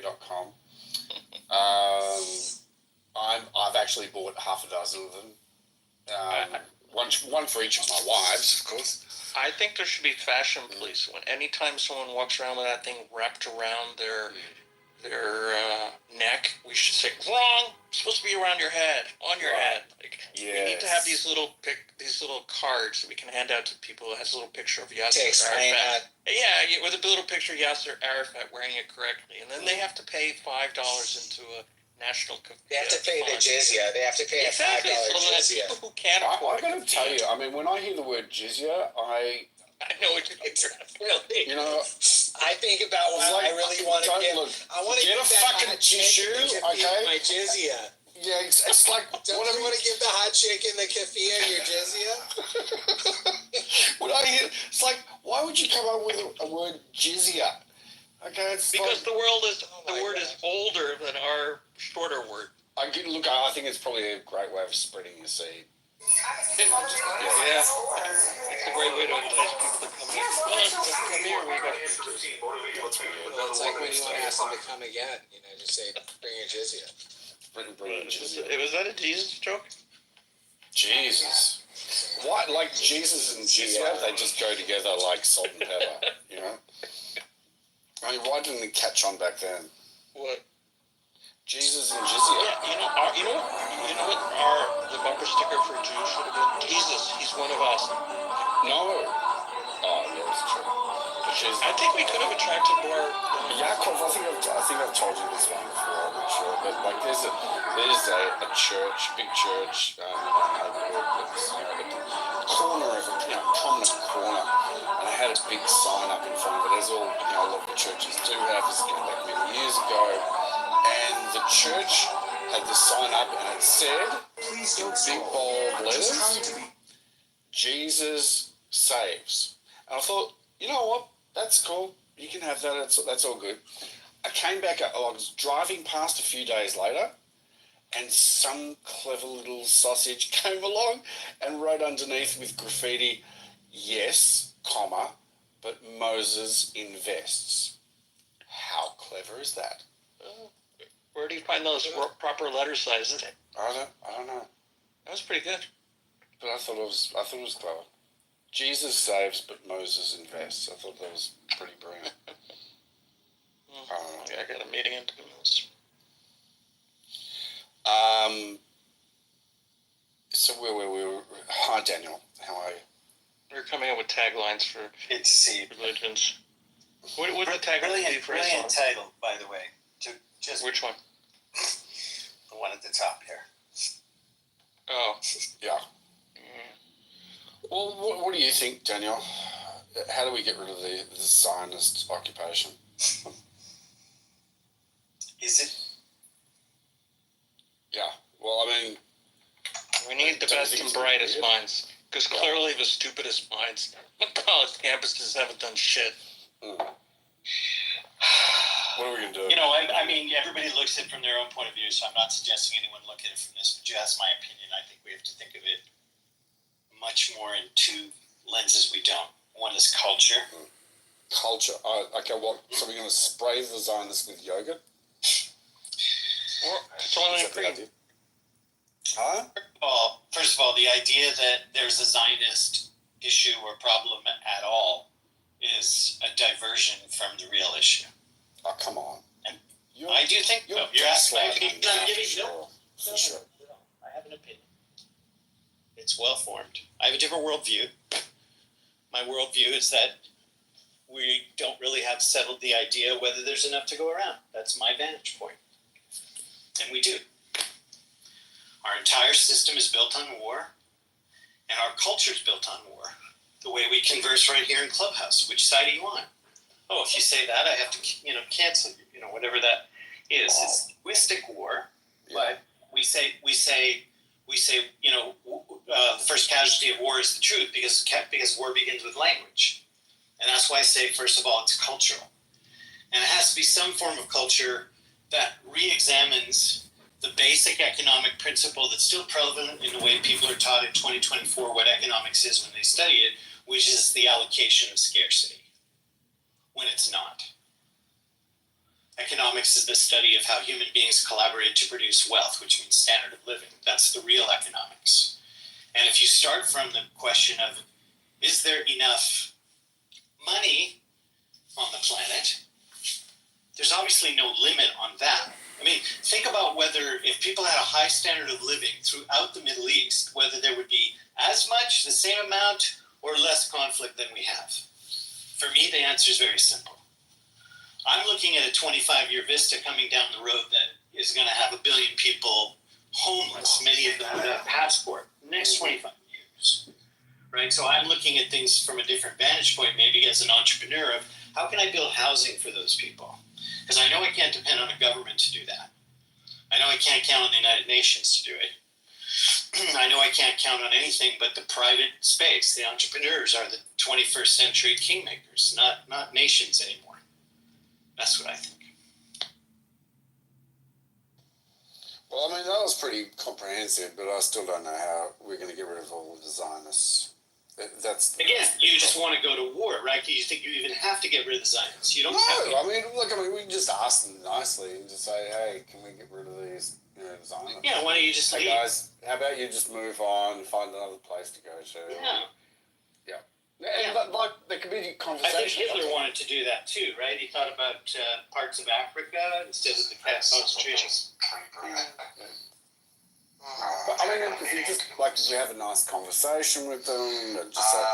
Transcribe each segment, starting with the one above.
jizya.com. I've actually bought half a dozen of them. One for each of my wives, of course. I think there should be fashion police. Anytime someone walks around with that thing wrapped around their neck, we should say, wrong. It's supposed to be around your head, on your head. Like, we need to have these little cards that we can hand out to people that has a little picture of Yasser Arafat. Yeah, with a little picture of Yasser Arafat wearing it correctly, and then they have to pay $5 into a national. They have to pay the jizya. They have to pay a $5 jizya. People who can't afford it. I got to tell you, I mean, when I hear the word jizya, I know what you mean. Really. You know, I think about what I really want to get. I want to get a fucking tissue, okay? My jizya. Yeah, it's like. Don't you want to give the hot chick in the keffiyeh your jizya? When I hear, it's like, why would you come up with a word jizya? Okay, it's because the word is older than our shorter word. I think it's probably a great way of spreading your seed. Yeah, it's a great way to entice people to come here. Come here, well, it's like when you want to ask them to come again, just say, bring your jizya. Bring your jizya. Was that a Jesus joke? Jesus. Why, like Jesus and jizya, they just go together like salt and pepper, I mean, why didn't it catch on back then? What? Jesus and jizya. Yeah, you know what the bumper sticker for Jews should have been? Jesus, he's one of us. No. Oh, yeah, that's true. I think we could have attracted more. Yaakov, I think I've told you this one before. I'm not sure, but like there's a church, big church, at the corner of a prominent corner, and I had a big sign up in front of it, as all a lot of the churches do have. This back many years ago, and the church had the sign up, and it said, in big bold letters, Jesus saves. And I thought, you know what? That's cool. You can have that. That's all good. I came back. I was driving past a few days later, and some clever little sausage came along and wrote underneath with graffiti, yes, comma, but Moses invests. How clever is that? Where do you find those proper letter sizes? I don't know. That was pretty good. But I thought it was clever. Jesus saves, but Moses invests. I thought that was pretty brilliant. I got a meeting in 2 minutes. So where we were? Hi, Daniel. How are you? We're coming up with taglines for good to see you. Religions. What would the tagline be for brilliant title, by the way. Which one? The one at the top here. Oh. Yeah. Well, what do you think, Daniel? How do we get rid of the Zionist occupation? Is it? Yeah. Well, I mean, we need the best and brightest minds, because clearly the stupidest minds on college campuses haven't done shit. What are we going to do? I mean, everybody looks at it from their own point of view, so I'm not suggesting anyone look at it from this, but that's my opinion. I think we have to think of it much more in two lenses we don't. One is culture. Culture. Okay, so we're going to spray the Zionists with yogurt? It's only cream. Huh? First of all, the idea that there's a Zionist issue or problem at all is a diversion from the real issue. Oh, come on. And I do think you're asking my opinion. For sure. I have an opinion. It's well formed. I have a different worldview. My worldview is that we don't really have settled the idea whether there's enough to go around. That's my vantage point. And we do. Our entire system is built on war, and our culture is built on war. The way we converse right here in Clubhouse. Which side are you on? Oh, if you say that, I have to, cancel you. Whatever that is. It's linguistic war, but we say, first casualty of war is the truth because war begins with language. And that's why I say, first of all, it's cultural. And it has to be some form of culture that re-examines the basic economic principle that's still prevalent in the way people are taught in 2024 what economics is when they study it, which is the allocation of scarcity, when it's not. Economics is the study of how human beings collaborate to produce wealth, which means standard of living. That's the real economics. And if you start from the question of, is there enough money on the planet? There's obviously no limit on that. I mean, think about whether if people had a high standard of living throughout the Middle East, whether there would be as much, the same amount, or less conflict than we have. For me, the answer is very simple. I'm looking at a 25-year vista coming down the road that is going to have 1 billion people homeless, many of them without a passport, in the next 25 years. Right? So I'm looking at things from a different vantage point, maybe as an entrepreneur, of how can I build housing for those people? Because I know I can't depend on a government to do that. I know I can't count on the United Nations to do it. I know I can't count on anything but the private space. The entrepreneurs are the 21st century kingmakers, not nations anymore. That's what I think. Well, I mean, that was pretty comprehensive, but I still don't know how we're going to get rid of all the Zionists. Again, you just want to go to war, right? You think you even have to get rid of the Zionists. You don't have to. I mean, we can just ask them nicely and just say, hey, can we get rid of these Zionists? Yeah, why don't you just leave? Hey, guys, how about you just move on, find another place to go to? Yeah. But like, there could be conversation. I think Hitler wanted to do that too, right? He thought about parts of Africa instead of the concentration. But I mean, if you just like, if you have a nice conversation with them and just say,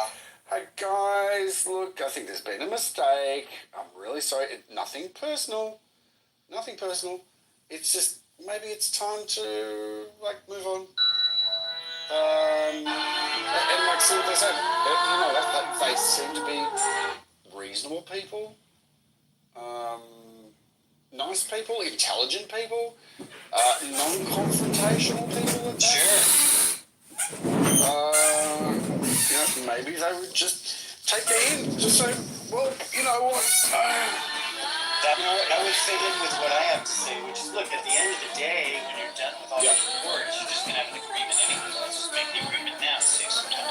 hey guys, look, I think there's been a mistake. I'm really sorry. Nothing personal. It's just maybe it's time to like move on. And like see what they say. They seem to be reasonable people, nice people, intelligent people, non-confrontational people. Maybe they would just take the hint, just say, well, you know what? That would fit in with what I have to say, which is, look, at the end of the day, when you're done with all the reports, you're just going to have an agreement anyway. Let's just make the agreement now, save some time.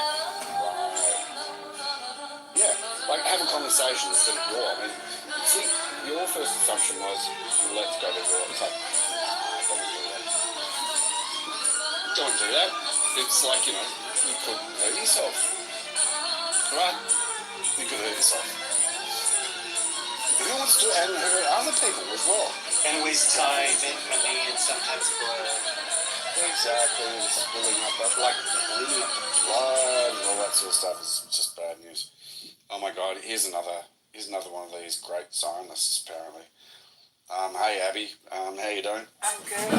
Yeah, like have a conversation instead of war. I mean, see, your first assumption was, let's go to war. It's like, don't do that. It's like, you could hurt yourself. Right? You could hurt yourself. Who wants to hurt other people as well? And waste time and money and sometimes blood. Exactly, it's building up that, like, leading up to blood and all that sort of stuff is just bad news. Oh my God, here's another one of these great Zionists, apparently. Hey Abby, how you doing? I'm good.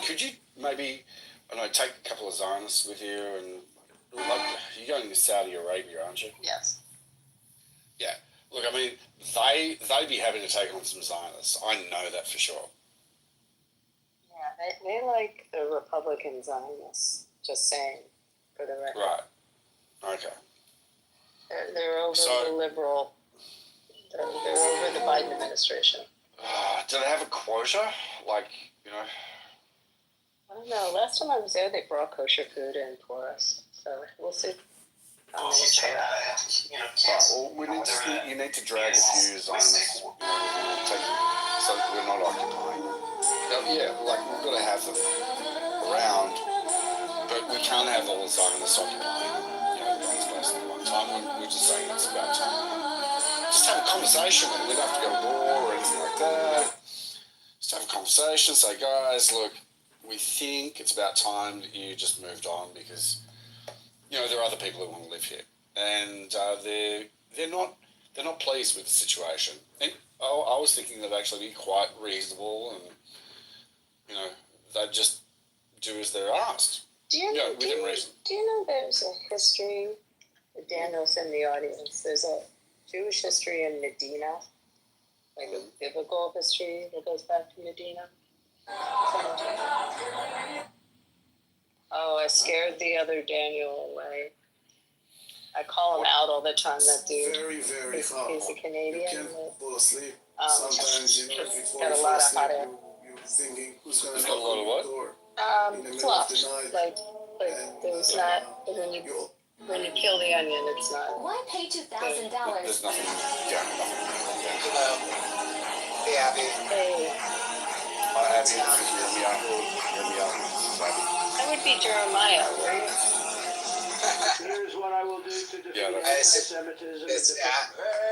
Could you maybe, take a couple of Zionists with you and, like, you're going to Saudi Arabia, aren't you? Yes. Yeah. Look, I mean, they'd be happy to take on some Zionists. I know that for sure. Yeah, they like the Republican Zionists, just saying, for the record. Right. Okay. They're over the liberal, they're over the Biden administration. Do they have a quota? Like, I don't know. Last time I was there, they brought kosher food in for us. So we'll see. You need to drag a few Zionists, so we're not occupying them. Yeah, like we've got to have them around, but we can't have all the Zionists occupying God's place at one time. We're just saying it's about time. Just have a conversation with them. We don't have to go to war or anything like that. Just have a conversation, say, guys, look, we think it's about time that you just moved on because there are other people who want to live here, and they're not pleased with the situation. And I was thinking they'd actually be quite reasonable, and they'd just do as they're asked. Do you know there's a history? Daniel's in the audience. There's a Jewish history in Medina, like a biblical history that goes back to Medina. Oh, I scared the other Daniel away. I call him out all the time, that dude. Very, very he's a Canadian. You can't fall asleep. Sometimes, if you fall got a lot of hot air. You're thinking, who's going to got a lot of what? Fluff. Like there's not, when you peel the onion, it's not. Why pay $2,000? There's nothing. Yeah, nothing. Hey, Abby. Hey, I have you. Yirmiyahu. that would be Jeremiah, right? Here's what I will do to defeat Yeah, that's- anti-Semitism.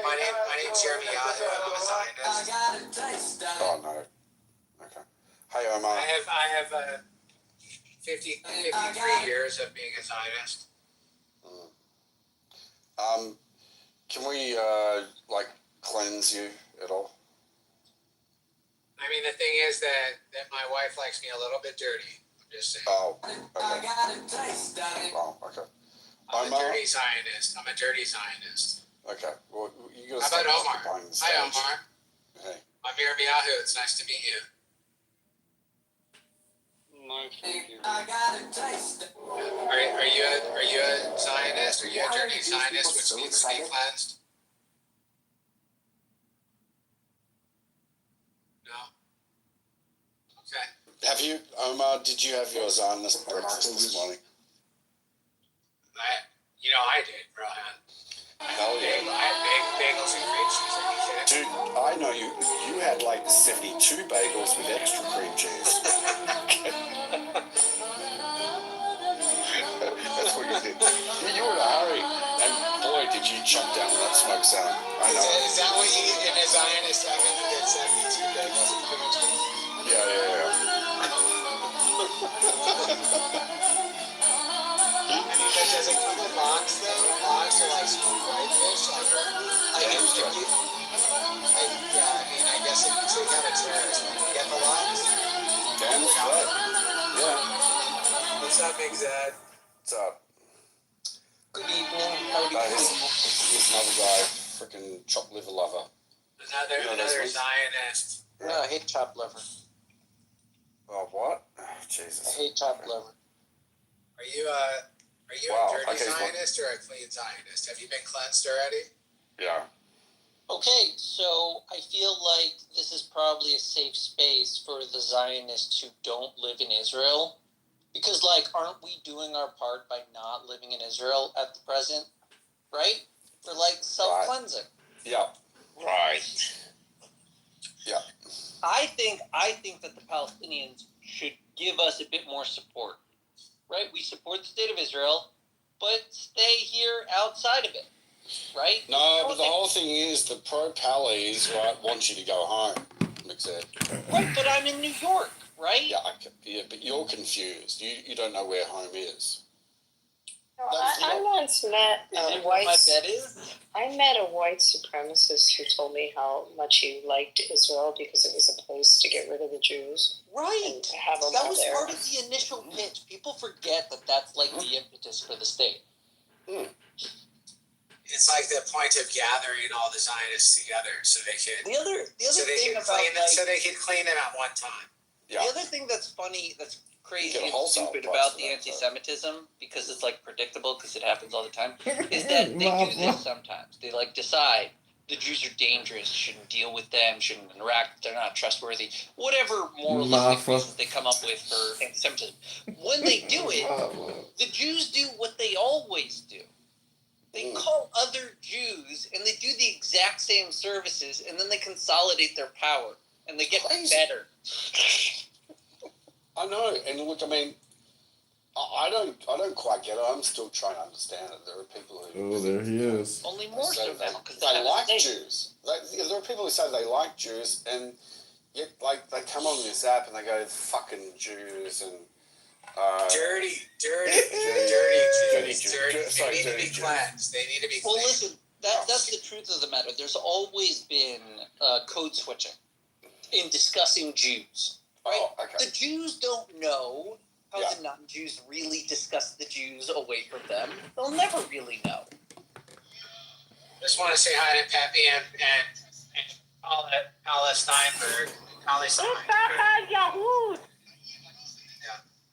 My name's Jeremy Yahoo. I'm a Zionist. Oh no. Okay. Hey Omar. I have 53 years of being a Zionist. Can we like cleanse you at all? I mean, the thing is that my wife likes me a little bit dirty. I'm just saying. Oh, okay. Oh, okay. I'm a Omar? dirty Zionist. Okay. Well, you gotta How stop about Omar? occupying the Hi, stage. Omar. Hey. I'm Jeremy Yahoo. It's nice to meet you. Are you a Zionist? Are you a dirty Zionist, which needs to be cleansed? No. Okay. Have you, Omar? Did you have your Zionist breakfast this morning? I did, Rohan. Hell I yeah. had bagels and cream cheese. Are you kidding? Dude, I know you. You had like 72 bagels with extra cream cheese. That's what you did. You were in a hurry, and boy, did you chunk down that smoke sound. I know. Is that what you in a Zionist oven? You get 72 bagels and cream cheese? Yeah. Does it come with lox though? Lox are like smoked whitefish. I guess if you take out a terrorist, you get the lox. Damn straight. Yeah. What's up, Big Zed? What's up? Good evening. Howdy. Here's another guy, freaking chop liver lover. Another Zionist. No, I hate chopped liver. Oh, what? Oh, I Jesus. hate chopped liver. Are you Wow, a dirty okay, Zionist or a clean Zionist? Have you been cleansed already? Yeah. Okay, so I feel like this is probably a safe space for the Zionists who don't live in Israel. Because, aren't we doing our part by not living in Israel at the present? Right? We're, self-cleansing. Yeah. Right. Yeah. I think that the Palestinians should give us a bit more support. Right? We support the state of Israel, but stay here outside of it. Right? No, but the whole thing is the pro-Pallies, right, want you to go home, McZed. Right, but I'm in New York, right? Yeah, but you're confused. You don't know where home is. I once met Is a it where my white. bed is? I met a white supremacist who told me how much he liked Israel because it was a place to get rid of the Jews Right. and to have them That all was there. part of the initial pitch. People forget that that's the impetus for the state. It's like the point of gathering all the Zionists together so they could The other thing about so they could clean them at one time. Yeah. the other thing that's funny, that's crazy Get a and wholesale stupid price about for the that, anti-Semitism, because it's predictable because it happens all the time, is that they do this sometimes. They decide the Jews are dangerous, shouldn't deal with them, shouldn't interact, they're not trustworthy, whatever moralistic reasons they come up with for anti-Semitism. When they do it, the Jews do what they always do. They call other Jews, and they do the exact same services, and then they consolidate their power, and they get better. I know, and look, I mean, I don't quite get it. I'm still trying to understand it. There are people who... Oh, there he is. Only more so now, because they like Jews. There are people who say they like Jews, and yet, they come on this app and they go, fucking Jews, and... Dirty Jews. They need to be cleansed. They need to be cleansed. Well, listen, that's the truth of the matter. There's always been code switching in discussing Jews. Right? Oh, okay. The Jews don't know how the non-Jews really discuss the Jews away from them. They'll never really know. Just want to say hi to Peppy and Paula Steinberg.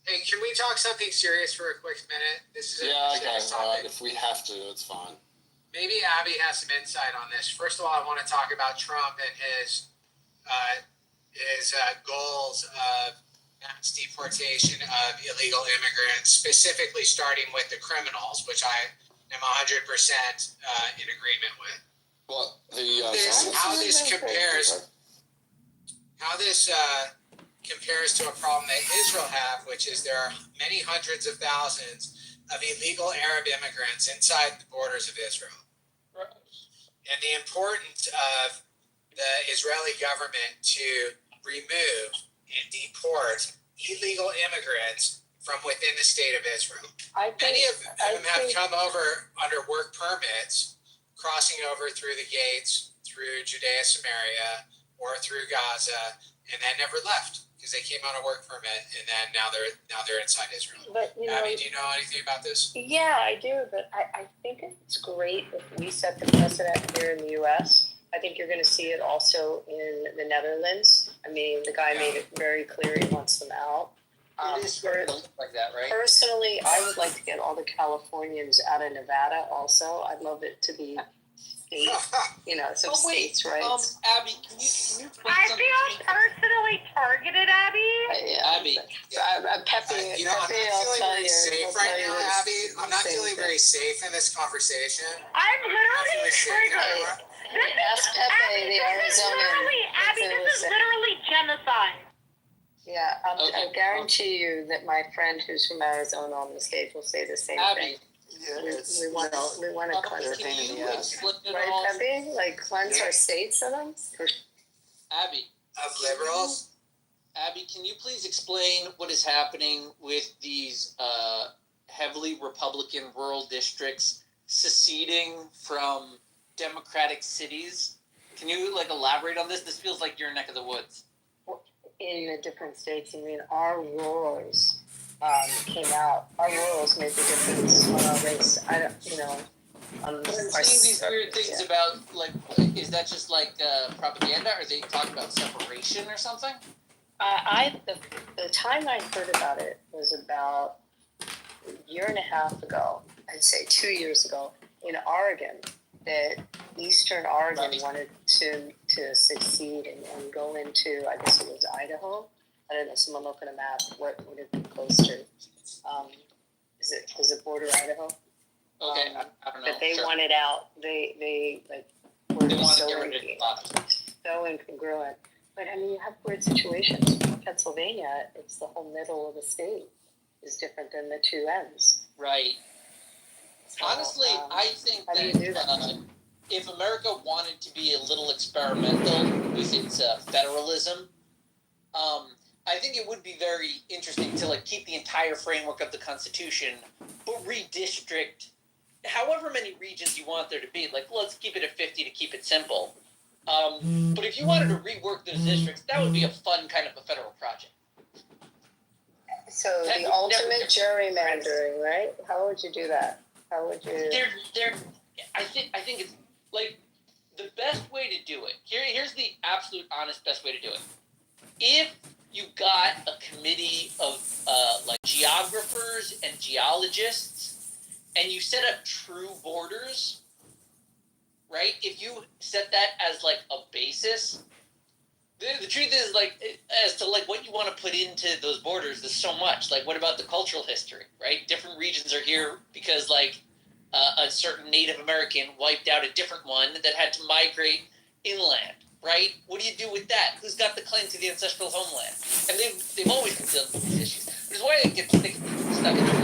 Hey, can we talk something serious for a quick minute? This is a serious topic. If we have to, it's fine. Maybe Abby has some insight on this. First of all, I want to talk about Trump and his goals of mass deportation of illegal immigrants, specifically starting with the criminals, which I am 100% in agreement with. What the how this compares to a problem that Israel have, which is there are many hundreds of thousands of illegal Arab immigrants inside the borders of Israel. And the importance of the Israeli government to remove and deport illegal immigrants from within the state of Israel. Many of them have come over under work permits, crossing over through the gates, through Judea, Samaria, or through Gaza, and then never left because they came on a work permit, and then now they're inside Israel. But Abby, do you know anything about this? Yeah, I do, but I think it's great if we set the precedent here in the U.S. I think you're going to see it also in the Netherlands. I mean, the guy made it very clear he wants them out. It is starting to look like that, right? Personally, I would like to get all the Californians out of Nevada also. I'd love it to be state, some states' rights. Abby, can you I feel personally targeted, Abby. Abby. Pepe, I'm not feeling very I'll safe tell right you now, this. Abby. I'm not feeling very safe in this conversation. I'm literally triggered. Ask Pepe, the Arizonan. Abby, this is literally genocide. Yeah, I guarantee you that my friend who's from Arizona on the stage will say the same thing. Yeah, We want to cleanse Can it. you explain it Right, all? Pepe? Like cleanse our states of them? Abby. Of liberals? Abby, can you please explain what is happening with these heavily Republican rural districts seceding from Democratic cities? Can you elaborate on this? This feels like your neck of the woods. In the different states, I mean, our rurals came out. Our rurals made the difference on our race. I'm seeing these weird things about, is that just propaganda? Are they talking about separation or something? The time I heard about it was about a year and a half ago. I'd say 2 years ago in Oregon. That Eastern Oregon wanted to succeed and go into, I guess it was Idaho. I don't know. Someone look at a map. What would it be close to? Is it border Idaho? Okay, I don't know. But they wanted out. They were They want to so get rid of so incongruent. But I mean, you have weird situations. Pennsylvania, it's the whole middle of the state is different than the two ends. Right. So, Honestly, I think how do you do that? that if America wanted to be a little experimental with its federalism, I think it would be very interesting to keep the entire framework of the Constitution, but redistrict however many regions you want there to be. Let's keep it at 50 to keep it simple. But if you wanted to rework those districts, that would be a fun kind of a federal project. So the ultimate gerrymandering, right? How would you do that? How would you? I think it's the best way to do it. Here's the absolute honest best way to do it. If you got a committee of geographers and geologists, and you set up true borders, right? If you set that as a basis, the truth is as to what you want to put into those borders, there's so much. What about the cultural history, right? Different regions are here because a certain Native American wiped out a different one that had to migrate inland, right? What do you do with that? Who's got the claim to the ancestral homeland? And they've always been dealing with these issues, which is why they get stuck in the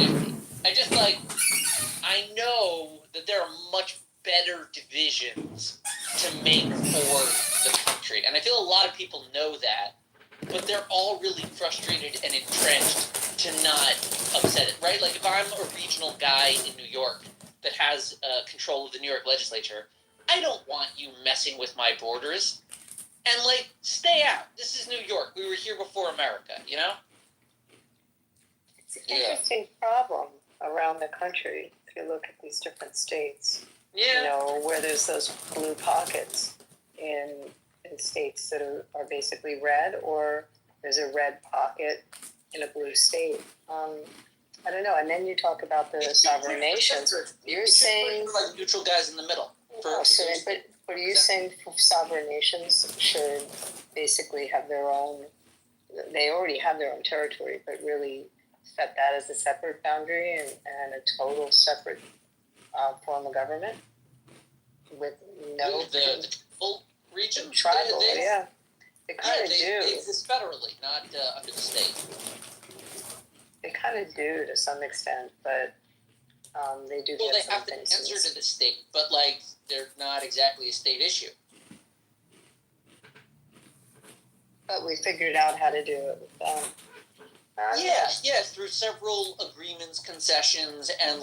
I know that there are much better divisions to make for the country, and I feel a lot of people know that, but they're all really frustrated and entrenched to not upset it, right? If I'm a regional guy in New York that has control of the New York legislature, I don't want you messing with my borders. And, stay out. This is New York. We were here before America, It's an interesting problem around the country if you look at these different states. Yeah. Where there's those blue pockets in states that are basically red, or there's a red pocket in a blue state. I don't know. And then you talk about the sovereign nations. You're saying neutral guys in the middle. But are you saying sovereign nations should basically have their own? They already have their own territory, but really set that as a separate boundary and a total separate form of government? with no the tribal region. tribal, yeah. They Yeah, kind of they do. exist federally, not under the state. They kind of do to some extent, but they do Well, get they some have to things. answer to the state, but like they're not exactly a state issue. But we figured out how to do it with them. Yes, through several agreements, concessions, and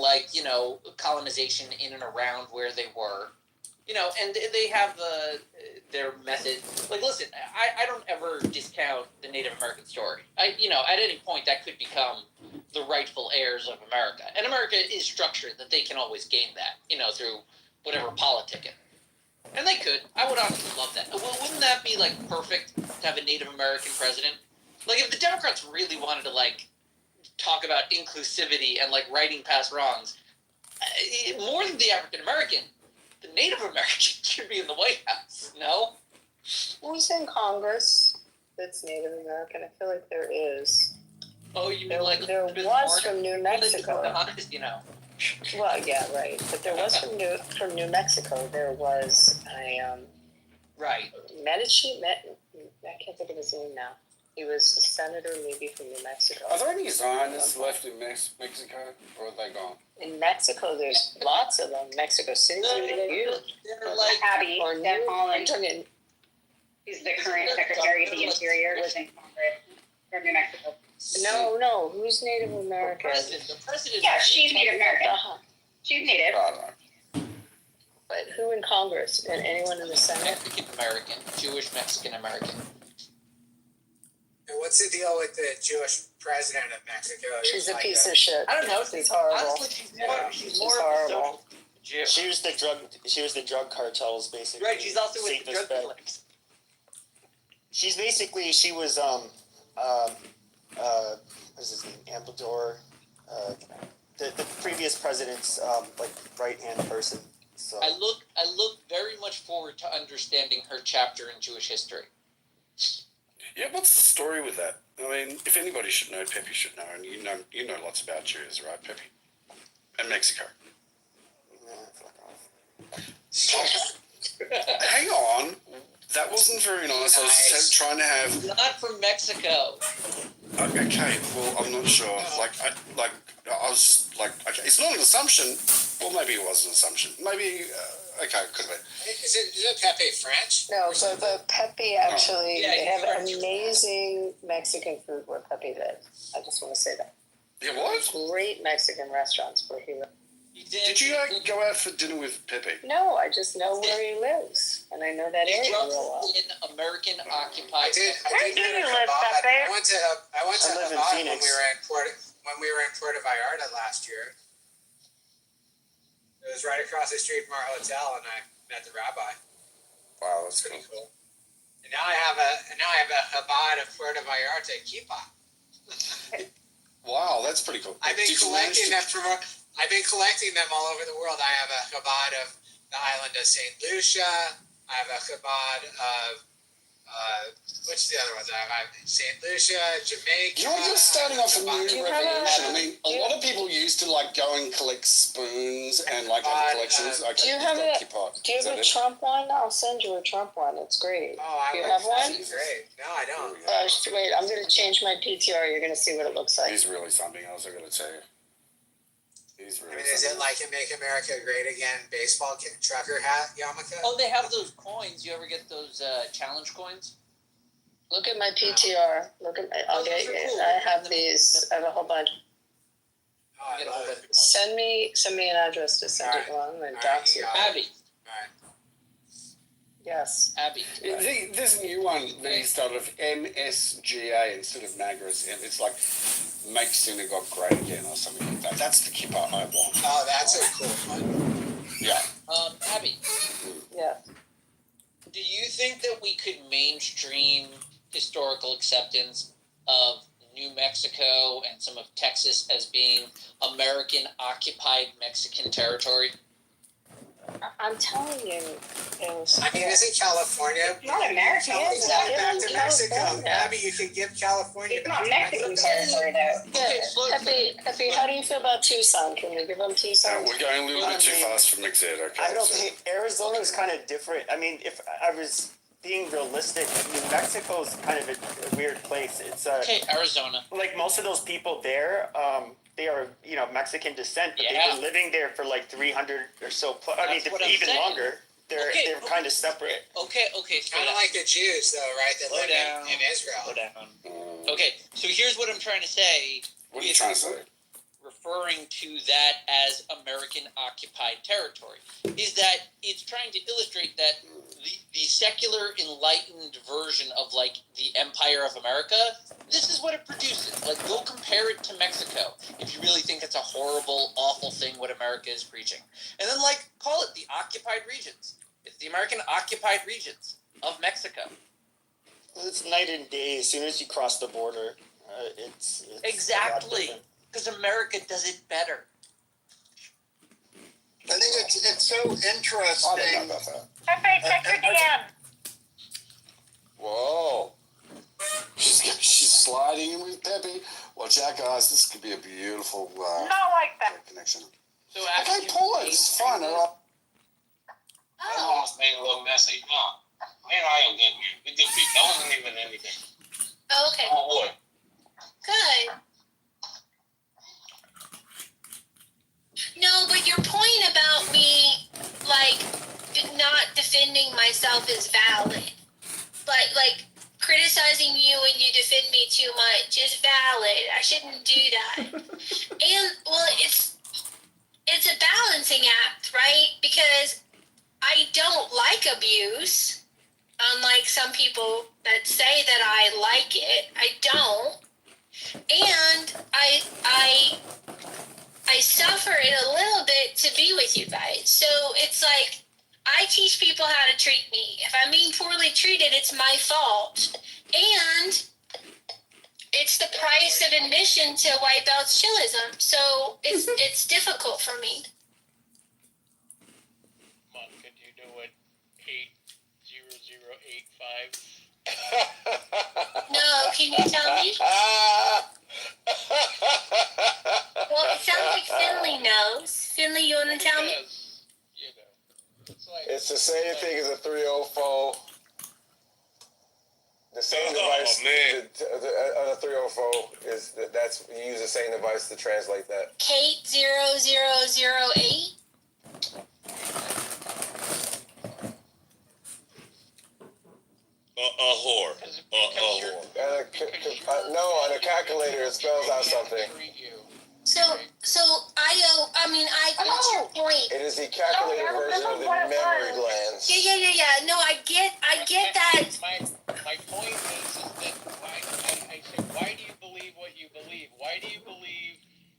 colonization in and around where they were. And they have their method. Like, listen, I don't ever discount the Native American story. At any point that could become the rightful heirs of America. And America is structured that they can always gain that, through whatever politicking. And they could. I would honestly love that. Well, wouldn't that be, perfect to have a Native American president? Like, if the Democrats really wanted to, talk about inclusivity and, righting past wrongs, more than the African American, the Native American should be in the White House, no? Who's in Congress that's Native American? I feel like there is. Oh, you mean There was from New Mexico. Well, yeah, right. But there was from New Mexico. There was a right. Medici. I can't think of his name now. He was a senator, maybe from New Mexico. Are there any Zionists left in Mexico, or are they gone? In Mexico, there's lots of them. Mexico City, huge. Abby, Or Deb New. Holland, I'm talking. who's the current Secretary of the Interior, was in Congress from New Mexico. No. Who's Native American? The president. Yeah, she's Native American. Uh-huh. She's Native. I don't know. But who in Congress? And anyone in the Senate? Mexican American, Jewish Mexican American. And what's the deal with the Jewish president of Mexico? She's a piece of shit. I don't know. She's horrible. Honestly, she's more horrible. of a Jew. She was the drug cartels, basically. Right, she's also with the Safest drug bet. dealers. She was what's his name? Ambledore, the previous president's right hand person. So I look very much forward to understanding her chapter in Jewish history. Yeah, what's the story with that? I mean, if anybody should know, Pepe should know, and you know lots about Jews, right, Pepe? And Mexico. Hang on, that wasn't very nice. I was just trying to have. Not from Mexico. Okay, well, I'm not sure. I was just okay, it's not an assumption. Well, maybe it was an assumption. Maybe, okay, could have been. Is it Pepe French? No, but Pepe actually, Yeah, they have he's amazing Mexican food where Pepe lives. I just want to say that. Yeah, what? Great Mexican restaurants where he lives. Did you go out for dinner with Pepe? No, I just know where he lives, and I know that He area grew real well. up in American I occupied. did Where do you live, Chabad. Pepe? I went to I live in Chabad Phoenix. when we were in Puerto Vallarta last year. It was right across the street from our hotel, and I met the rabbi. Wow, that's Pretty cool. cool. And now I have a Chabad of Puerto Vallarta kippah. Wow, that's pretty cool. I've been Did you manage collecting to- them I've been collecting them all over the world. I have a Chabad of the island of St. Lucia. I have a Chabad of which the other ones I have? I have St. Lucia, Jamaica. You're starting off a new Do you have revolution. a- I mean, a lot of people used to go and collect spoons and have collections. Okay, Do you you've have got a- kippah. Do you Is have that a it? Trump one? I'll send you a Trump one. It's great. Oh, I Do you like have one? That'd be great. No, I don't. Wait, I'm going to change my PTR. You're going to see what it looks like. He's really something else, I gotta tell you. He's I really mean, is it something like a Make America Great Again baseball trucker hat yarmulke? Oh, they have those coins. You ever get those challenge coins? Look at my PTR. Look at my. Oh, those are cool. I have these. I have a whole bunch. Oh, I love it. Send me an address to send it along and dox you. Abby. Alright. Yes. Abby. There's a new one that he started of MSGA instead of NAGRA. It's like Make Synagogue Great Again or something like that. That's the kippah I want. Oh, that's a cool one. Yeah. Abby, Yeah. do you think that we could mainstream historical acceptance of New Mexico and some of Texas as being American occupied Mexican territory? I'm telling you, it was. I mean, isn't California? Not America. It's not back to It's Mexico. California. Abby, you can give California It's back not to Mexican Mexico. territory though. Effie, how do you feel about Tucson? Can we give them Tucson? We're going a little bit too fast for McZed, okay? I don't so- think Arizona is kind of different. I mean, if I was being realistic, New Mexico's kind of a weird place. It's Okay, Arizona. like most of those people there, they are, you know, Mexican descent, but Yeah. they've been living there for like 300 or so. I mean, That's what I'm even saying. longer. They're Okay, they're kind of separate. Okay, slow Kind down. of like the Jews, though, right? That Slow live down. in Israel. Slow down. Okay, so here's what I'm trying to say. What are you trying to say? Referring to that as American occupied territory is that it's trying to illustrate that the secular enlightened version of like the Empire of America, this is what it produces. Like, go compare it to Mexico if you really think it's a horrible, awful thing what America is preaching. And then like call it the occupied regions. It's the American occupied regions of Mexico. It's night and day. As soon as you cross the border, it's a lot Exactly. different. Because America does it better. I think it's so I don't know interesting. about that. Pepe, check your DM. Whoa. She's sliding in with Pepe. Watch out, guys. This could be a beautiful Not like that. connection. So Okay, actually, pull it. It's fine. All right. That almost made a little messy. No, me and I are good. We good people. That wasn't even anything. Oh, okay. Oh boy. Good. No, but your point about me, like, not defending myself is valid. Like criticizing you when you defend me too much is valid. I shouldn't do that. And well, it's a balancing act, right? Because I don't like abuse, unlike some people that say that I like it. I don't. And I suffer it a little bit to be with you guys. So it's like I teach people how to treat me. If I'm being poorly treated, it's my fault. And it's the price of admission to white belt's chillism. So it's difficult for me. Come on, could you do it 80085? No, can you tell me? Well, it sounds like Finley knows. Finley, you want to tell me? Because, you know, it's like It's the same thing as a 304. The same device on a 304 is that's you use the same device to translate that. Kate 0008. A whore. No, on a calculator it spells out something. So what's your point? It is the calculated version of the memory glands. Yeah. No, I get that. My point is that I say, why do you believe what you believe? Why do you believe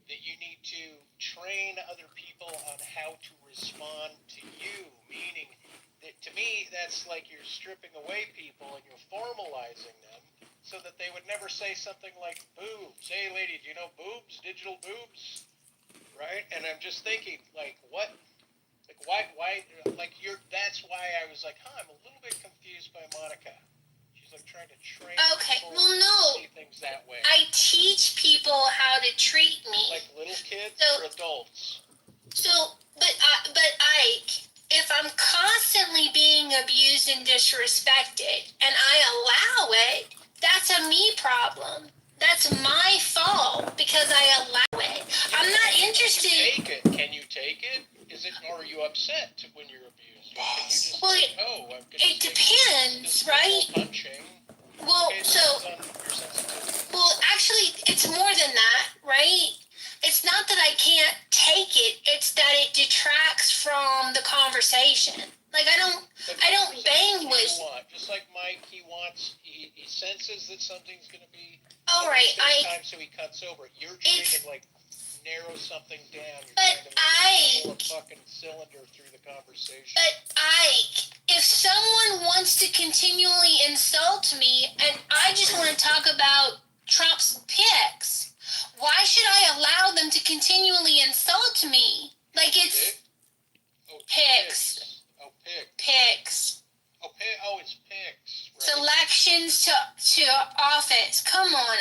that you need to train other people on how to respond to you? Meaning that to me, that's like you're stripping away people and you're formalizing them so that they would never say something like boobs. Hey, lady, do you know boobs? Digital boobs? Right? And I'm just thinking, like, what? Like, why, like, that's why I was like, I'm a little bit confused by Monica. She's like trying to train Okay, people well, no. to see things that way. I teach people how to treat me. Like little kids So- or adults? But Ike, if I'm constantly being abused and disrespected, and I allow it, that's a me problem. That's my fault because I allow it. I'm not interested. Can you take it? Is it, or are you upset when you're abused? Can you just Well, say, oh, I'm gonna it depends, right? Punching. Well, Okay, so, depends on your sensitivity. well, actually, it's more than that, right? It's not that I can't take it. It's that it detracts from the conversation. Like I don't bang What do with. you want? Just like Mike, he senses that something's gonna be. All right, time, so he cuts over. You're trying to like narrow something down. You're But trying to make more fucking cylinder through the conversation. But Ike, if someone wants to continually insult me, and I just want to talk about Trump's picks, why should I allow them to continually insult me? Like it's. Oh, Picks. Oh, picks. Picks. Oh, it's picks. Right. Selections to office. Come on,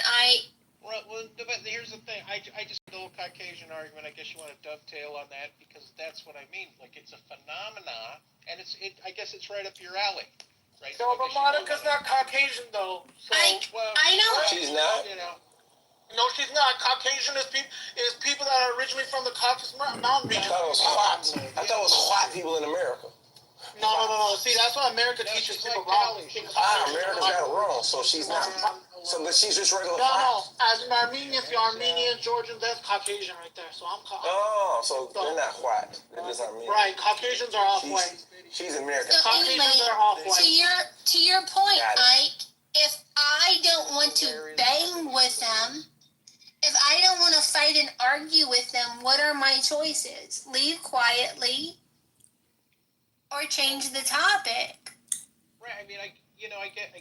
Well, but here's the thing. I just the whole Caucasian argument. I guess you want to dovetail on that because that's what I mean. Like it's a phenomena, and I guess it's right up your alley, right? No, but Monica's not Caucasian though. So, I know. She's not. You know. No, she's not. Caucasian is people that are originally from the Caucasus Mountain region. I thought it was white. I thought it was white people in America. No. See, that's what America teaches people wrong. America got it wrong, so she's not. So, but she's just regular white. No. As an Armenian, the Armenian, Georgian, that's Caucasian right there. So I'm Caucasian. Oh, so they're not white. They're just Armenian. Right, Caucasians are off white. She's American. So Caucasians are off white. To your point, Ike, if I don't want to bang with them, if I don't want to fight and argue with them, what are my choices? Leave quietly or change the topic? Right. I mean, I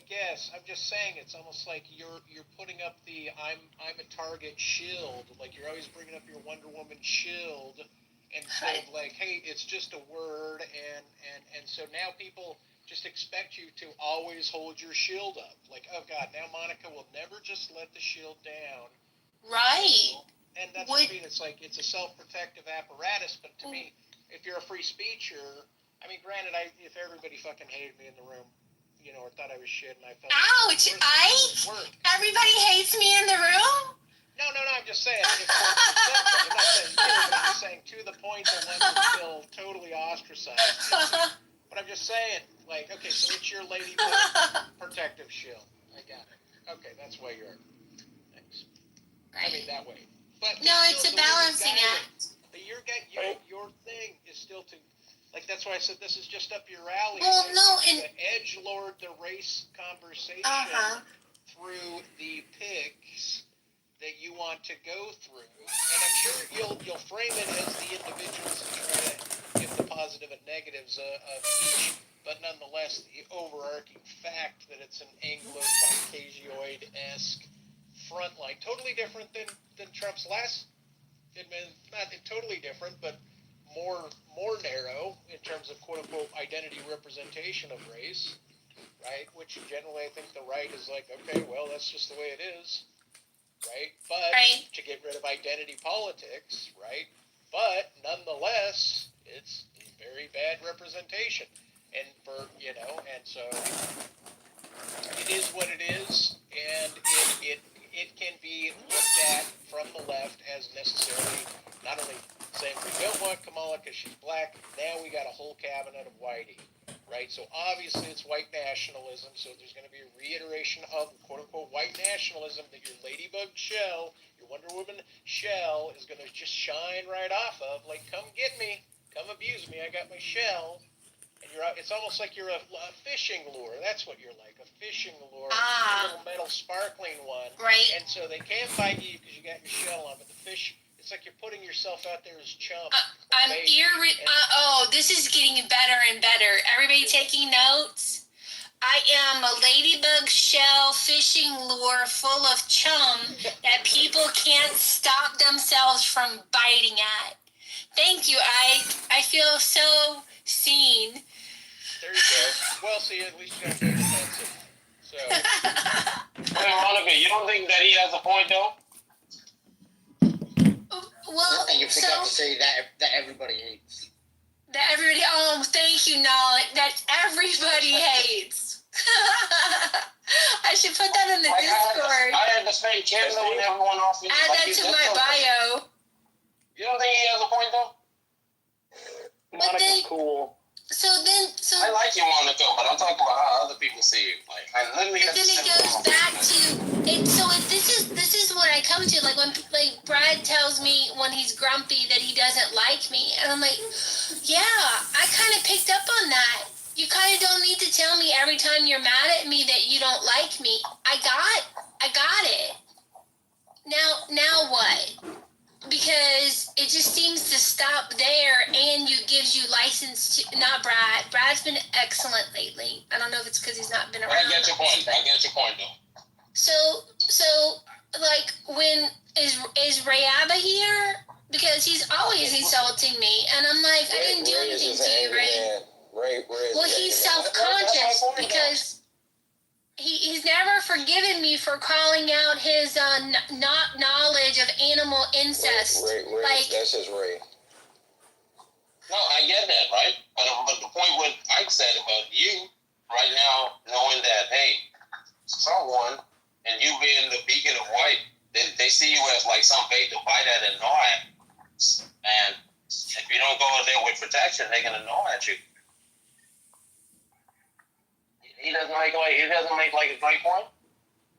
guess I'm just saying it's almost like you're putting up the I'm a target shield. Like you're always bringing up your Wonder Woman shield instead of like, hey, it's just a word, and so now people just expect you to always hold your shield up. Like, oh God, now Monica will never just let the shield down. Right. And that's what I mean. It's like it's a self-protective apparatus. But to me, if you're a free speecher, I mean, granted, if everybody fucking hated me in the room, you know, or thought I was shit, and I felt ouch, everybody hates me in the room. No, I'm just saying. I'm not saying you, but I'm just saying to the point that one would feel totally ostracized. But I'm just saying, like, okay, so it's your ladybug protective shield. I got it. Okay, that's why you're. Thanks. I mean that way. But no, it's a balancing act. But your thing is still to. Like, that's why I said this is just up your alley. Well, no, to edgelord the race conversation through the picks that you want to go through. And I'm sure you'll frame it as the individuals and try to give the positive and negatives of each, but nonetheless, the overarching fact that it's an Anglo-Caucasioid-esque front line, totally different than Trump's last admin, not totally different, but more narrow in terms of quote-unquote identity representation of race, right? Which generally I think the right is like, okay, well, that's just the way it is, right? But to get rid of identity politics, right? But nonetheless, it's very bad representation. And for, you know, and so it is what it is, and it can be looked at from the left as necessarily not only saying we don't want Kamala because she's black, now we got a whole cabinet of whitey, right? So obviously it's white nationalism, so there's going to be a reiteration of quote-unquote white nationalism that your ladybug shell, your Wonder Woman shell is going to just shine right off of, like, come get me, come abuse me, I got my shell. And it's almost like you're a fishing lure. That's what you're like, a fishing lure, a little metal sparkling one. Right. And so they can't bite you because you got your shell on, but the fish, it's like you're putting yourself out there as chum. This is getting better and better. Everybody taking notes? I am a ladybug shell fishing lure full of chum that people can't stop themselves from biting at. Thank you, I feel so seen. There you go. Well, see, at least you don't get offensive. So. Hey, Monica, you don't think that he has a point, though? Well, and you forgot to say that everybody hates. That everybody. Oh, thank you, Nolan. That everybody hates. I should put that in the Discord. I had the same candle and everyone else. Add that to my bio. You don't think he has a point, though? Monica's cool. So I like you, Monica, but I'm talking about how other people see you. Like, I literally. But then it goes back to it. So this is what I come to. Like when Brad tells me when he's grumpy that he doesn't like me, and I'm like, yeah, I kind of picked up on that. You kind of don't need to tell me every time you're mad at me that you don't like me. I got it. Now what? Because it just seems to stop there, and gives you license to not Brad. Brad's been excellent lately. I don't know if it's because he's not been around. I get your point, though. So like when is Rayaba here? because he's always insulting me, and I'm like, I didn't do anything to you, Ray. Well, he's self-conscious because he's never forgiven me for calling out his not knowledge of animal incest. Ray, like, that's just Ray. No, I get that, right? But the point what Ike said about you right now, knowing that, hey, someone, and you being the beacon of white, they see you as like some bait to bite at and gnaw at. And if you don't go in there with protection, they're gonna gnaw at you. He doesn't make like a great point.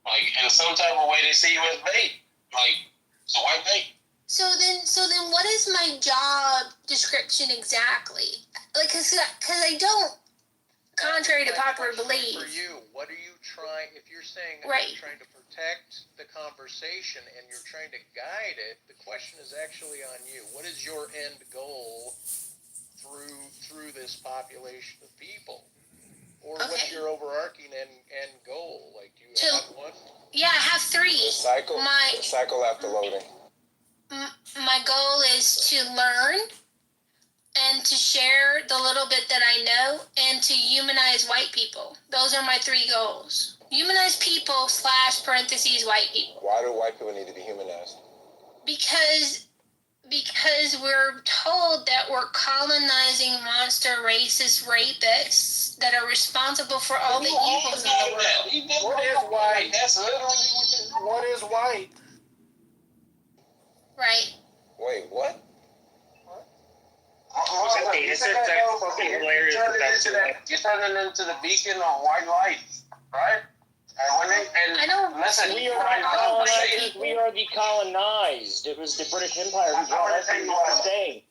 Like in some type of way, they see you as bait. Like it's a white bait. So then, what is my job description exactly? Like, cause I don't, contrary to popular belief. For you, what are you trying? If you're saying Right. you're trying to protect the conversation and you're trying to guide it, the question is actually on you. What is your end goal through this population of people? Or what's your overarching end goal? Like, do you have one? Yeah, I have three. The cycle after loading. My goal is to learn and to share the little bit that I know and to humanize white people. Those are my three goals. Humanize people / parentheses white people. Why do white people need to be humanized? Because we're told that we're colonizing monster racist rapists that are responsible for all the evils in the world. What is white? That's literally what is white. Right. Wait, what? You turning into the beacon of white light, right? And I don't. Listen, We are the colonized. It was the British Empire who brought us to this day.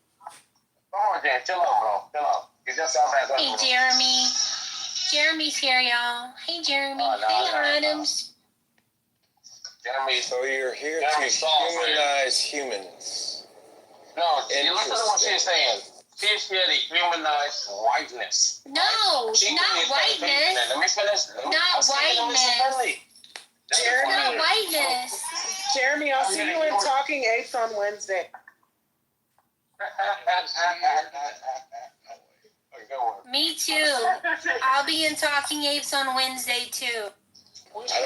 Come on, Dan, chill out, bro. Chill out. You just sound like Hey, Jeremy. Jeremy's here, y'all. Hey, Jeremy. Hey, Adams. Jeremy. So you're here to humanize humans. No, you listen to what she's saying. She's here to humanize whiteness. No, not whiteness. Let me finish. Not whiteness. Not whiteness. Jeremy, I'll see you in Talking Apes on Wednesday. Me too. I'll be in Talking Apes on Wednesday too. What's the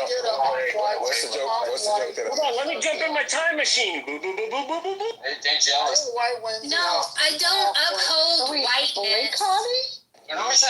joke? Hold on, let me jump in my time machine. Boo, boo, boo, boo, boo, boo, boo. They're jealous. No, I don't uphold whiteness. You know, she's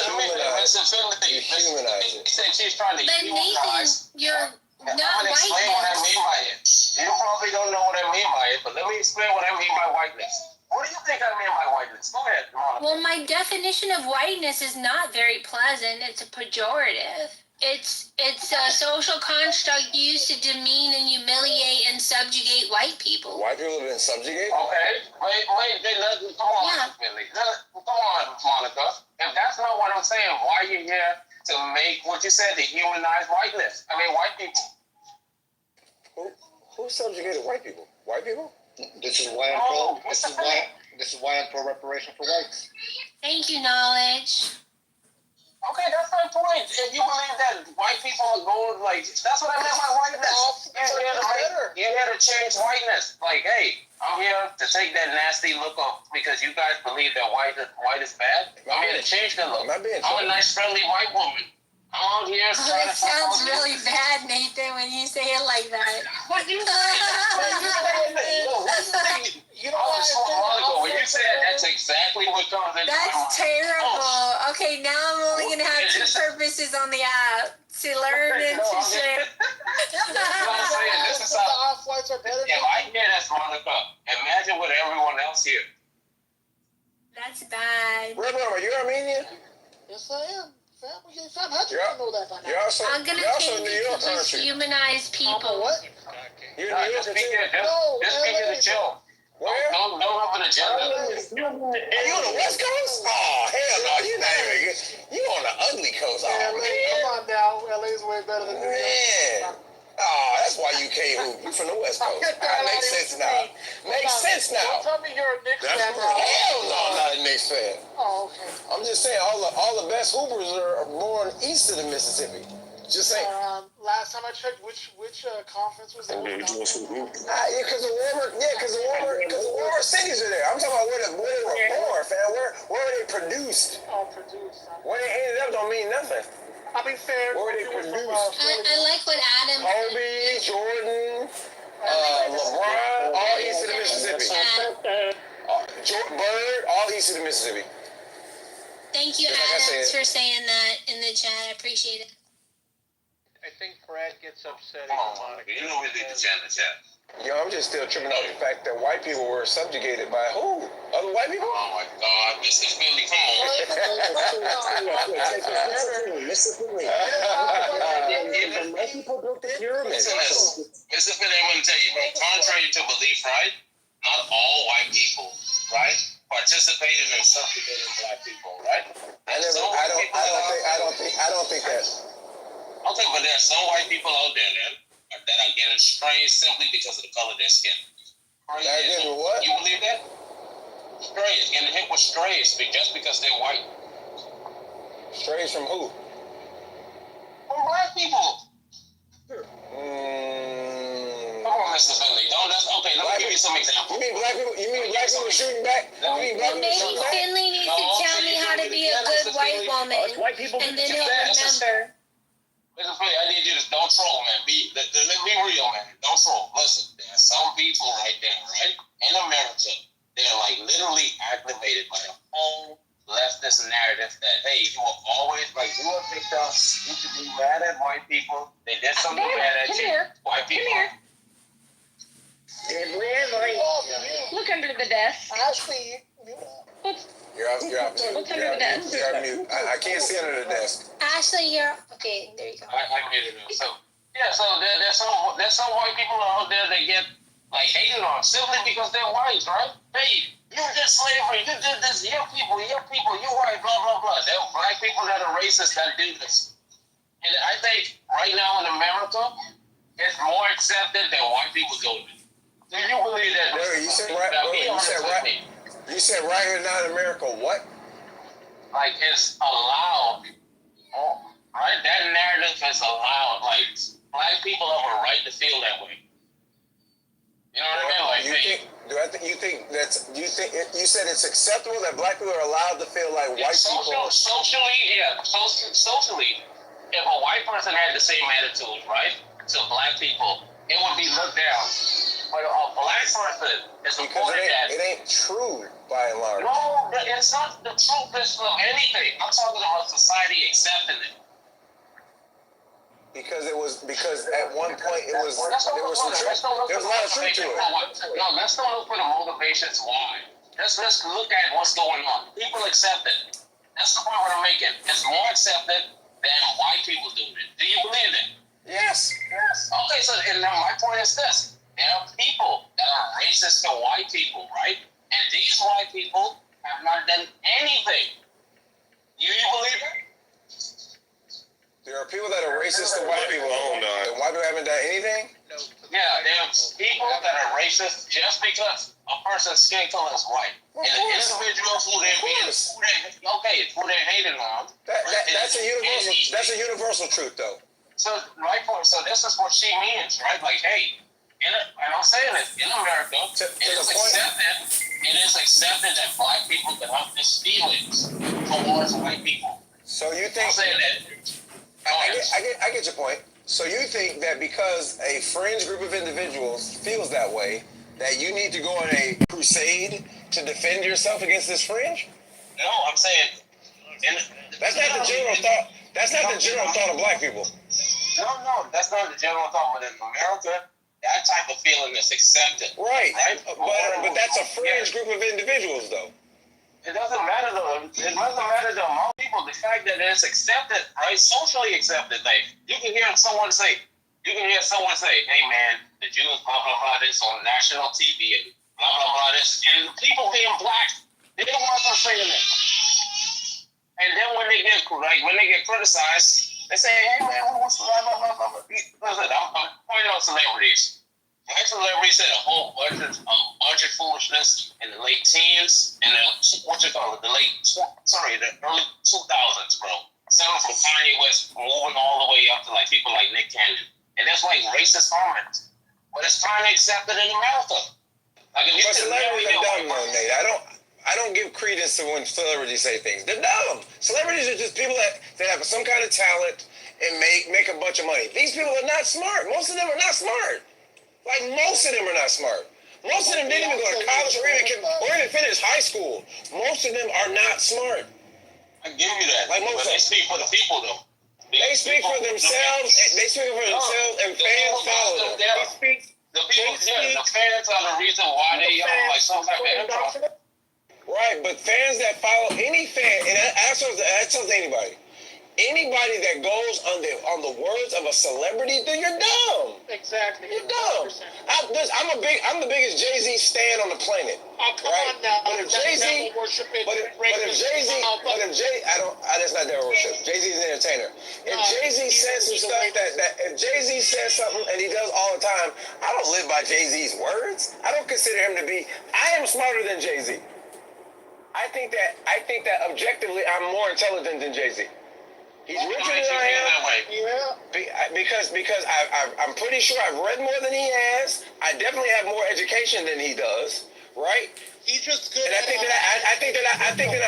trying to But Nathan, you're not explain what I mean whiteness. by it. You probably don't know what I mean by it, but let me explain what I mean by whiteness. What do you think I mean by whiteness? Go ahead, Monica. Well, my definition of whiteness is not very pleasant. It's a pejorative. It's a social construct used to demean and humiliate and subjugate white people. White people have been subjugated? Okay. Wait, come on, Billy. Come on, Monica. If that's not what I'm saying, why are you here to make what you said, to humanize whiteness? I mean, white people. Who subjugated white people? White people? This is why I'm pro reparation for whites. Thank you, Knowledge. Okay, that's my point. If you believe that white people are going, like, that's what I meant by whiteness. You're here to change whiteness. Like, hey, I'm here to take that nasty look off because you guys believe that white is bad. I'm here to change the look. I'm a nice, friendly white woman. I'm out here trying to... It sounds really bad, Nathan, when you say it like that. What you You know what? When you said that's exactly what comes into my mind. That's terrible. Okay, now I'm only gonna have two purposes on the app: to learn and to share. This is how off-whites are better. If I hear that's Monica, imagine with everyone else here. That's bad. Red Rum, are you Armenian? Yes, I am. How'd you know that by now? I'm gonna change it to just humanize people. What? You're New York, just speak to the chill. Don't have an agenda. Are you on the West Coast? Oh, hell no, you're not even. You on the ugly coast. Oh, man. Come on now. LA's way better than New York. Man. Oh, that's why you can't hoop. You're from the West Coast. That makes sense now. Makes sense now. Don't tell me you're a Knicks fan. Hell no, I'm not a Knicks fan. Oh, okay. I'm just saying all the best hoopers are born east of the Mississippi. Just saying. Last time I checked, which conference was it? Because the warmer cities are there. I'm talking about where they were born, fam. Where were they produced? Oh, produced. Where they ended up don't mean nothing. I mean, fair. Where were they produced? I like what Adam said. Kobe, Jordan, LeBron, all east of the Mississippi. Bird, all east of the Mississippi. Thank you, Just like I Adams, said. for saying that in the chat. I appreciate it. I think Brad gets upset. Come on, Monica. You know we leave the chat in the chat. Yo, I'm just still tripping out the fact that white people were subjugated by who? Other white people? Oh my God, Mr. Philly, come on. Mr. Finley. People built the pyramids. Mr. Philly, I'm gonna tell you, bro. Contrary to belief, right? Not all white people, right, participated in subjugating black people, right? I don't think that. Okay, but there are some white people out there then that are getting strays simply because of the color of their skin. Getting what? You believe that? Strays, getting hit with strays just because they're white. Strays from who? From black people. Come on, Mr. Finley. Okay, let me give you some examples. You mean black people shooting back? Maybe Finley needs to tell me how to be a good white woman, and then he'll remember. Listen, Philly, I need you to don't troll, man. Let me real, man. Don't troll. Listen, there are some people right there, right, in America, they're like literally activated by the whole leftist narrative that, hey, you will always, like, you are picked up, you should be mad at white people. They did something bad at you. White people. Look under the desk. Ashley, You're off mute. What's under the desk? You're off mute. I can't see under the desk. Ashley, you're okay. There you go. I made it. So yeah, so there's some white people out there that get like hated on simply because they're white, right? Hey, you did slavery, you did this, your people, you white, blah blah blah. There are black people that are racist that do this, and I think right now in America, it's more accepted than white people do it. Do you believe that? You said right. You said right here now in America, what? Like it's allowed. Right? That narrative is allowed. Like black people have a right to feel that way. You know what I mean? Like, you said it's acceptable that black people are allowed to feel like white people? Socially, if a white person had the same attitude, right, to black people, it would be looked down. But a black person is supported that. It ain't true by and large. No, it's not the truth of anything. I'm talking about society accepting it. Because at one point there was a lot of truth to it. No, let's not look for the motivations why. Let's look at what's going on. People accept it. That's the point I'm making. It's more accepted than white people do it. Do you believe that? Yes. Okay, so and now my point is this. There are people that are racist to white people, right? And these white people have not done anything. Do you believe that? There are people that are racist to white people. And white people haven't done anything? Yeah, there are people that are racist just because a person's skin color is white. And the individuals who they're hating on. That's a universal truth, though. So this is what she means, right? Like, hey, and I'm saying this, in America, it is accepted that black people can have these feelings towards white people. So you think? I'm saying that. I get your point. So you think that because a fringe group of individuals feels that way, that you need to go on a crusade to defend yourself against this fringe? No, I'm saying that's not the general thought. That's not the general thought of black people. No, that's not the general thought. But in America, that type of feeling is accepted. Right? But that's a fringe group of individuals, though. It doesn't matter though. It doesn't matter to most people. The fact that it's accepted, right? Socially accepted. Like you can hear someone say, "Hey man, the Jews blah blah blah this on national TV and blah blah blah this," and the people being black, they don't want them saying that. And then when they get criticized, they say, "Hey man, what's blah blah blah blah blah." Listen, I'm pointing out celebrities. Black celebrities said a whole bunch of foolishness in the late teens and the early 2000s, bro. Sounding from Kanye West moving all the way up to like Nick Cannon. And that's like racist comments. But it's trying to accept it in America. Like if But celebrities are dumb, though, Nate. I don't give credence to when celebrities say things. They're dumb. Celebrities are just people that have some kind of talent and make a bunch of money. These people are not smart. Most of them are not smart. Like, most of them are not smart. Most of them didn't even go to college or even finish high school. Most of them are not smart. I give you that. Like most but they speak for the people, though. They speak for themselves. They speak for themselves, and fans follow them. The fans are the reason why they are like some type of intro. Right, but fans that follow any fan, and that tells anybody. Anybody that goes on the words of a celebrity, then you're dumb. Exactly. You're dumb. I'm the biggest Jay-Z stan on the planet. Oh, come on now. But if Jay-Z, that's not devil worship. Jay-Z's an entertainer. If Jay-Z says some stuff if Jay-Z says something and he does all the time, I don't live by Jay-Z's words. I don't consider him to be. I am smarter than Jay-Z. I think that objectively, I'm more intelligent than Jay-Z. He's richer than I am. Yeah. Because I'm pretty sure I've read more than he has. I definitely have more education than he does. Right? He's just good. And I think that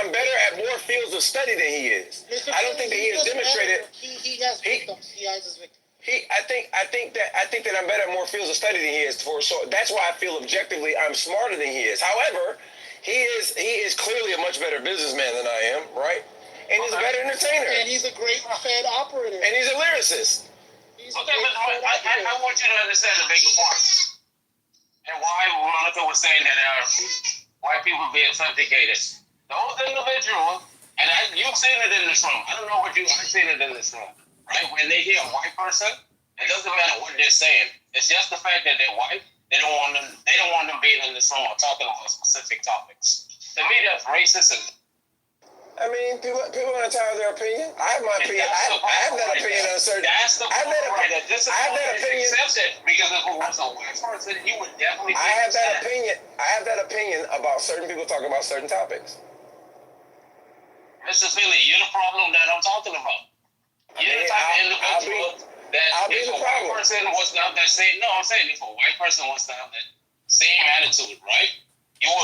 I'm better at more fields of study than he is. I don't think that he has demonstrated. He has victims. He has his victims. I think that I'm better at more fields of study than he is. So that's why I feel objectively I'm smarter than he is. However, he is clearly a much better businessman than I am. Right? And he's a better entertainer. And he's a great Fed operator. And he's a lyricist. I want you to understand the bigger point. And why Veronica was saying that white people being subjugated. Those individuals, and you've seen it in this room. I don't know what I've seen it in this room. Right? When they hear a white person, it doesn't matter what they're saying. It's just the fact that they're white. They don't want them being in this room or talking about specific topics. To me, that's racism. I mean, people are entitled to their opinion. I have my opinion. I have that opinion on certain. That's the point right there. This is I have that opinion. Because if it was a white person, he would definitely. I have that opinion. I have that opinion about certain people talking about certain topics. Mr. Philly, you're the problem that I'm talking about. You're the type of individual that if a white person was not that same. No, I'm saying if a white person was to have that same attitude, right? You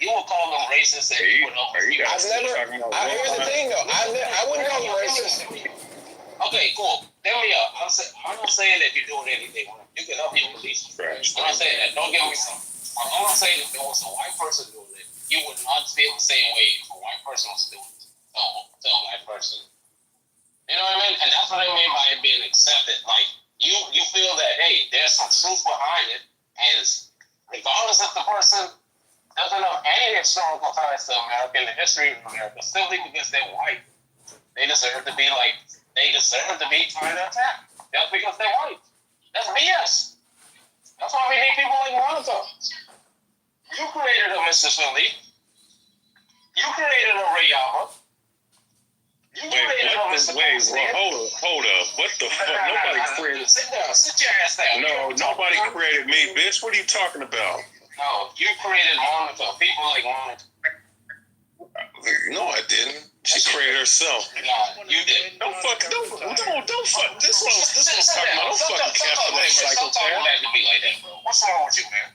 will call them racist and you would know. Here's the thing though. I wouldn't call them racist. Okay, cool. Tell me up. I'm not saying that you're doing anything wrong. You can help your police. I'm not saying that. Don't get me wrong. I'm not saying if there was a white person doing it, you would not feel the same way if a white person was doing it. To a white person. You know what I mean? And that's what I mean by it being accepted. Like you feel that there's some truth behind it, and regardless if the person doesn't know any historical ties to America and the history of America, simply because they're white, they deserve to be trying to attack. Just because they're white. That's BS. That's why we need people like Monica. You created a Mr. Philly. You created a Ray Alba. You created a Mr. Hold up. What the fuck? Nobody created. Sit down. Sit your ass down. No, nobody created me, bitch. What are you talking about? No, you created Monica. People like Monica. No, I didn't. She created herself. No, you did. Don't fuck. This one's talking about. Don't fucking cancel that psychopath. Don't talk to me like that. What's wrong with you, man?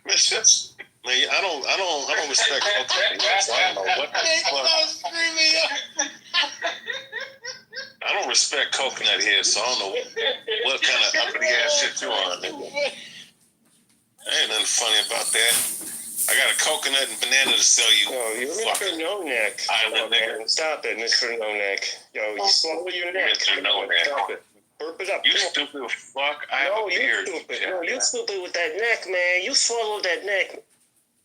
Man, I don't respect cocaine. I don't know what the fuck. I don't respect coconut head, so I don't know what kind of uppity ass shit you on, nigga. Ain't nothing funny about that. I got a coconut and banana to sell you. Yo, you're Mr. No Neck. Island nigga. Stop it, Mr. No Neck. Yo, you swallow your neck. Mr. No Neck. Stop it. Burp it up. You stupid fuck. I have a beard. No, you stupid with that neck, man. You swallow that neck.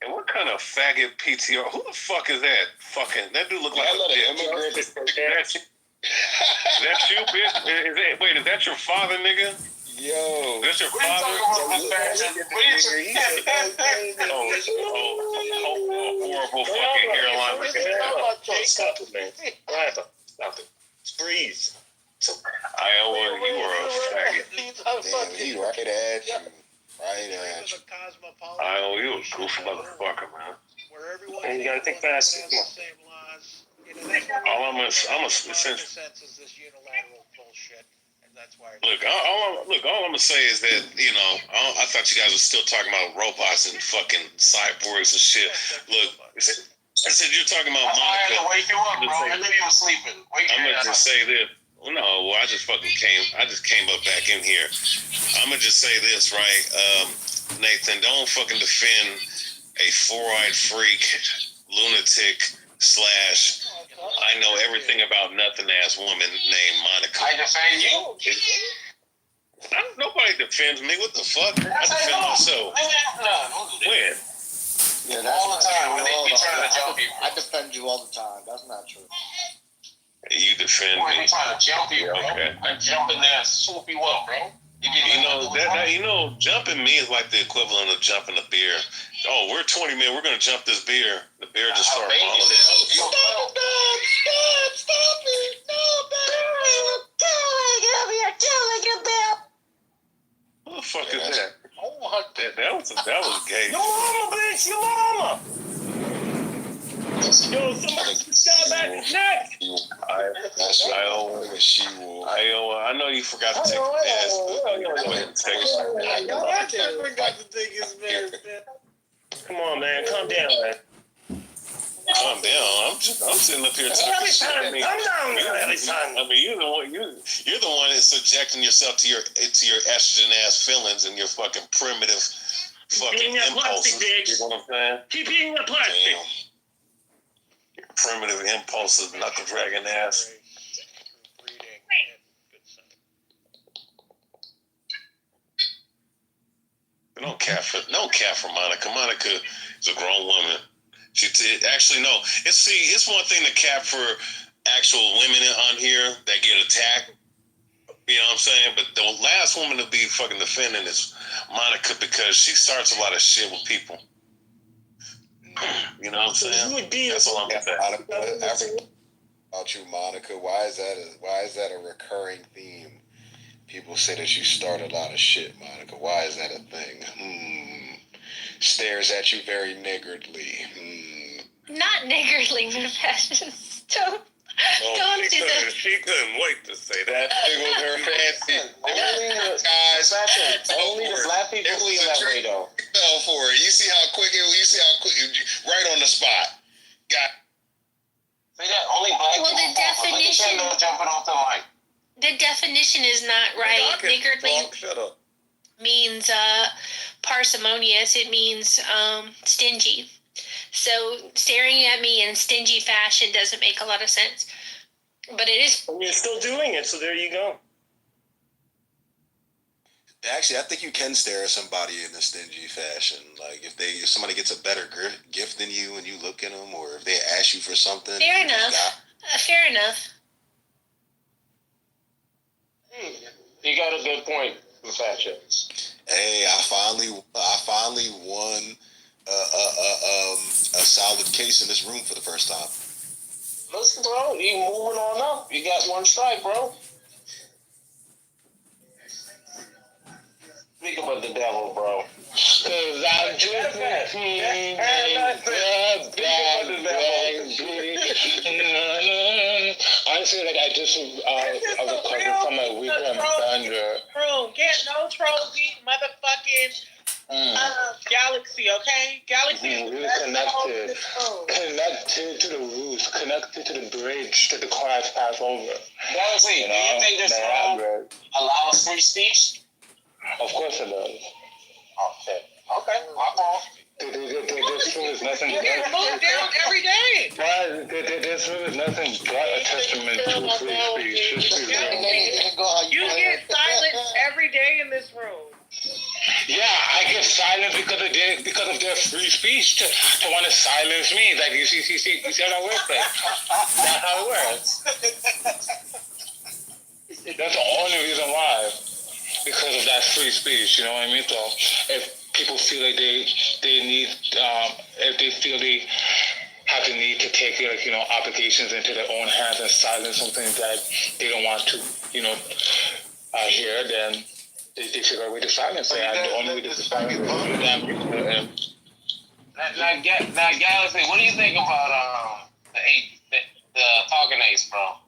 And what kind of faggot PTR? Who the fuck is that? Fucking, that dude look like a bitch. Is that you, bitch? Wait, is that your father, nigga? Yo. That's your father? Horrible fucking hairline. Stop it, man. Stop it. Breathe. Iowa, you are a faggot. Damn, he right at you. Right at you. Iowa, you a goofy motherfucker, man. And you gotta think fast. All I'm a sense. Is this unilateral bullshit. And That's why. Look, all I'm gonna say is that I thought you guys were still talking about robots and fucking cyborgs and shit. Look, I said you're talking about That's why I had Monica. to wake you up, bro. I knew you were sleeping. I'm gonna just say this. No, I just came up back in here. I'm gonna just say this, right? Nathan, don't fucking defend a four-eyed freak, lunatic / I know everything about nothing ass woman named Monica. I defend you. Nobody defends me. What the fuck? I defend myself. When? Yeah, all the time. When they be trying to jump you. I defend you all the time. That's not true. You defend When me. they trying to jump you, bro. Okay. I jump in there and swoop you up, bro. Jumping me is like the equivalent of jumping a beer. Oh, we're 20 men. We're gonna jump this beer. The beer just started falling. Stop it! Who the fuck is that? That was gay. Your mama, bitch! Your mama! Yo, somebody shot back his neck! I know you forgot to take a piss. Go ahead and take I forgot to take his piss, man. Come on, man. Calm down, man. Calm down. I'm sitting up here talking shit. Calm down, I mean, you're the one that's subjecting yourself to your estrogen ass feelings and your fucking primitive fucking impulses. You know what I'm saying? Keep eating the plastic. Your primitive impulses, knuckle dragging ass. Don't care for Monica. Monica is a grown woman. It's one thing to cap for actual women on here that get attacked. You know what I'm saying? But the last woman to be fucking defending is Monica because she starts a lot of shit with people. You know what I'm saying? That's all I'm saying. About you, Monica, why is that a recurring theme? People say that you start a lot of shit, Monica. Why is that a thing? Stares at you very niggardly. Not niggardly, Manifest. Don't do that. She couldn't wait to say that. Wiggled her fancy. Only the black people feel that way, though. Fell for it. You see how quick right on the spot. See that? Only black people. Well, the definition. Jumping off the mic. The definition is not right. Niggardly means parsimonious. It means stingy. So staring at me in stingy fashion doesn't make a lot of sense. But it is. And you're still doing it, so there you go. Actually, I think you can stare at somebody in a stingy fashion. Like if somebody gets a better gift than you and you look at them, or if they ask you for something. Fair enough. Fair enough. You got a good point, Natasha. Hey, I finally won a solid case in this room for the first time. Listen, bro, you moving on up. You got one strike, bro. Speak about the devil, bro. Cause I'm just honestly, like I just recovered from a weekend bender. Bro, get no troll beat motherfucking Galaxy, okay? Galaxy is really connected to the roofs, connected to the bridge that the cars pass over. Galaxy, do you think this law allows free speech? Of course it does. Okay, my fault. This room is nothing You get moved down every day. This room is nothing but a testament to free speech. You get silenced every day in this room. Yeah, I get silenced because of their free speech to want to silence me. Like you see how that works? Like, that's how it works. That's the only reason why. Because of that free speech, you know what I mean? So if people feel like they need, if they feel they have the need to take obligations into their own hands and silence something that they don't want to, hear, then they figure a way to silence it. And the only way to silence it is damn people. Now, Galaxy, what do you think about the Talking Apes, bro?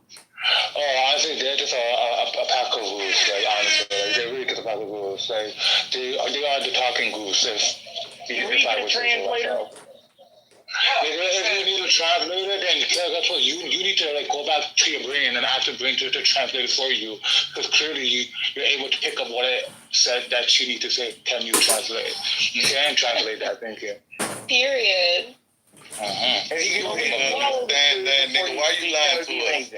Oh, I think they're just a pack of wolves, like, honestly. Like, they're really just a pack of wolves. Like, they are the talking goose. Can we get a translator? If you need a translator, then that's what you need to like go back to your brain and ask the brain to translate it for you. Because clearly you're able to pick up what it said that you need to say. Can you translate? You can translate that, thank you. Period. Hey, you understand that, nigga? Why you lying to us?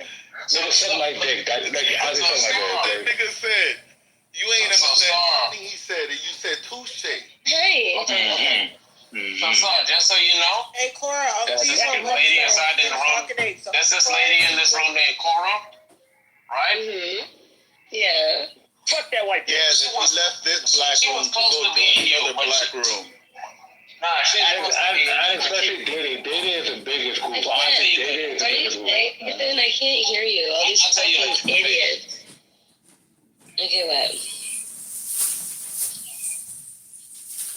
Nigga suck my dick. Like, I just suck my dick. Nigga said, you ain't understand nothing he said, and you said touche. Hey. So, just so you know, Hey, Cora, there's this lady inside this room. There's this lady in this room named Cora, right? Mm-hmm. Yeah. Fuck that white bitch. Yeah, she left this black room to go to another black room. Nah, she's supposed to be. And especially Dede is the biggest group. Honestly, Dede is the biggest group. Ethan, I can't hear you. All these fucking idiots. Okay, what?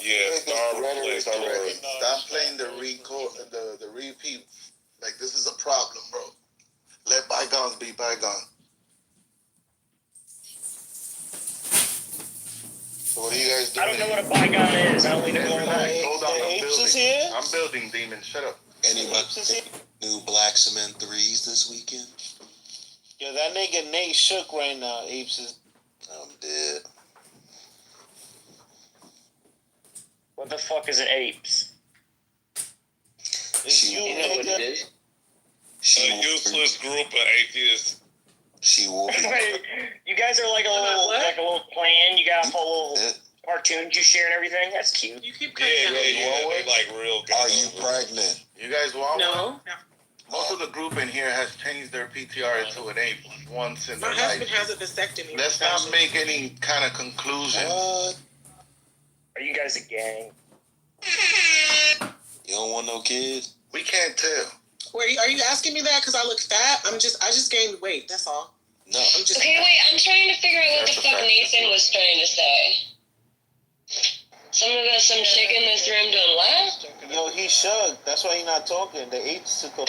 Yeah, Star Rhetoric already. Stop playing the repeat. Like, this is a problem, bro. Let bygones be bygones. So what are you guys doing? I don't know what a bygone is. I only know what Hold on, I'm Apes building. here? I'm building, demon. Shut up. Anybody new Black Cement 3s this weekend? Yo, that nigga Nate shook right now, Apes is. I'm dead. What the fuck is an apes? It's you know what it nigga. is? A useless group of atheists. She will be. You guys are like a little clan. You got a whole little cartoons you share and everything. That's cute. You keep Yeah, they like real guys. Are you pregnant? You guys want No. one? Most of the group in here has changed their PTR into an ape once in My their husband life. has a vasectomy. Let's not make any kind of conclusion. Are you guys a gang? You don't want no kids? We can't tell. Wait, are you asking me that because I look fat? I just gained weight. That's all. No. I'm just. Okay, wait. I'm trying to figure out what the fuck Nathan was trying to say. Some chick in this room doing what? Yo, he shook. That's why he not talking. The apes took a.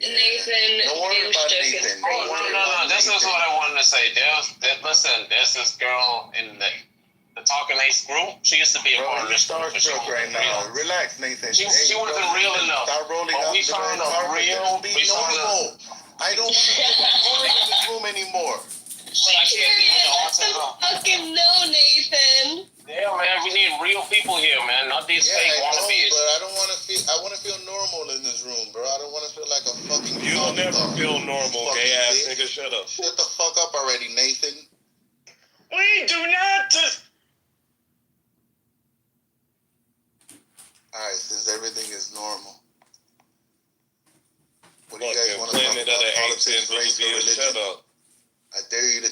Nathan. Don't worry about Nathan. No. This is what I wanted to say. There's this girl in the Talking Apes group. She used to be a part of this group. Starstruck right now. Relax, Nathan. She wasn't real enough. Stop rolling But up we the found a carpet. real. Be We found a. normal. I don't want to in this room anymore. I can't be with the autism. Fucking no, Nathan. Yeah, man, we need real people here, man. Not these fake wannabes. But I don't want to feel. I want to feel normal in this room, bro. I don't want to feel like a fucking. You'll never feel normal, gay ass nigga. Shut up. Shut the fuck up already, Nathan. We do not. Alright, since everything is normal. What do you Fucking guys want to talk planet about? of the Politics, apes, race, or Shut religion? up. I dare you to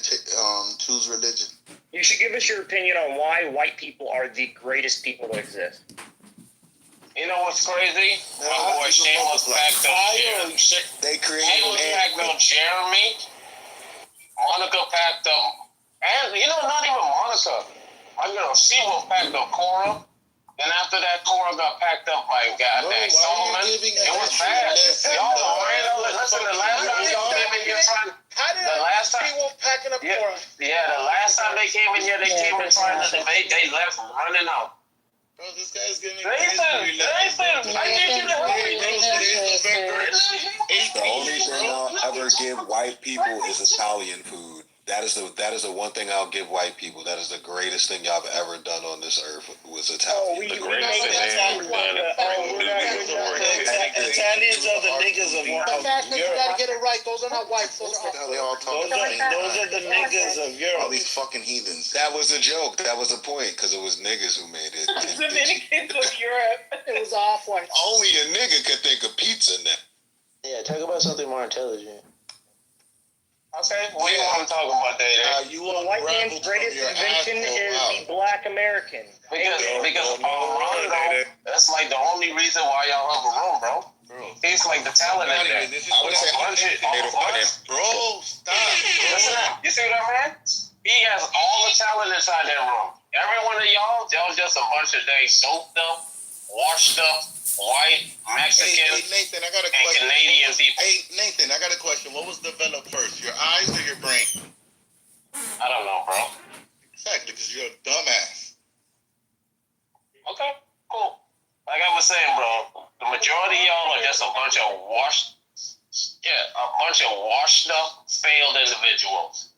choose religion. You should give us your opinion on why white people are the greatest people to exist. You know what's crazy? My boy Shameless packed up. They created Shameless packed up Jeremy. Monica packed up. And, not even Monica. She was packed up Cora. Then after that, Cora got packed up by goddamn Solomon. It was bad. Y'all listen, the last time they came in here trying. The last time. Packing up Cora. Yeah, the last time they came in here, they came in trying to debate. They left running out. Bro, this guy's giving Nathan, I need you to help me. The only thing I'll ever give white people is Italian food. That is the one thing I'll give white people. That is the greatest thing y'all have ever done on this earth was Italian. The greatest thing Italians are the niggas of Europe. Gotta get it right. Those are not white. Those are the niggas of Europe. All these fucking heathens. That was a joke. That was a point because it was niggas who made it. Dominicans of Europe. It was off one. Only a nigga could think of pizza now. Yeah, talk about something more intelligent. Okay, what do you want to talk about, Dave? The white man's greatest invention is the black American. Because Rondo, that's like the only reason why y'all have a room, bro. He's like the talent in there. I would say bro, stop. Listen, you see what I'm saying? He has all the talent inside that room. Every one of y'all just a bunch of days soaked up, washed up, white, Mexican, Hey, Nathan, I got a and question. Canadian people. Hey, Nathan, I got a question. What was developed first, your eyes or your brain? I don't know, bro. Exactly, because you're a dumbass. Okay, cool. Like I was saying, bro, the majority of y'all are just a bunch of washed up, failed individuals.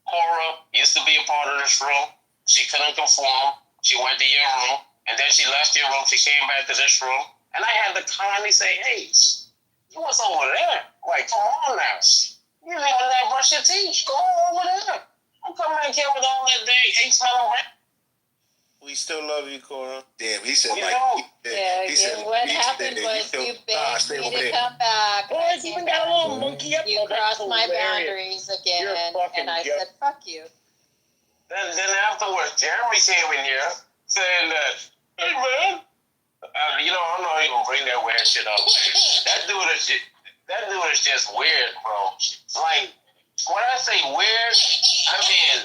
Cora used to be a part of this room. She couldn't conform. She went to your room, and then she left your room. She came back to this room, and I had to kindly say, hey, you was over there. Like, come on now. You didn't even let brush your teeth. Go over there. Don't come back here with all that day hate smelling rat. We still love you, Cora. Damn, he said You like know? he said what he happened said, was still- you nah, begged stay me over to there. come back. Boys, even got a little monkey up. You crossed my boundaries again, and I said, fuck you. Then afterwards, Jeremy came in here saying that, hey man, I'm not even bring that weird shit up. That dude is just weird, bro. Like, when I say weird, I mean,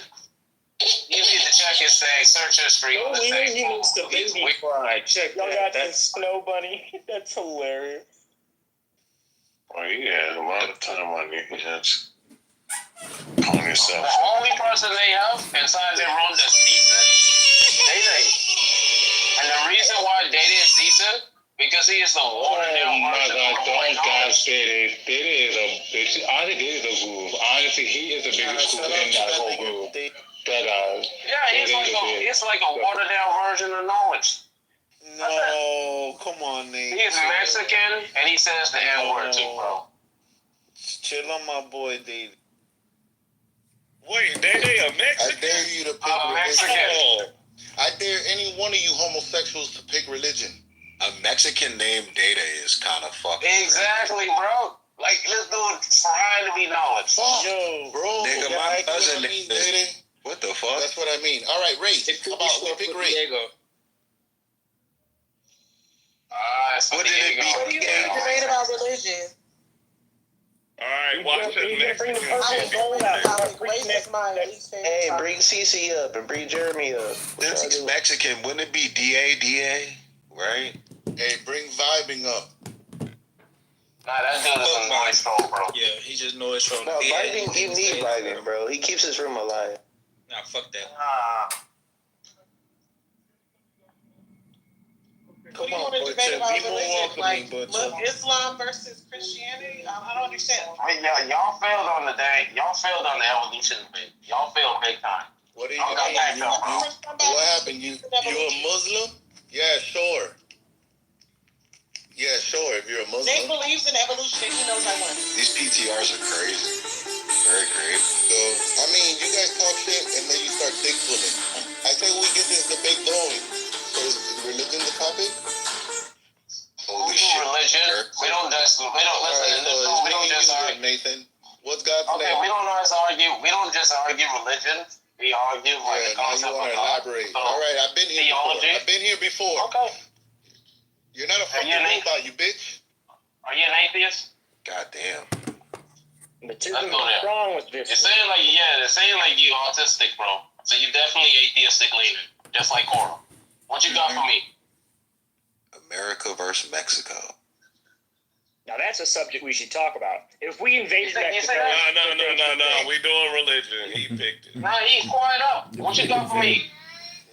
you need to check his thing, search history on the thing. He needs the baby cry. Check Y'all that. got the snow bunny. That's hilarious. Oh, you had a lot of time on your hands. Calm yourself. The only person they have inside their room that's decent is Day-Day. And the reason why Day-Day is decent, because he is the watered down version of the white Guys, Dede is a bitch. I think Dede is a groove. Honestly, he is the biggest groove in that whole group. It's like a watered down version of knowledge. No, come on, Nate. He's Mexican and he says the N-word too, bro. Chill on my boy, Dede. Wait, they a Mexican? I dare you to pick Mexican. religion. I dare any one of you homosexuals to pick religion. A Mexican named Data is kind of fucking Exactly, bro. Like, this dude trying to be knowledge. Yo, bro. Nigga, my cousin named Data. What the fuck? That's what I mean. All right, race. How about we pick race? What did it be? What do you debate about religion? All right, watch it. Hey, bring Cece up and bring Jeremy up. Since he's Mexican, wouldn't it be DA, right? Hey, bring vibing up. Nah, that dude is a noise troll, bro. Yeah, he just noise troll. No, vibing, you need vibing, bro. He keeps his room alive. Nah, fuck that. What do you want to debate about religion? Like Islam versus Christianity? I don't understand. I mean, y'all failed on the day. Y'all failed on the evolution debate. Y'all failed big time. What do you mean? What happened? You a Muslim? Yeah, sure. Yeah, sure. If you're a Muslim. Nate believes in evolution and he knows I won. These PTRs are crazy. Very crazy. So, I mean, you guys talk shit and then you start dick pulling. I say we get this debate going. So is religion the topic? Holy shit. Religion. We don't just argue. Nathan. What's God's name? Okay, we don't just argue religion. We argue like the concept of God. Elaborate. All right, I've been here theology. before. I've been here before. Okay. You're not a fucking robot, you bitch. Are you an atheist? God damn. Let's go there. Wrong with this? It's saying like you autistic, bro. So you definitely atheistic leaning, just like Cora. What you got for me? America versus Mexico. Now that's a subject we should talk about. If we invaded Mexico, no. We doing religion. He picked it. Nah, he's quiet up. What you got for me?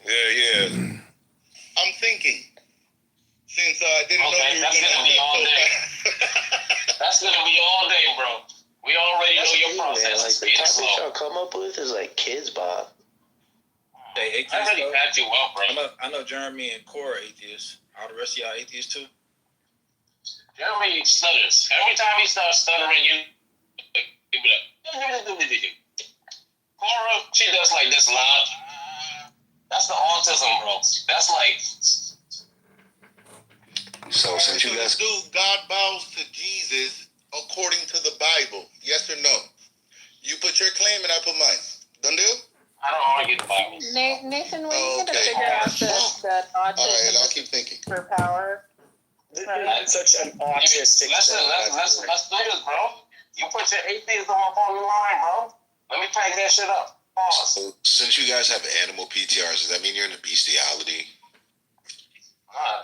Yeah. I'm thinking. Since I didn't know you were that's gonna be all day. That's gonna be all day, bro. We already know your process. Like, the topic y'all come up with is like kids, Bob. They atheists. I already patched you up, bro. I know Jeremy and Cora are atheists. All the rest of y'all atheists too? Jeremy stutters. Every time he starts stuttering, you be like, Cora, she does like this loud. That's the autism, bro. That's like. So since you guys do God bows to Jesus according to the Bible, yes or no? You put your claim and I put mine. Done deal? I don't argue the Bible. Nathan, when are you going to figure out that autism all right, I'll keep thinking. For power? That's such an autistic. Let's do this, bro. You put your atheism up on the line, bro. Let me pack that shit up. Pause. So, since you guys have animal PTRs, does that mean you're into bestiality?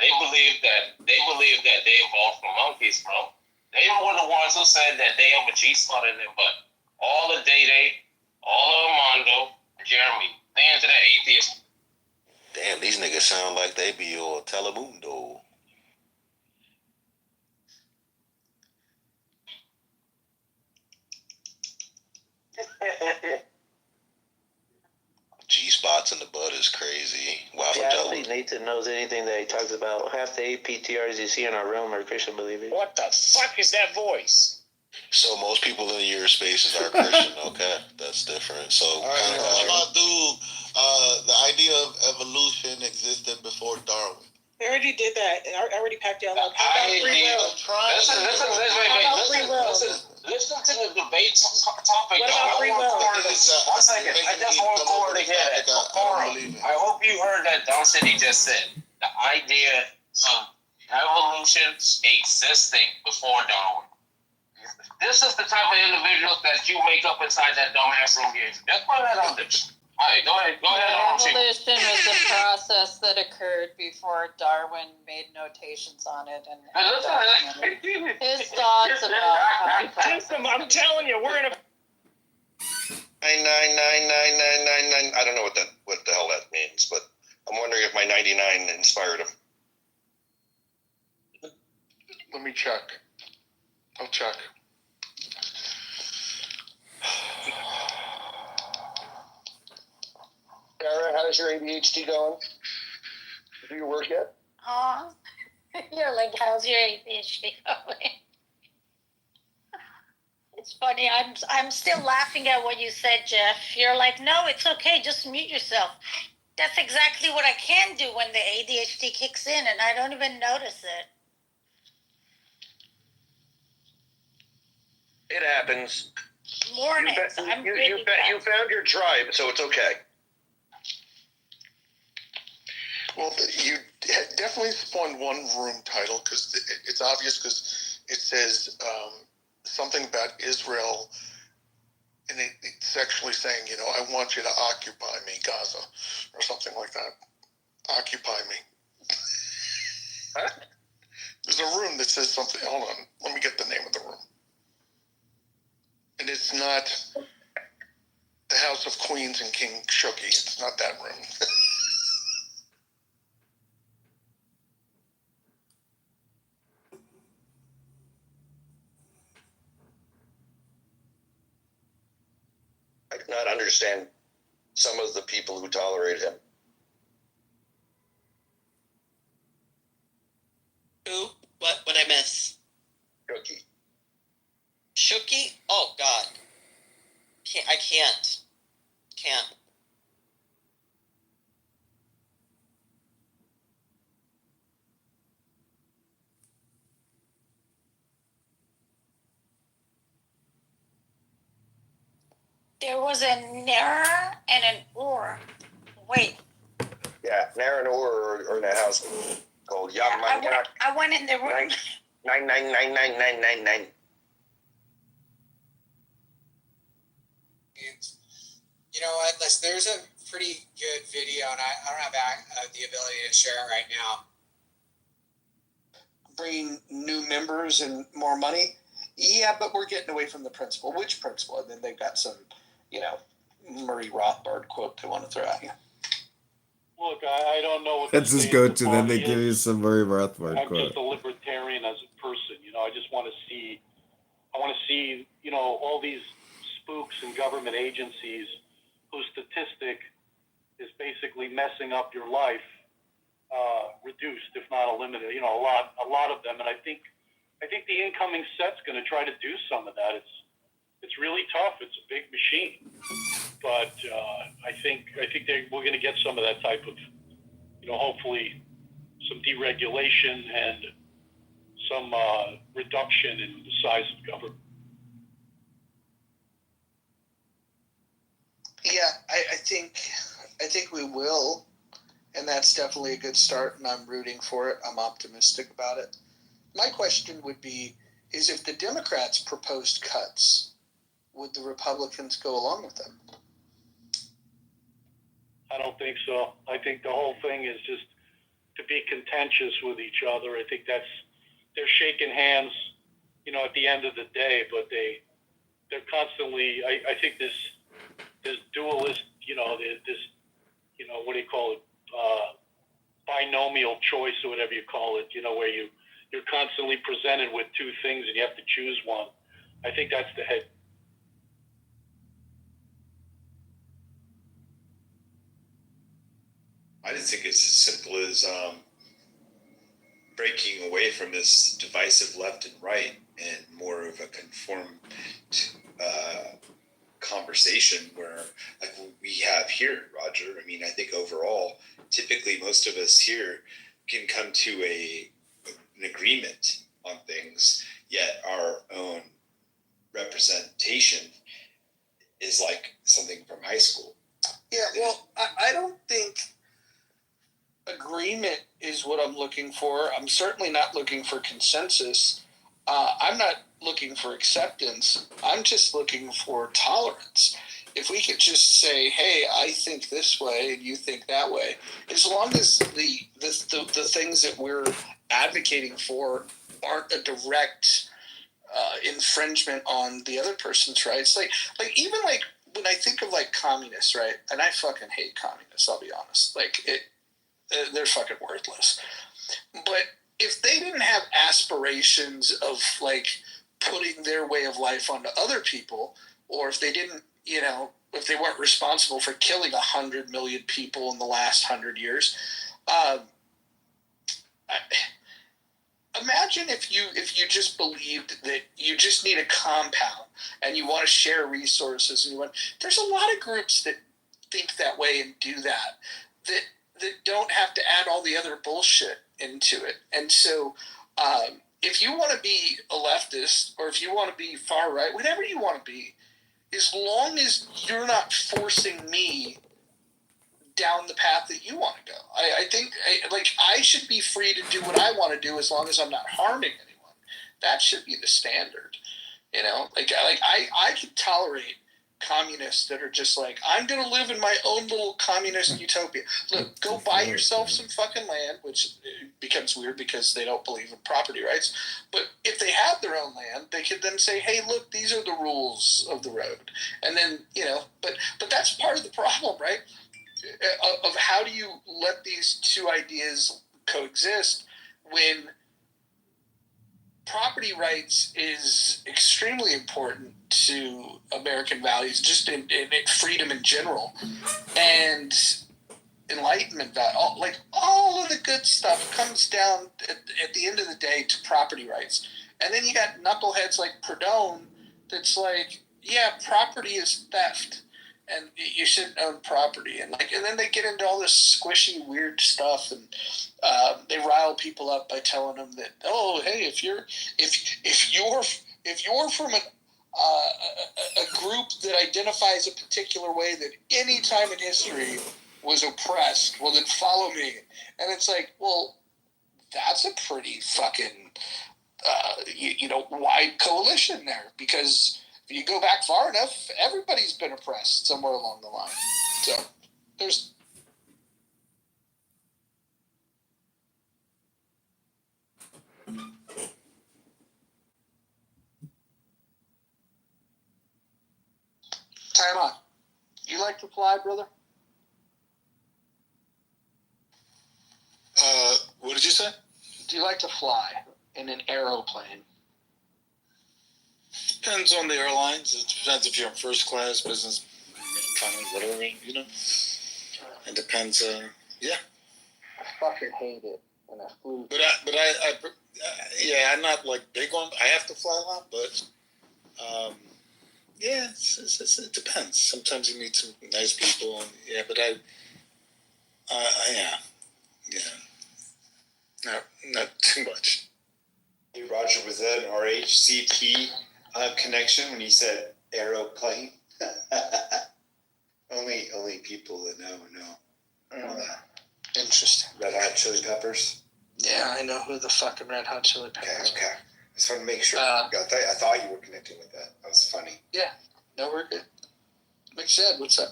They believe that they evolved from monkeys, bro. They were the ones who said that they have a G spot in their butt. All of Day, all of Armando, Jeremy, they into that atheist. Damn, these niggas sound like they be on Telemundo. G-spots in the butt is crazy. Wow, Yeah, I don't think Nathan knows anything that he talks about. Half the APTRs you see in our room are Christian believers. What the fuck is that voice? So most people in your spaces are Christian. Okay, that's different. So All right, how about the idea of evolution existed before Darwin? We already did that. I already packed y'all up. Listen to the debate topic. What about free will? 1 second. I just want Corey to hear that. Corey, I hope you heard that dumb shit he just said. The idea of evolution existing before Darwin. This is the type of individuals that you make up inside that dumbass room here. Just put that out there. All right, go ahead. Evolution was a process that occurred before Darwin made notations on it and his thoughts about. I'm telling you, we're in a 9999999. I don't know what the hell that means, but I'm wondering if my 99 inspired him. Let me check. I'll check. Sarah, how's your ADHD going? Do your work yet? Oh, you're like, how's your ADHD going? It's funny. I'm still laughing at what you said, Jeff. You're like, no, it's okay. Just mute yourself. That's exactly what I can do when the ADHD kicks in, and I don't even notice it. It happens. Mornings. You found your tribe, so it's okay. Well, you definitely spawned one room title because it's obvious because it says something about Israel, and it's actually saying, I want you to occupy me, Gaza, or something like that. Occupy me. Huh? There's a room that says something. Hold on. Let me get the name of the room. And it's not the House of Queens and King Shuki. It's not that room. I cannot understand some of the people who tolerate him. Who? What I miss? Shuki. Shuki? Oh God. I can't. There was a ner and an or. Wait. Yeah, Ner and Ur are in a house called Yammanyak. I went in the room. 999999. You know what? There's a pretty good video, and I don't have the ability to share it right now. Bringing new members and more money. Yeah, but we're getting away from the principle. Which principle? And then they've got some, Murray Rothbard quote they want to throw at you. Look, I don't know what That's his go-to. Then they give you some Murray Rothbard I'm quote. just a libertarian as a person. I just want to see, all these spooks and government agencies whose statistic is basically messing up your life, reduced, if not eliminated. A lot of them, and I think the incoming set's going to try to do some of that. It's really tough. It's a big machine, but I think we're going to get some of that type of, hopefully, some deregulation and some reduction in the size of government. Yeah, I think we will, and that's definitely a good start, and I'm rooting for it. I'm optimistic about it. My question would be, is if the Democrats proposed cuts, would the Republicans go along with them? I don't think so. I think the whole thing is just to be contentious with each other. I think they're shaking hands, at the end of the day, but they're constantly. I think this dualist, this what do you call it? Binomial choice or whatever you call it. Where you're constantly presented with two things and you have to choose one. I think that's the head. I just think it's as simple as breaking away from this divisive left and right and more of a conformed conversation where, like we have here, Roger. I mean, I think overall, typically most of us here can come to an agreement on things, yet our own representation is like something from high school. Yeah, well, I don't think agreement is what I'm looking for. I'm certainly not looking for consensus. I'm not looking for acceptance. I'm just looking for tolerance. If we could just say, hey, I think this way and you think that way, as long as the things that we're advocating for aren't a direct infringement on the other person's rights. Like even like when I think of like communists, right? And I fucking hate communists, I'll be honest. Like they're fucking worthless. But if they didn't have aspirations of like putting their way of life onto other people, or if they didn't, if they weren't responsible for killing 100 million people in the last 100 years, imagine if you just believed that you just need a compound and you want to share resources and there's a lot of groups that think that way and do that don't have to add all the other bullshit into it. And so if you want to be a leftist or if you want to be far right, whatever you want to be, as long as you're not forcing me down the path that you want to go. I think I should be free to do what I want to do as long as I'm not harming anyone. That should be the standard. I could tolerate communists that are just like, I'm going to live in my own little communist utopia. Look, go buy yourself some fucking land, which becomes weird because they don't believe in property rights. But if they have their own land, they could then say, hey, look, these are the rules of the road. And then, but that's part of the problem, right? Of how do you let these two ideas coexist when property rights is extremely important to American values, just in freedom in general, and enlightenment value. All of the good stuff comes down at the end of the day to property rights. And then you got knuckleheads like Perdone that's like, yeah, property is theft and you shouldn't own property. And then they get into all this squishy, weird stuff, and they rile people up by telling them that, oh, hey, if you're from a group that identifies a particular way that any time in history was oppressed, well, then follow me. And it's like, well, that's a pretty fucking wide coalition there, because if you go back far enough, everybody's been oppressed somewhere along the line. So there's time on. You like to fly, brother? What did you say? Do you like to fly in an aeroplane? Depends on the airlines. It depends if you're in first class, business, economy, whatever, It depends, yeah. I fucking hate it when I flew. But I'm not like big on, I have to fly a lot, but, yeah, it depends. Sometimes you meet some nice people, yeah, but not too much. Hey, Roger, was that an RHCP connection when you said aeroplane? only people that know. Interesting. Red Hot Chili Peppers. Yeah, I know who the fucking Red Hot Chili Peppers. Okay. I just want to make sure. I thought you were connecting with that. That was funny. Yeah. No, we're good. McShed, what's up?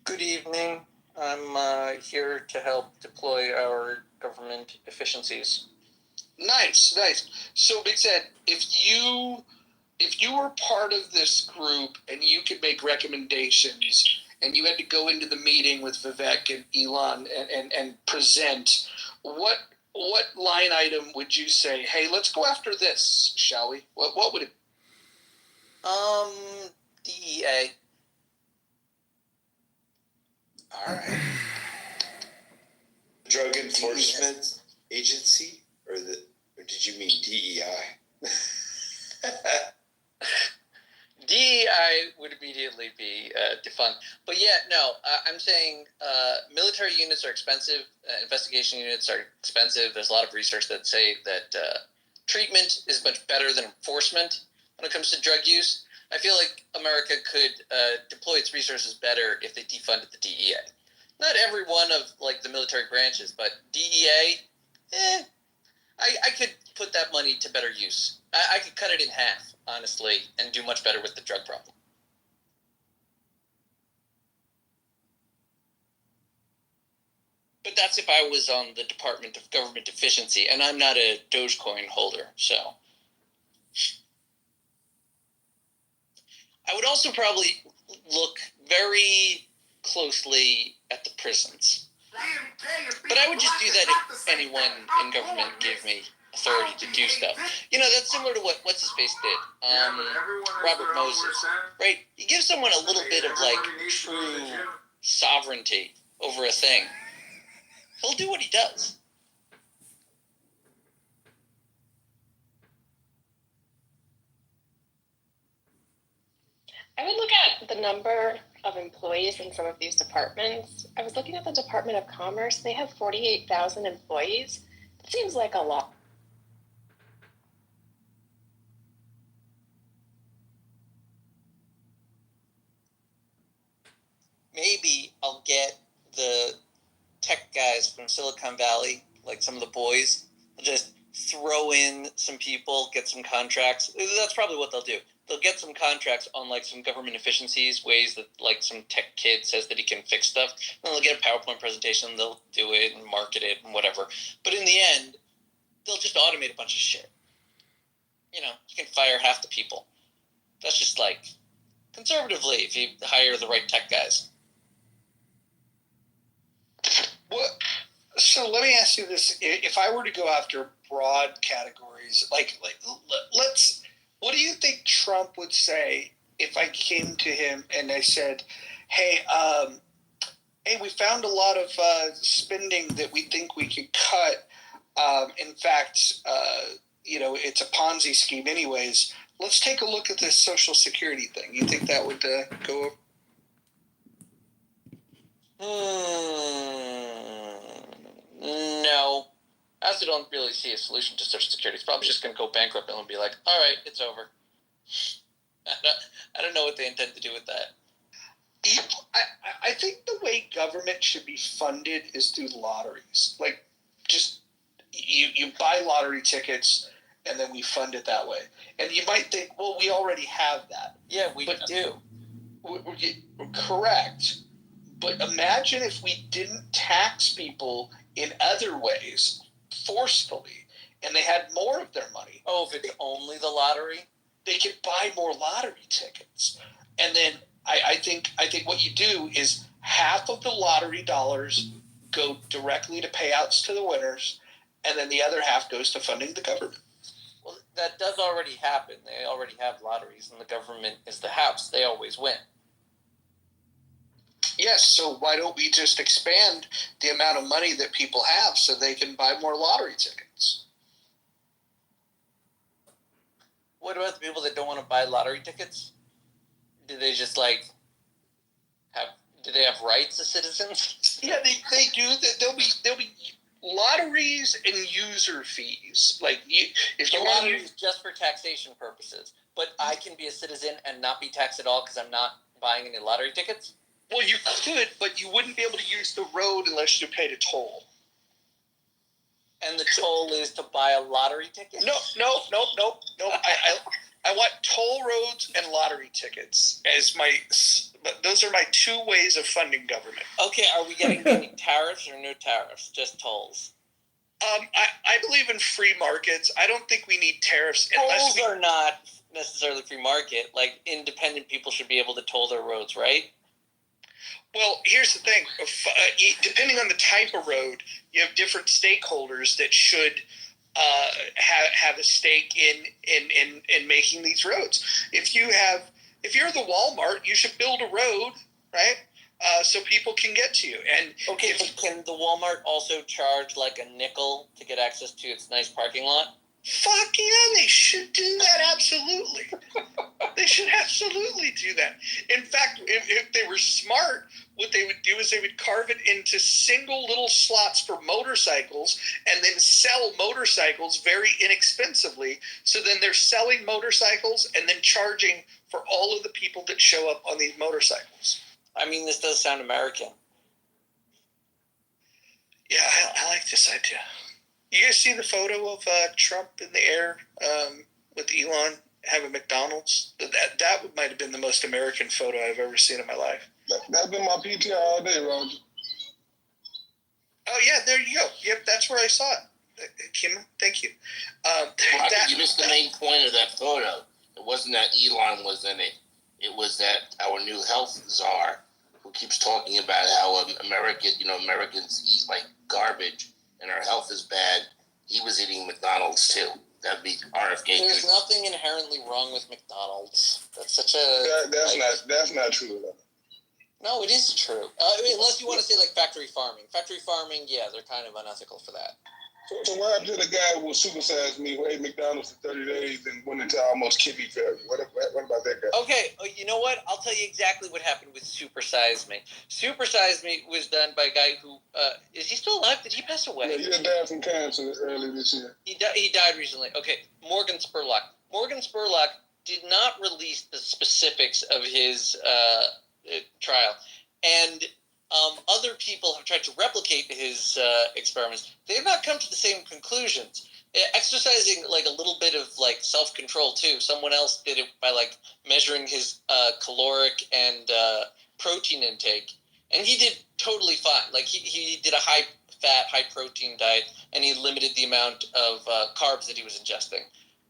Good evening. I'm here to help deploy our government efficiencies. Nice. So, Big Ed, if you were part of this group and you could make recommendations and you had to go into the meeting with Vivek and Elon and present, what line item would you say, hey, let's go after this, shall we? What would it be? DEA. All right. Drug Enforcement Agency, or did you mean DEI? DEI would immediately be defunct. But yeah, no, I'm saying military units are expensive. Investigation units are expensive. There's a lot of research that say that treatment is much better than enforcement when it comes to drug use. I feel like America could deploy its resources better if they defunded the DEA. Not every one of like the military branches, but DEA, I could put that money to better use. I could cut it in half, honestly, and do much better with the drug problem. But that's if I was on the Department of Government Efficiency, and I'm not a Dogecoin holder, so. I would also probably look very closely at the prisons. But I would just do that if anyone in government gave me authority to do stuff. You know, that's similar to what's his face did. Robert Moses, right? You give someone a little bit of like true sovereignty over a thing, he'll do what he does. I would look at the number of employees in some of these departments. I was looking at the Department of Commerce. They have 48,000 employees. That seems like a lot. Maybe I'll get the tech guys from Silicon Valley, like some of the boys, just throw in some people, get some contracts. That's probably what they'll do. They'll get some contracts on like some government efficiencies, ways that like some tech kid says that he can fix stuff. And they'll get a PowerPoint presentation, they'll do it and market it and whatever. But in the end, they'll just automate a bunch of shit. You know, you can fire half the people. That's just like conservatively if you hire the right tech guys. What? So let me ask you this: if I were to go after broad categories, like let's, what do you think Trump would say if I came to him and I said, "Hey, we found a lot of spending that we think we could cut. In fact, it's a Ponzi scheme, anyways. Let's take a look at this Social Security thing." You think that would go over? No. I also don't really see a solution to Social Security. It's probably just going to go bankrupt and be like, all right, it's over. I don't know what they intend to do with that. I think the way government should be funded is through lotteries. Like, just you buy lottery tickets and then we fund it that way. And you might think, well, we already have that. Yeah, we do. Correct. But imagine if we didn't tax people in other ways forcefully and they had more of their money. Oh, if it's only the lottery? They could buy more lottery tickets. And then I think what you do is half of the lottery dollars go directly to payouts to the winners, and then the other half goes to funding the government. Well, that does already happen. They already have lotteries, and the government is the house. They always win. Yes, so why don't we just expand the amount of money that people have so they can buy more lottery tickets? What about the people that don't want to buy lottery tickets? Do they just do they have rights as citizens? Yeah, they do. There'll be lotteries and user fees. Like if you want to use just for taxation purposes, but I can be a citizen and not be taxed at all because I'm not buying any lottery tickets? Well, you could, but you wouldn't be able to use the road unless you paid a toll. And the toll is to buy a lottery ticket? No. I want toll roads and lottery tickets as my. Those are my two ways of funding government. Okay, are we getting any tariffs or no tariffs? Just tolls? I believe in free markets. I don't think we need tariffs Tolls are not necessarily free market. Like, independent people should be able to toll their roads, right? Well, here's the thing. Depending on the type of road, you have different stakeholders that should have a stake in making these roads. If you're the Walmart, you should build a road, right? So people can get to you. And okay, but can the Walmart also charge like a nickel to get access to its nice parking lot? Fuck yeah, they should do that, absolutely. They should absolutely do that. In fact, if they were smart, what they would do is they would carve it into single little slots for motorcycles and then sell motorcycles very inexpensively. So then they're selling motorcycles and then charging for all of the people that show up on these motorcycles. I mean, this does sound American. Yeah, I like this idea. You guys see the photo of Trump in the air with Elon having McDonald's? That might have been the most American photo I've ever seen in my life. That's been my PTR all day, Roger. Oh, yeah, there you go. Yep, that's where I saw it. Kim, thank you. You missed the main point of that photo. It wasn't that Elon was in it. It was that our new health czar, who keeps talking about how Americans eat like garbage and our health is bad, he was eating McDonald's too. That'd be RFK. There's nothing inherently wrong with McDonald's. That's such a... That's not true enough. No, it is true. Unless you want to say like factory farming. Factory farming, yeah, they're kind of unethical for that. So what happened to the guy who supersized me, who ate McDonald's for 30 days and went into almost kidney failure? What about that guy? Okay, you know what? I'll tell you exactly what happened with Supersize Me. Supersize Me was done by a guy who, is he still alive? Did he pass away? Yeah, he died from cancer earlier this year. He died recently. Okay, Morgan Spurlock. Morgan Spurlock did not release the specifics of his trial. And other people have tried to replicate his experiments. They have not come to the same conclusions. Exercising like a little bit of like self-control too. Someone else did it by like measuring his caloric and protein intake, and he did totally fine. Like he did a high-fat, high-protein diet, and he limited the amount of carbs that he was ingesting.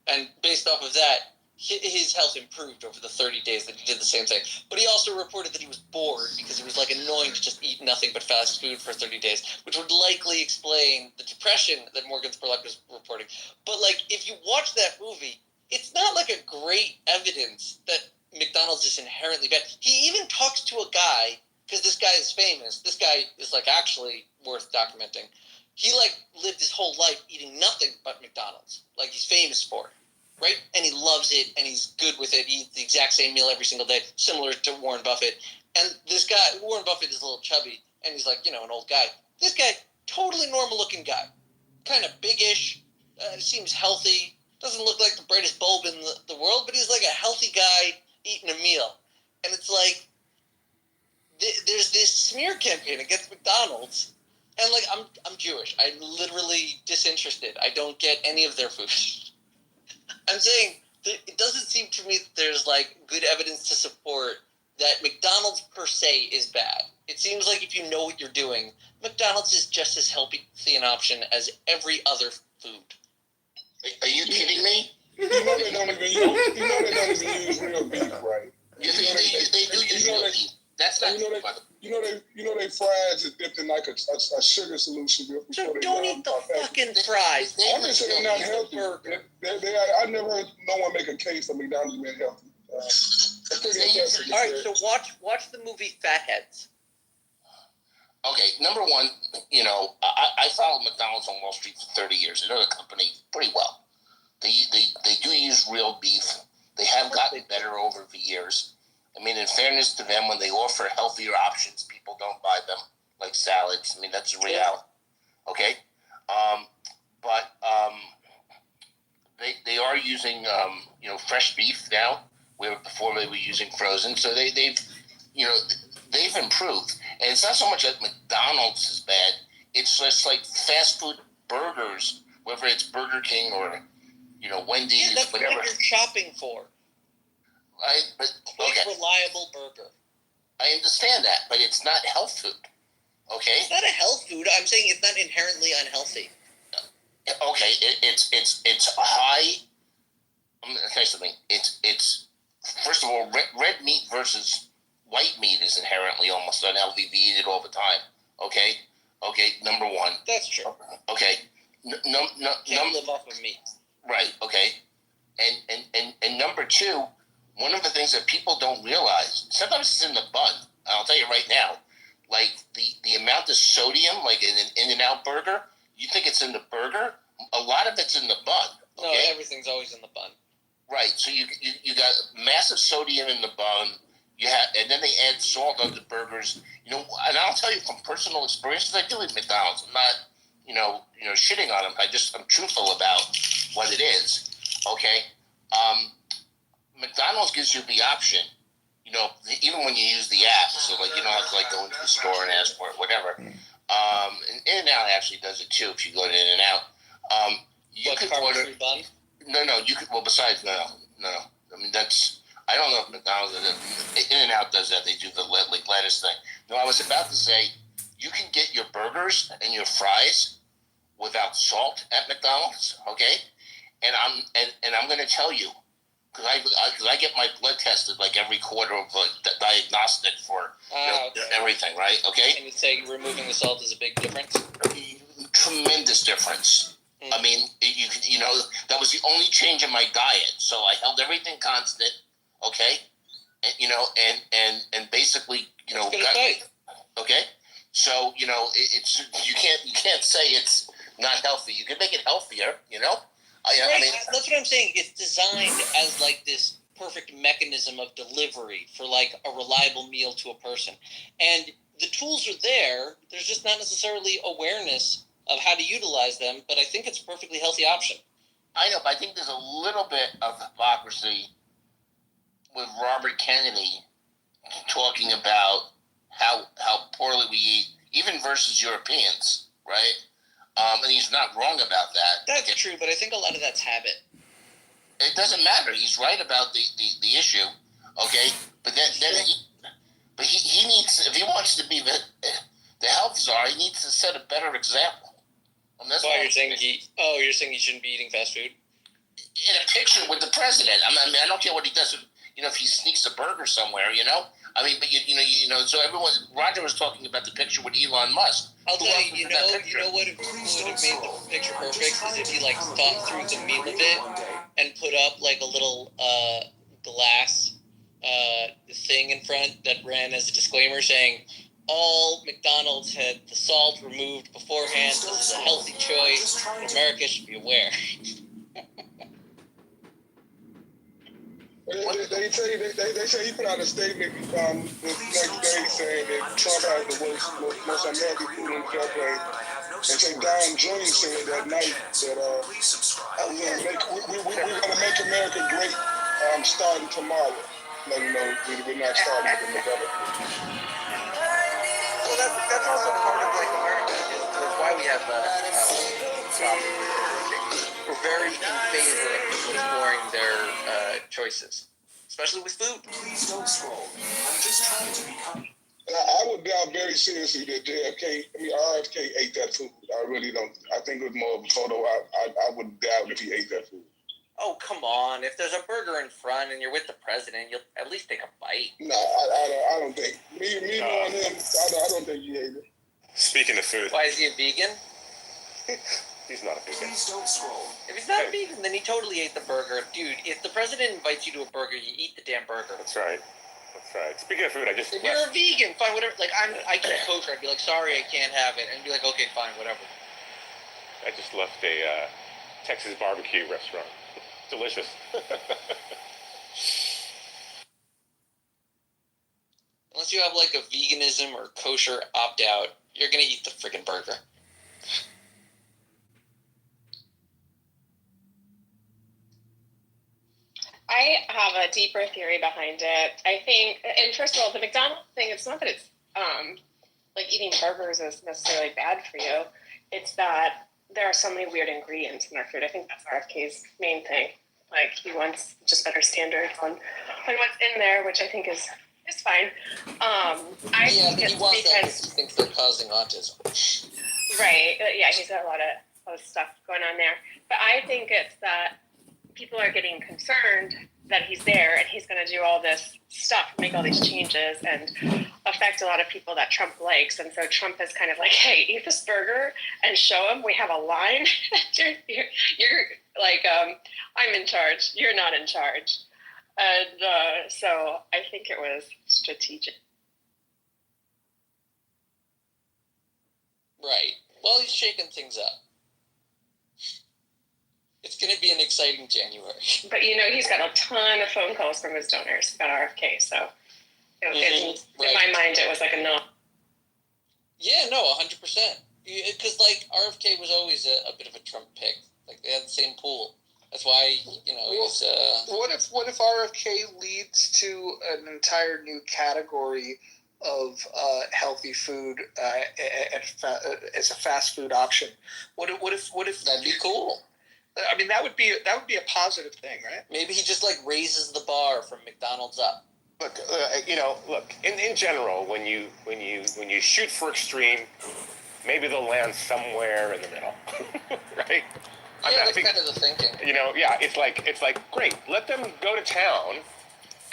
And based off of that, his health improved over the 30 days that he did the same thing. But he also reported that he was bored because it was like annoying to just eat nothing but fast food for 30 days, which would likely explain the depression that Morgan Spurlock was reporting. But like, if you watch that movie, it's not like a great evidence that McDonald's is inherently bad. He even talks to a guy, because this guy is famous. This guy is like actually worth documenting. He like lived his whole life eating nothing but McDonald's. Like he's famous for it. Right? And he loves it, and he's good with it. He eats the exact same meal every single day, similar to Warren Buffett. And this guy, Warren Buffett, is a little chubby, and he's like, an old guy. This guy, totally normal-looking guy. Kind of biggish, seems healthy, doesn't look like the brightest bulb in the world, but he's like a healthy guy eating a meal. And it's like, there's this smear campaign against McDonald's, and like, I'm Jewish. I'm literally disinterested. I don't get any of their food. I'm saying that it doesn't seem to me that there's like good evidence to support that McDonald's per se is bad. It seems like if you know what you're doing, McDonald's is just as healthy an option as every other food. Are you kidding me? You know they don't even use real beef, right? They do use real beef. That's not true. Their fries are dipped in like a sugar solution. So don't eat the fucking fries. I'm just saying they're not healthy. I never heard no one make a case for McDonald's being healthy. All right, so watch the movie Fatheads. Okay, number one, I followed McDonald's on Wall Street for 30 years. I know the company pretty well. They do use real beef. They have gotten better over the years. I mean, in fairness to them, when they offer healthier options, people don't buy them, like salads. I mean, that's a reality. Okay? But they are using, fresh beef now, where before they were using frozen. So they've improved. And it's not so much that McDonald's is bad. It's just like fast food burgers, whether it's Burger King or, Wendy's, Yeah, that's whatever. what you're shopping for. Right, but Quick, reliable burger. I understand that, but it's not health food. Okay. It's not a health food. I'm saying it's not inherently unhealthy. Okay, it's high. I'm gonna tell you something. It's first of all, red meat versus white meat is inherently almost unhealthy. We eat it all the time. Okay, number one. That's true. Okay, Can't live off of meat. Right. Okay, and number two, one of the things that people don't realize, sometimes it's in the bun. I'll tell you right now, like the amount of sodium, like in an In-N-Out burger, you think it's in the burger. A lot of it's in the bun. Okay? No, everything's always in the bun. Right. So you got massive sodium in the bun. And then they add salt on the burgers. And I'll tell you from personal experiences, I do eat McDonald's. I'm not, shitting on them. I'm truthful about what it is. Okay. McDonald's gives you the option. Even when you use the app, so like you don't have to like go into the store and ask for it, whatever. And In-N-Out actually does it too. If you go to In-N-Out, you could order. Bun? No, you could. Well, besides, no. I mean, I don't know if McDonald's does it. In-N-Out does that. They do the lettuce thing. No, I was about to say, you can get your burgers and your fries without salt at McDonald's. Okay, and I'm going to tell you, because I get my blood tested like every quarter of diagnostic for everything, right? Okay. And you say removing the salt is a big difference. Tremendous difference. I mean, that was the only change in my diet. So I held everything constant, okay, and basically, okay. So it's you can't say it's not healthy. You can make it healthier, I mean, that's what I'm saying. It's designed as like this perfect mechanism of delivery for like a reliable meal to a person, and the tools are there. There's just not necessarily awareness of how to utilize them, but I think it's a perfectly healthy option. I know, but I think there's a little bit of hypocrisy with Robert Kennedy talking about how poorly we eat, even versus Europeans, right? And he's not wrong about that. That's true, but I think a lot of that's habit. It doesn't matter. He's right about the issue, okay? But he needs, if he wants to be the health czar, he needs to set a better example. You're saying he shouldn't be eating fast food? In a picture with the president. I mean, I don't care what he does. If he sneaks a burger somewhere, I mean, but so Roger was talking about the picture with Elon Musk. I'll tell you, what would have made the picture perfect is if he like thought through the meal of it and put up like a little glass thing in front that ran as a disclaimer saying, all McDonald's had the salt removed beforehand. This is a healthy choice. America should be aware. They say he put out a statement the next day saying that Trump has the most unhealthy food on the airplane. And say Don Jr. said that night that we're going to make America great starting tomorrow. We're not starting with the November. Well, that's also part of like America. That's why we have we're very in favor of people exploring their choices, especially with food. Please don't scroll. I'm just trying to become. I would doubt very seriously that RFK ate that food. I really don't. I think it was more of a photo. I would doubt if he ate that food. Oh, come on. If there's a burger in front and you're with the president, you'll at least take a bite. No, I don't think. Me knowing him, I don't think he ate it. Speaking of food. Why, is he a vegan? He's not a vegan. Please don't scroll. If he's not a vegan, then he totally ate the burger. Dude, if the president invites you to a burger, you eat the damn burger. That's right. Speaking of food, I just... If you're a vegan, fine, whatever. Like, I can't kosher. I'd be like, sorry, I can't have it. And be like, okay, fine, whatever. I just left a Texas barbecue restaurant. Delicious. Unless you have like a veganism or kosher opt-out, you're going to eat the friggin' burger. I have a deeper theory behind it. I think, and first of all, the McDonald's thing, it's not that it's like eating burgers is necessarily bad for you. It's that there are so many weird ingredients in our food. I think that's RFK's main thing. Like he wants just better standards on what's in there, which I think is fine. I think he it's wants that because because he thinks they're causing autism. right, yeah, he's got a lot of stuff going on there. But I think it's that people are getting concerned that he's there and he's going to do all this stuff, make all these changes, and affect a lot of people that Trump likes. And so Trump is kind of like, hey, eat this burger and show him we have a line. you're like, I'm in charge. You're not in charge. And so I think it was strategic. Right. Well, he's shaking things up. It's going to be an exciting January. But, he's got a ton of phone calls from his donors about RFK. So in my mind, it was like a no. Yeah, no, 100%. Because, RFK was always a bit of a Trump pick. Like, they had the same pool. That's why, he's... What if RFK leads to an entire new category of healthy food as a fast food option? What if that'd be cool? I mean, that would be a positive thing, right? Maybe he just raises the bar from McDonald's up. Look, in general, when you shoot for extreme, maybe they'll land somewhere in the middle, right? Yeah, that's kind of the thinking. It's like great, let them go to town,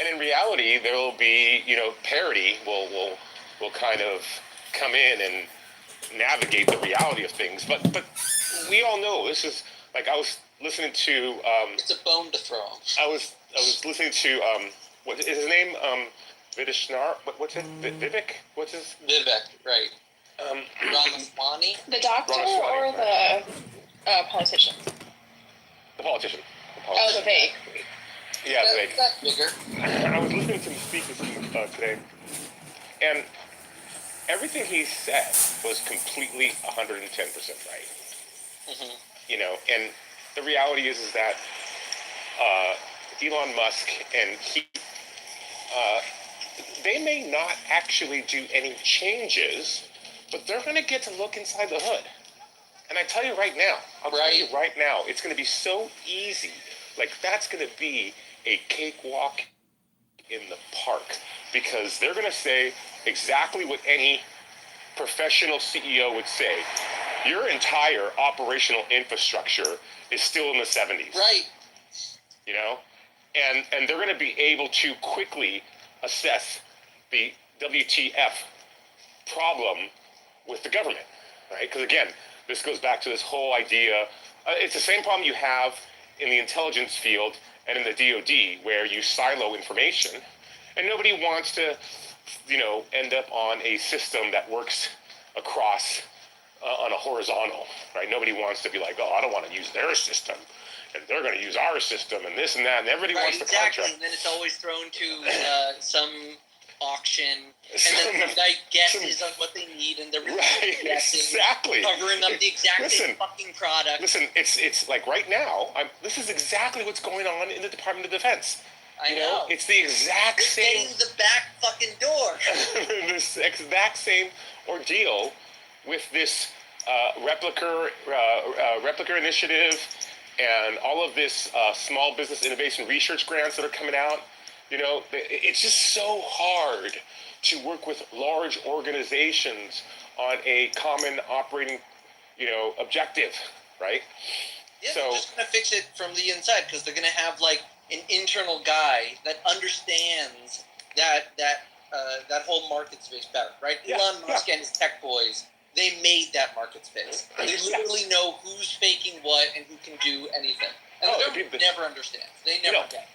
and in reality, there will be parity will kind of come in and navigate the reality of things. But we all know this is like I was listening to. It's a bone to throw. I was listening to what is his name? Vidishnar. What's it? Vivek. What's his? Vivek. Right. Ramaswamy. The doctor or the politician? The politician. Oh, the vague. Yeah, the vague. That's bigger. I was listening to him speak today, and everything he said was completely 110% right. Mm-hmm. And the reality is that Elon Musk and he, they may not actually do any changes, but they're going to get to look inside the hood. And I tell you right now, it's going to be so easy. Like, that's going to be a cakewalk in the park, because they're going to say exactly what any professional CEO would say. Your entire operational infrastructure is still in the 70s. Right. And they're going to be able to quickly assess the WTF problem with the government, right? Because again, this goes back to this whole idea. It's the same problem you have in the intelligence field and in the DoD, where you silo information, and nobody wants to, end up on a system that works across on a horizontal, right? Nobody wants to be like, oh, I don't want to use their system, and they're going to use our system, and this and that, and everybody wants to contract. And then it's always thrown to some auction, and then some guy guesses on what they need, and they're guessing, exactly covering up the exact same fucking product. Listen, it's like right now, this is exactly what's going on in the Department of Defense. I know. It's the exact same. Getting the back fucking door. This exact same ordeal with this replica initiative and all of this small business innovation research grants that are coming out. It's just so hard to work with large organizations on a common operating, objective, right? Yeah, they're just going to fix it from the inside, because they're going to have an internal guy that understands that whole market space better, right? Elon Musk and his tech boys, they made that market space. They literally know who's faking what and who can do anything. And they never understand. They never get.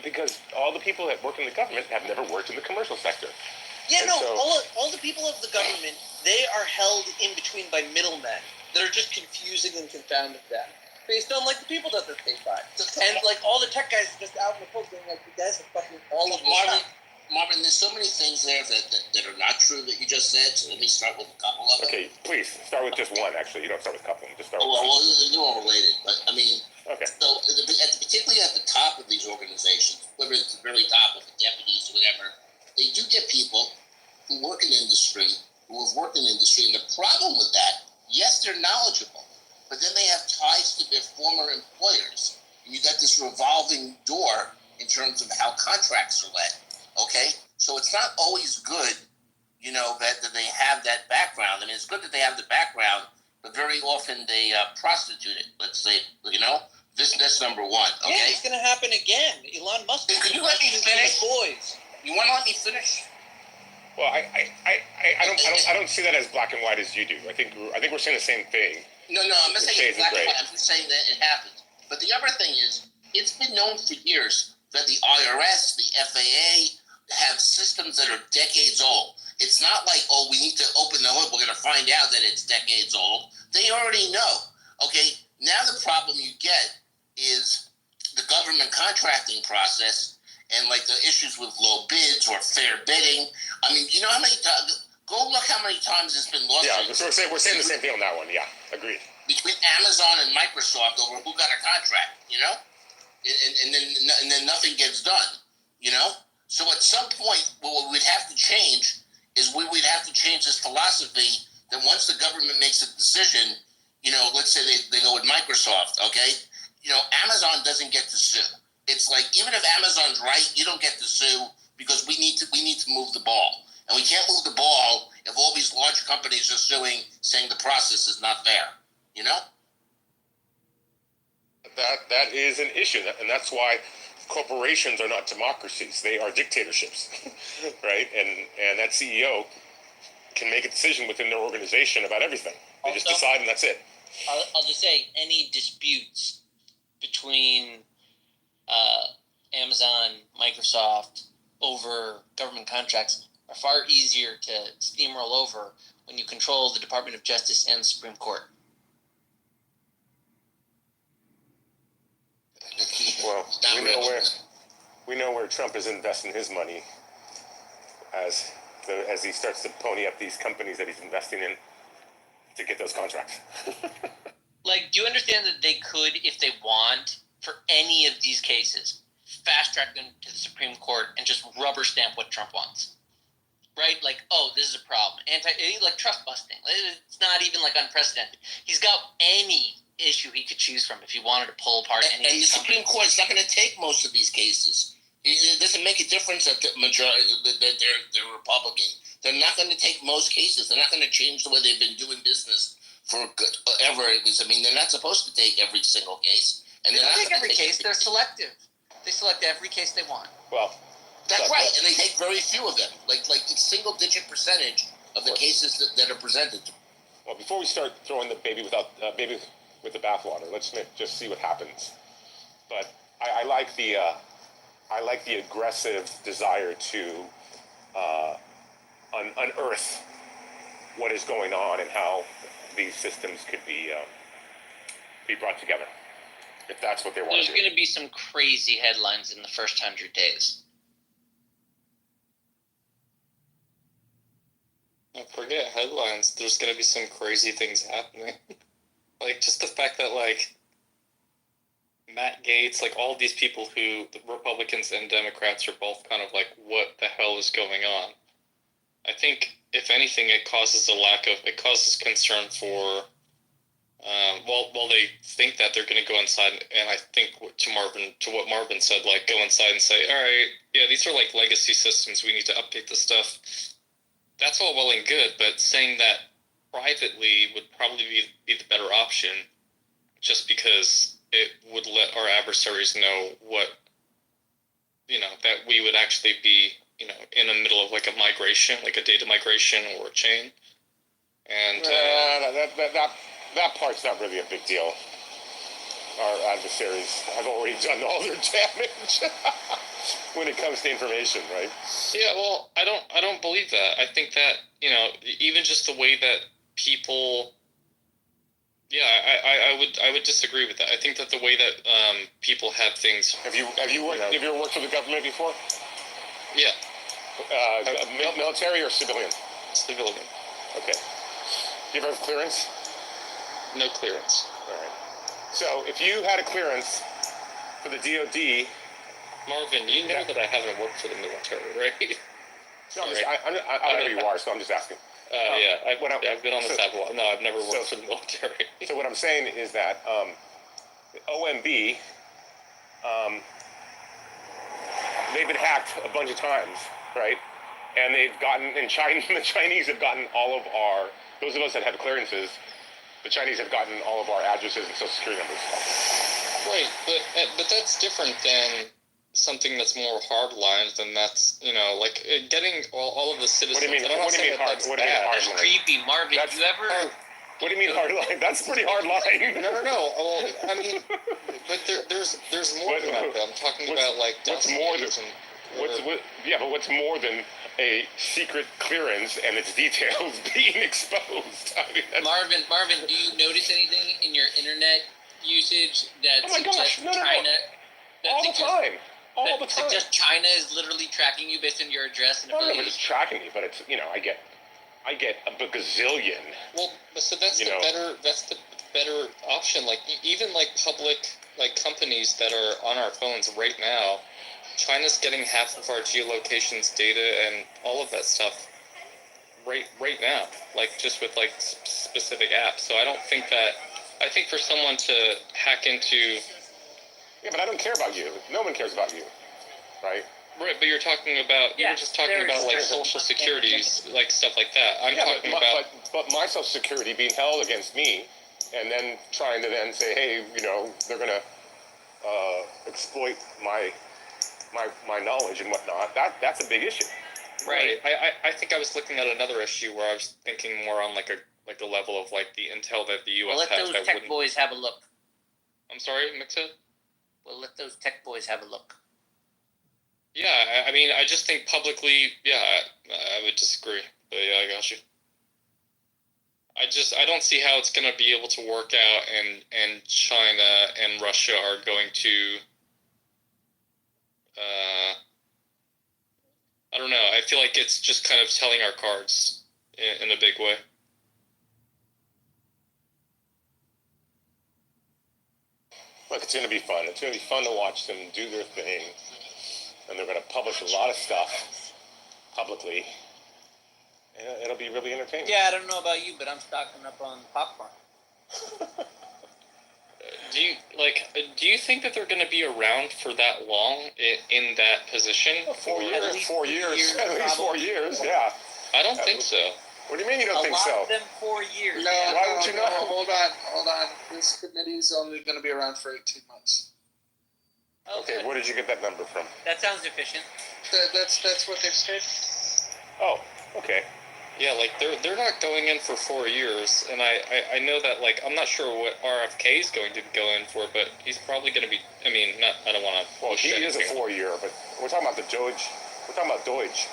Because all the people that work in the government have never worked in the commercial sector. Yeah, and all the people of the government, they are held in between by middlemen that are just confusing and confounding them, based on the people that they're paid by. And all the tech guys are just out in the cold being you guys are fucking all of this. Marvin, there's so many things there that are not true that you just said, so let me start with a couple of them. Okay, please, start with just one, actually. You don't start with a couple. Just start with one. Well, they're all related, but, so particularly at the top of these organizations, whether it's the very top of the deputies or whatever, they do get people who work in industry, who have worked in industry, and the problem with that, yes, they're knowledgeable, but then they have ties to their former employers. And you got this revolving door in terms of how contracts are let. Okay? So it's not always good, you know, that they have that background. I mean, it's good that they have the background, but very often they prostitute it. Let's say, you know, that's number one. Okay? Yeah, it's going to happen again. Elon Musk. Could you let me finish? Boys. You want to let me finish? Well, I don't see that as black and white as you do. I think we're saying the same thing. No, I'm not saying it's black and white. I'm just saying that it happens. But the other thing is, it's been known for years that the IRS, the FAA have systems that are decades old. It's not like, oh, we need to open the hood, we're going to find out that it's decades old. They already know. Okay, now the problem you get is the government contracting process and like the issues with low bids or fair bidding. I mean, you know how many times, go look how many times it's been lost. Yeah, we're saying the same thing on that one. Yeah, agreed. Between Amazon and Microsoft over who got a contract, you know? And then nothing gets done, you know? So at some point, what we'd have to change is we'd have to change this philosophy that once the government makes a decision, you know, let's say they go with Microsoft, okay? You know, Amazon doesn't get to sue. It's like, even if Amazon's right, you don't get to sue because we need to move the ball. And we can't move the ball if all these large companies are suing, saying the process is not fair, you know? That is an issue, and that's why corporations are not democracies. They are dictatorships, right? And that CEO can make a decision within their organization about everything. They just decide, and that's it. I'll just say, any disputes between Amazon, Microsoft over government contracts are far easier to steamroll over when you control the Department of Justice and the Supreme Court. Well, we know where Trump is investing his money as he starts to pony up these companies that he's investing in to get those contracts. Like, do you understand that they could, if they want, for any of these cases, fast track them to the Supreme Court and just rubber stamp what Trump wants? Right? Like, oh, this is a problem. Like trust busting. It's not even like unprecedented. He's got any issue he could choose from if he wanted to pull apart any of these And the Supreme Court is not going to take most of these cases. It doesn't make a difference that the majority that they're Republican. They're not going to take most cases. They're not going to change the way they've been doing business forever. I mean, they're not supposed to take every single case. And they don't take every case. They're selective. They select every case they want. Well, that's right, and they take very few of them, like a single-digit percentage of the cases that are presented. Well, before we start throwing the baby with the bathwater, let's just see what happens. But I like the aggressive desire to unearth what is going on and how these systems could be brought together, if that's what they want to do. There's going to be some crazy headlines in the first 100 days. Forget headlines. There's going to be some crazy things happening. Like, just the fact that, like, Matt Gaetz, like, all these people who, the Republicans and Democrats are both kind of like, what the hell is going on? I think, if anything, it causes concern for, while they think that they're going to go inside, and I think to what Marvin said, like, go inside and say, all right, yeah, these are, like, legacy systems, we need to update this stuff. That's all well and good, but saying that privately would probably be the better option, just because it would let our adversaries know what, that we would actually be, in the middle of like a migration, like a data migration or a chain. And that part's not really a big deal. Our adversaries have already done all their damage when it comes to information, right? Yeah, well, I don't believe that. I think that, even just the way that people, I would disagree with that. I think that the way that people have things. Have you ever worked for the government before? Yeah. Military or civilian? Civilian. Okay. Do you ever have clearance? No clearance. All right. So if you had a clearance for the DOD, Marvin, you know that I haven't worked for the military, right? No, I know you are, so I'm just asking. I've been on this app a while. No, I've never worked for the military. So what I'm saying is that OMB, they've been hacked a bunch of times, right? And they've gotten, the Chinese have gotten all of our, those of us that have clearances, the Chinese have gotten all of our addresses and social security numbers. Right, but that's different than something that's more hardlined, and that's, like getting all of the citizens. What do you mean? What do you mean hard? What do you mean hardline? That's creepy, Marvin. That's, you ever? What do you mean hardline? That's pretty hard line. No. Well, I mean, but there's more than that. I'm talking about like what's more than but what's more than a secret clearance and its details being exposed? I mean, Marvin, do you notice anything in your internet usage that suggests China? All the time. All the time. Suggests China is literally tracking you based on your address and No, affiliation? but it's tracking me, but it's I get a gazillion. Well, so that's the better option. Like even like public companies that are on our phones right now, China's getting half of our geolocations data and all of that stuff right now, like just with like specific apps. So I think for someone to hack into. Yeah, but I don't care about you. No one cares about you, right? Right, but you're talking about, you were just talking about like social securities, like stuff like that. I'm talking about. But my social security being held against me, and then trying to then say, hey, they're gonna exploit my knowledge and whatnot. That's a big issue. Right. I think I was looking at another issue where I was thinking more on like a level of like the intel that the U.S. Well, has. let those tech boys have a look. I'm sorry, Mix-It? Well, let those tech boys have a look. Yeah, I mean, I just think publicly, I would disagree. But yeah, I got you. I don't see how it's going to be able to work out, and China and Russia are going to, I don't know. I feel like it's just kind of telling our cards in a big way. Look, it's going to be fun. It's going to be fun to watch them do their thing. And they're going to publish a lot of stuff publicly. And it'll be really entertaining. Yeah, I don't know about you, but I'm stocking up on popcorn. Do you think that they're going to be around for that long in that position? 4 years. At least 4 years. At least 4 years. Yeah. I don't think so. What do you mean you don't think so? A lot of them 4 years. No, why would you know? Hold on. This committee's only going to be around for 18 months. Okay, where did you get that number from? That sounds efficient. That's what they've said. Oh, okay. Yeah, like they're not going in for 4 years, and I know that, like, I'm not sure what RFK is going to go in for, but he's probably going to be. I mean, I don't want to. Well, he is a 4 year, but we're talking about the Doge. We're talking about Doge.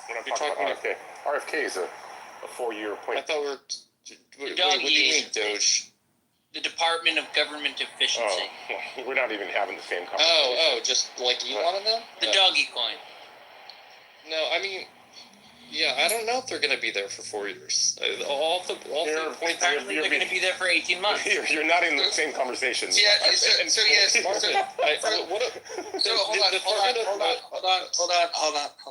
We're not talking about RFK. RFK is a 4 year appointment. I thought what do you mean Doge? The Department of Government Efficiency. Oh, well, we're not even having the same conversation. Just like Elon and them? The doggy coin. No, I mean, yeah, I don't know if they're going to be there for 4 years. All the points. Apparently, they're going to be there for 18 months. You're not in the same conversation. Yeah. So yes. Hold on.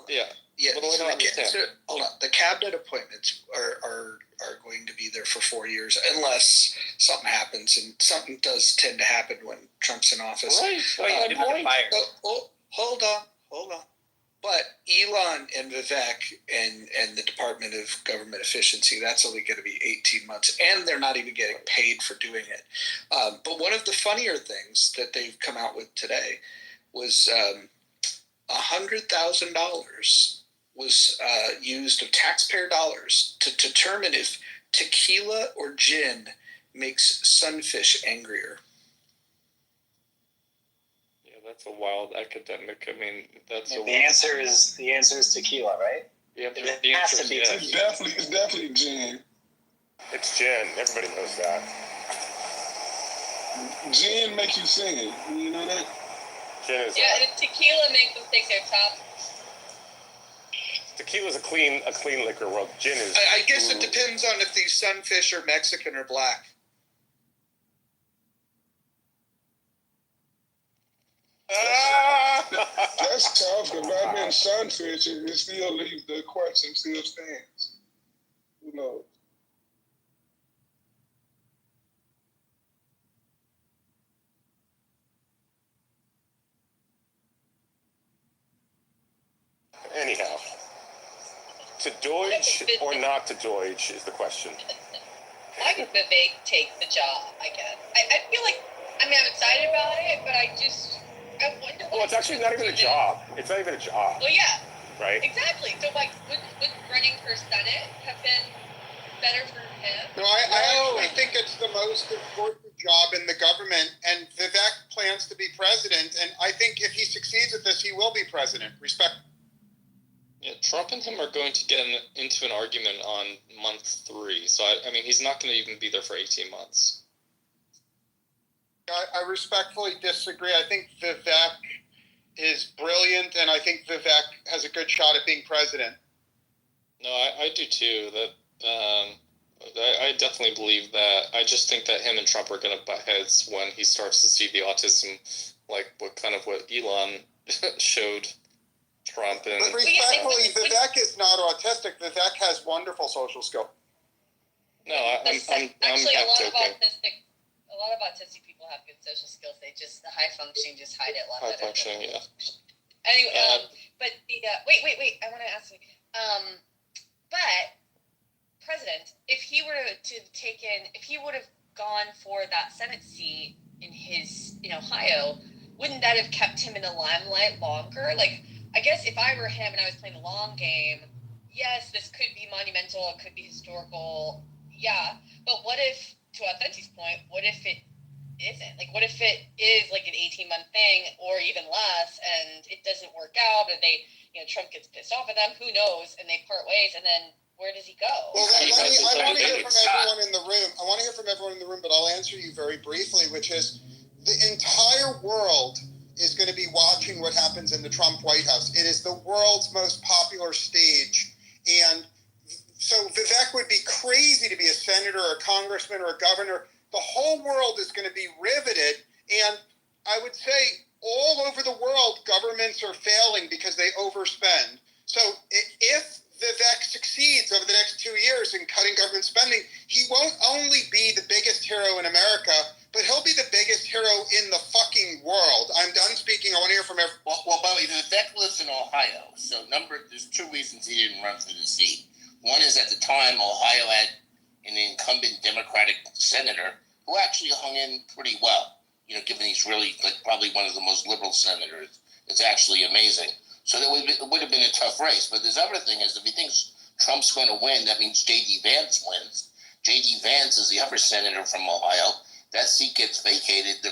Yeah. Yeah. What do I not understand? Hold on. The cabinet appointments are going to be there for 4 years unless something happens, and something does tend to happen when Trump's in office. Right. Hold on. But Elon and Vivek and the Department of Government Efficiency, that's only going to be 18 months, and they're not even getting paid for doing it. But one of the funnier things that they've come out with today was $100,000 was used of taxpayer dollars to determine if tequila or gin makes sunfish angrier. That's a wild academic. I mean, that's the answer is tequila, right? Yeah, it has to be. It's definitely gin. It's gin. Everybody knows that. Gin make you sing. You know that? Gin is. Yeah, tequila makes them think they're tough. Tequila's a clean liquor. Well, gin is. I guess it depends on if these sunfish are Mexican or black. That's tough. The Batman sunfish, it still leaves the question still stands. Who knows? Anyhow, to Doge or not to Doge is the question. Why would Vivek take the job? I guess. I feel like, I'm excited about it, but I wonder. Well, it's actually not even a job. It's not even a job. Well, yeah. Right? Exactly. So, like, would running for Senate have been better for him? No, I actually think it's the most important job in the government, and Vivek plans to be president, and I think if he succeeds at this, he will be president. Respect. Yeah, Trump and him are going to get into an argument on month 3. So, I mean, he's not going to even be there for 18 months. I respectfully disagree. I think Vivek is brilliant, and I think Vivek has a good shot at being president. No, I do too. I definitely believe that. I just think that him and Trump are going to butt heads when he starts to see the autism, like what Elon showed Trump. And but respectfully, Vivek is not autistic. Vivek has wonderful social skills. No, I'm actually half joking. A lot of autistic people have good social skills. They just, the high functioning just hide it a lot better. High functioning, yeah. Anyway, but the wait. I want to ask you. But president, if he were to if he would have gone for that Senate seat in Ohio, wouldn't that have kept him in the limelight longer? Like, I guess if I were him and I was playing the long game, yes, this could be monumental. It could be historical. Yeah, but what if? To Authenti's point, what if it isn't? Like, what if it is like an 18-month thing or even less, and it doesn't work out, or Trump gets pissed off at them, who knows, and they part ways, and then where does he go? Well, I want to hear from everyone in the room. But I'll answer you very briefly, which is the entire world is going to be watching what happens in the Trump White House. It is the world's most popular stage, and so Vivek would be crazy to be a senator or a congressman or a governor. The whole world is going to be riveted. And I would say all over the world, governments are failing because they overspend. So if Vivek succeeds over the next 2 years in cutting government spending, he won't only be the biggest hero in America, but he'll be the biggest hero in the fucking world. I'm done speaking. I want to hear from everyone. Well, Bobby, Vivek lives in Ohio. So there's 2 reasons he didn't run for the seat. One is at the time, Ohio had an incumbent Democratic senator who actually hung in pretty well. Given he's really probably one of the most liberal senators, it's actually amazing. So it would have been a tough race. But this other thing is, if he thinks Trump's going to win, that means J.D. Vance wins. J.D. Vance is the other senator from Ohio. That seat gets vacated.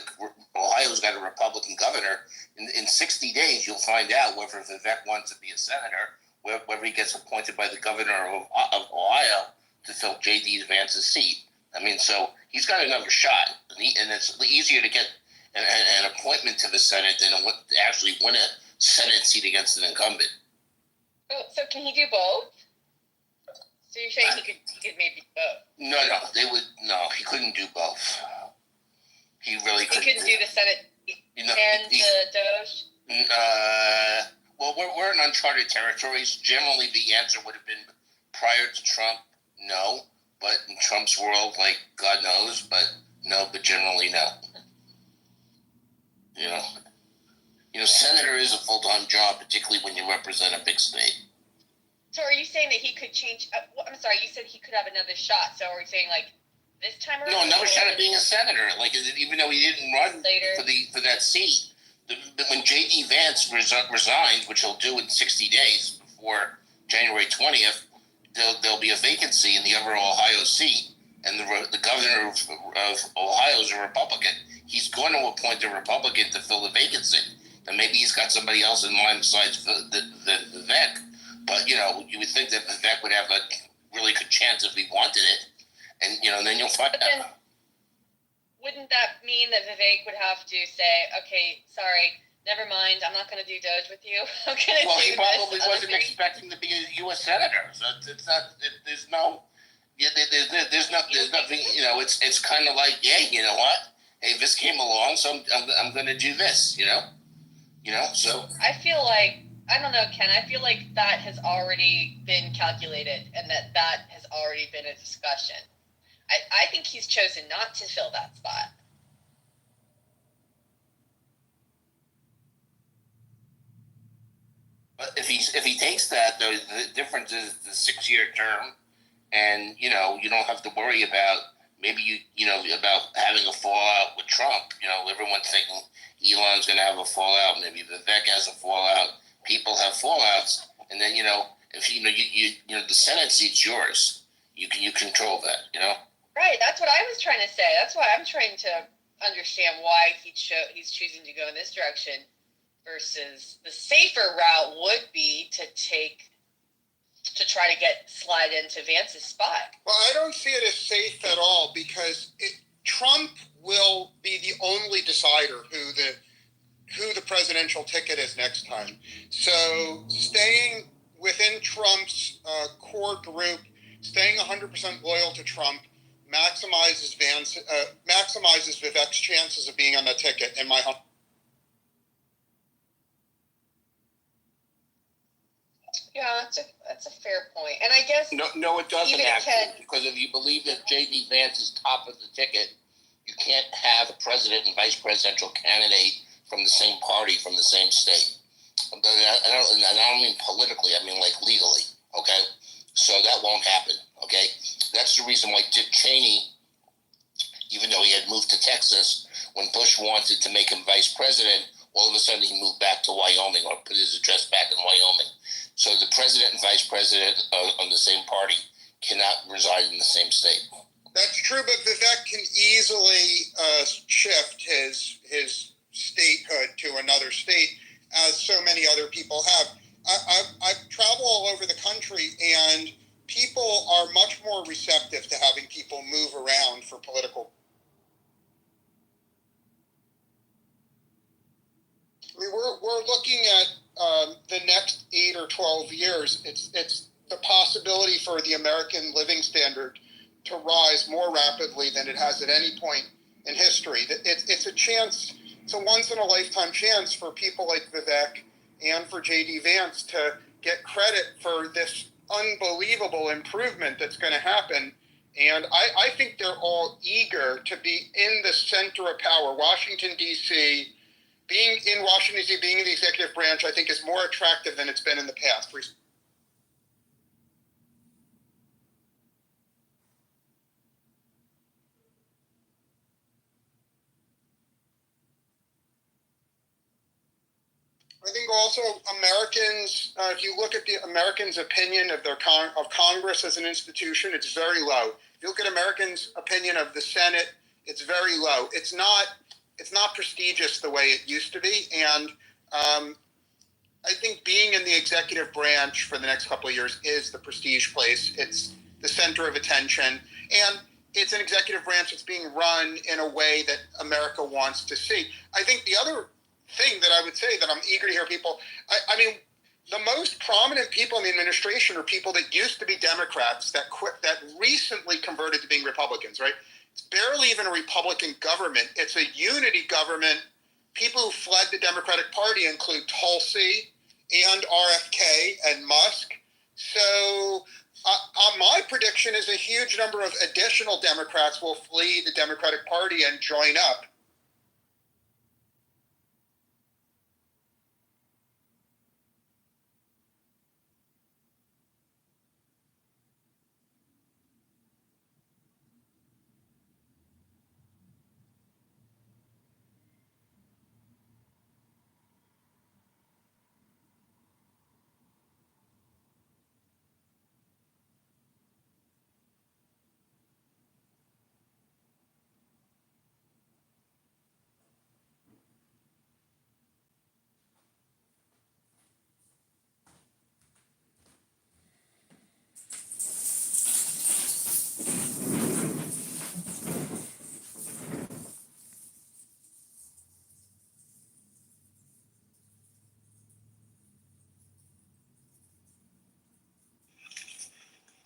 Ohio's got a Republican governor. In 60 days, you'll find out whether Vivek wants to be a senator, whether he gets appointed by the governor of Ohio to fill J.D. Vance's seat. I mean, so he's got another shot. And it's easier to get an appointment to the Senate than to actually win a Senate seat against an incumbent. Oh, so can he do both? So you're saying he could maybe do both? No, he couldn't do both. He really couldn't. He couldn't do the Senate and the Doge? Well, we're in uncharted territories. Generally, the answer would have been prior to Trump, no. But in Trump's world, God knows, but no, but generally no. Senator is a full-time job, particularly when you represent a big state. So are you saying that he could change? I'm sorry, you said he could have another shot. So are we saying this time around? No, another shot at being a senator. Even though he didn't run for that seat, when J.D. Vance resigned, which he'll do in 60 days before January 20th, there'll be a vacancy in the other Ohio seat, and the governor of Ohio is a Republican. He's going to appoint a Republican to fill the vacancy. And maybe he's got somebody else in mind besides Vivek. But, you would think that Vivek would have a really good chance if he wanted it. And, then you'll find out. Wouldn't that mean that Vivek would have to say, okay, sorry, never mind, I'm not going to do Doge with you. I'm going to do he probably wasn't expecting to be a U.S. senator. So it's not, there's nothing, it's kind of like, yeah, you know what? Hey, this came along, so I'm going to do this, You know, so I feel like, I don't know, Ken, I feel like that has already been calculated and that has already been a discussion. I think he's chosen not to fill that spot. but if he takes that, though, the difference is the 6-year term, and you know you don't have to worry about maybe you know about having a fallout with Trump. You know, everyone's thinking Elon's going to have a fallout. Maybe Vivek has a fallout. People have fallouts, and then you know if you know the Senate seat's yours. You control that. You know. Right, that's what I was trying to say. That's why I'm trying to understand why he's choosing to go in this direction versus the safer route would be to try to slide into Vance's spot. Well, I don't see it as safe at all because Trump will be the only decider who the presidential ticket is next time. So staying within Trump's core group, staying 100% loyal to Trump, maximizes Vivek's chances of being on the ticket. In my Yeah, that's a fair point, and I guess no, it doesn't actually, because if you believe that J.D. Vance is top of the ticket, you can't have a president and vice presidential candidate from the same party from the same state. I don't mean politically; I mean like legally. Okay, so that won't happen. Okay, that's the reason why Dick Cheney, even though he had moved to Texas, when Bush wanted to make him vice president, all of a sudden he moved back to Wyoming or put his address back in Wyoming. So the president and vice president on the same party cannot reside in the same state. That's true, but Vivek can easily shift his statehood to another state, as so many other people have. I've traveled all over the country, and people are much more receptive to having people move around for political. I mean, we're looking at the next 8 or 12 years. It's the possibility for the American living standard to rise more rapidly than it has at any point in history. It's a chance. It's a once in a lifetime chance for people like Vivek and for J.D. Vance to get credit for this unbelievable improvement that's going to happen. And I think they're all eager to be in the center of power. Washington, D.C., being in Washington, D.C., being in the executive branch, I think is more attractive than it's been in the past. I think also Americans, if you look at the Americans' opinion of of Congress as an institution, it's very low. If you look at Americans' opinion of the Senate, it's very low. It's not prestigious the way it used to be, and I think being in the executive branch for the next couple of years is the prestige place. It's the center of attention, and it's an executive branch that's being run in a way that America wants to see. I think the other thing that I would say that I'm eager to hear people, I mean, the most prominent people in the administration are people that used to be Democrats that recently converted to being Republicans, right? It's barely even a Republican government. It's a unity government. People who fled the Democratic Party include Tulsi and RFK and Musk. So my prediction is a huge number of additional Democrats will flee the Democratic Party and join up.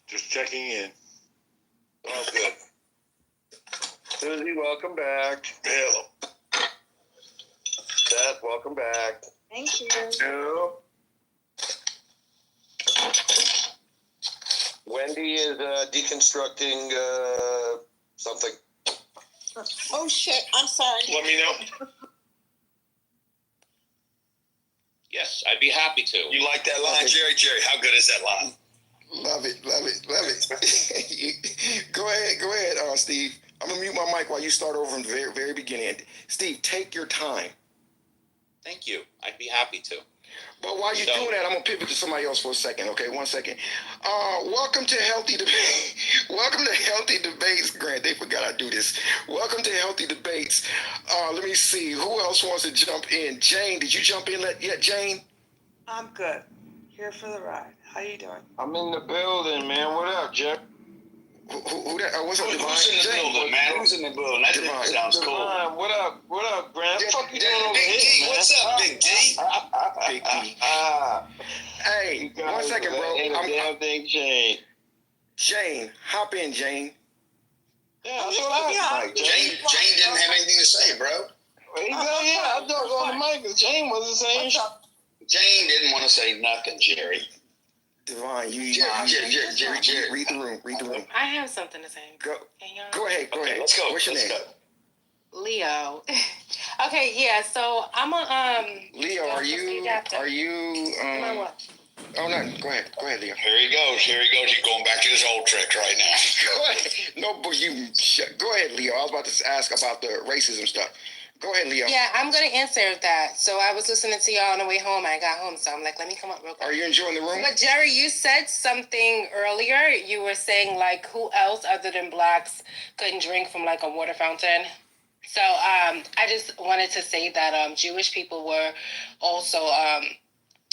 Just checking in. All good. Susie, welcome back. Hello. Seth, welcome back. Thank you. No. Wendy is deconstructing something. Oh shit! I'm sorry. Let me know. Yes, I'd be happy to. You like that line, Jerry? Jerry, how good is that line? Love it. Go ahead, Steve. I'm gonna mute my mic while you start over from the very, very beginning. Steve, take your time. Thank you. I'd be happy to. But while you're doing that, I'm gonna pivot to somebody else for a second. Okay, 1 second. Welcome to Healthy Debate. Welcome to Healthy Debates. Grant, they forgot I do this. Welcome to Healthy Debates. Let me see. Who else wants to jump in? Jane, did you jump in yet, Jane? I'm good. Here for the ride. How you doing? I'm in the building, man. What up, Jeff? Who that? What's up, Divine? Who's in the building, man? Who's in the building? That Divine. sounds cool. What up, Grant? What the fuck you doing over Big here, D, man? what's up, Big D? Big D. Hey, 1 second, bro. Damn thing changed. Jane, hop in, Jane. Yeah, that's what I was like. Jane didn't have anything to say, bro. I talked on the mic because Jane wasn't saying shit. Jane didn't want to say nothing, Jerry. Divine, Jerry, read the room. I have something to say. Go ahead. Let's go. What's your name? Leo. Okay, yeah. So I'm a Leo, are you what? Oh, nothing. Go ahead, Leo. Here he goes. He's going back to his old trick right now. Go ahead. No, but go ahead, Leo. I was about to ask about the racism stuff. Go ahead, Leo. Yeah, I'm gonna answer that. So I was listening to y'all on the way home. I got home, so I'm like, let me come up real quick. Are you enjoying the room? But Jerry, you said something earlier. You were saying like, who else other than blacks couldn't drink from like a water fountain? So I just wanted to say that Jewish people were also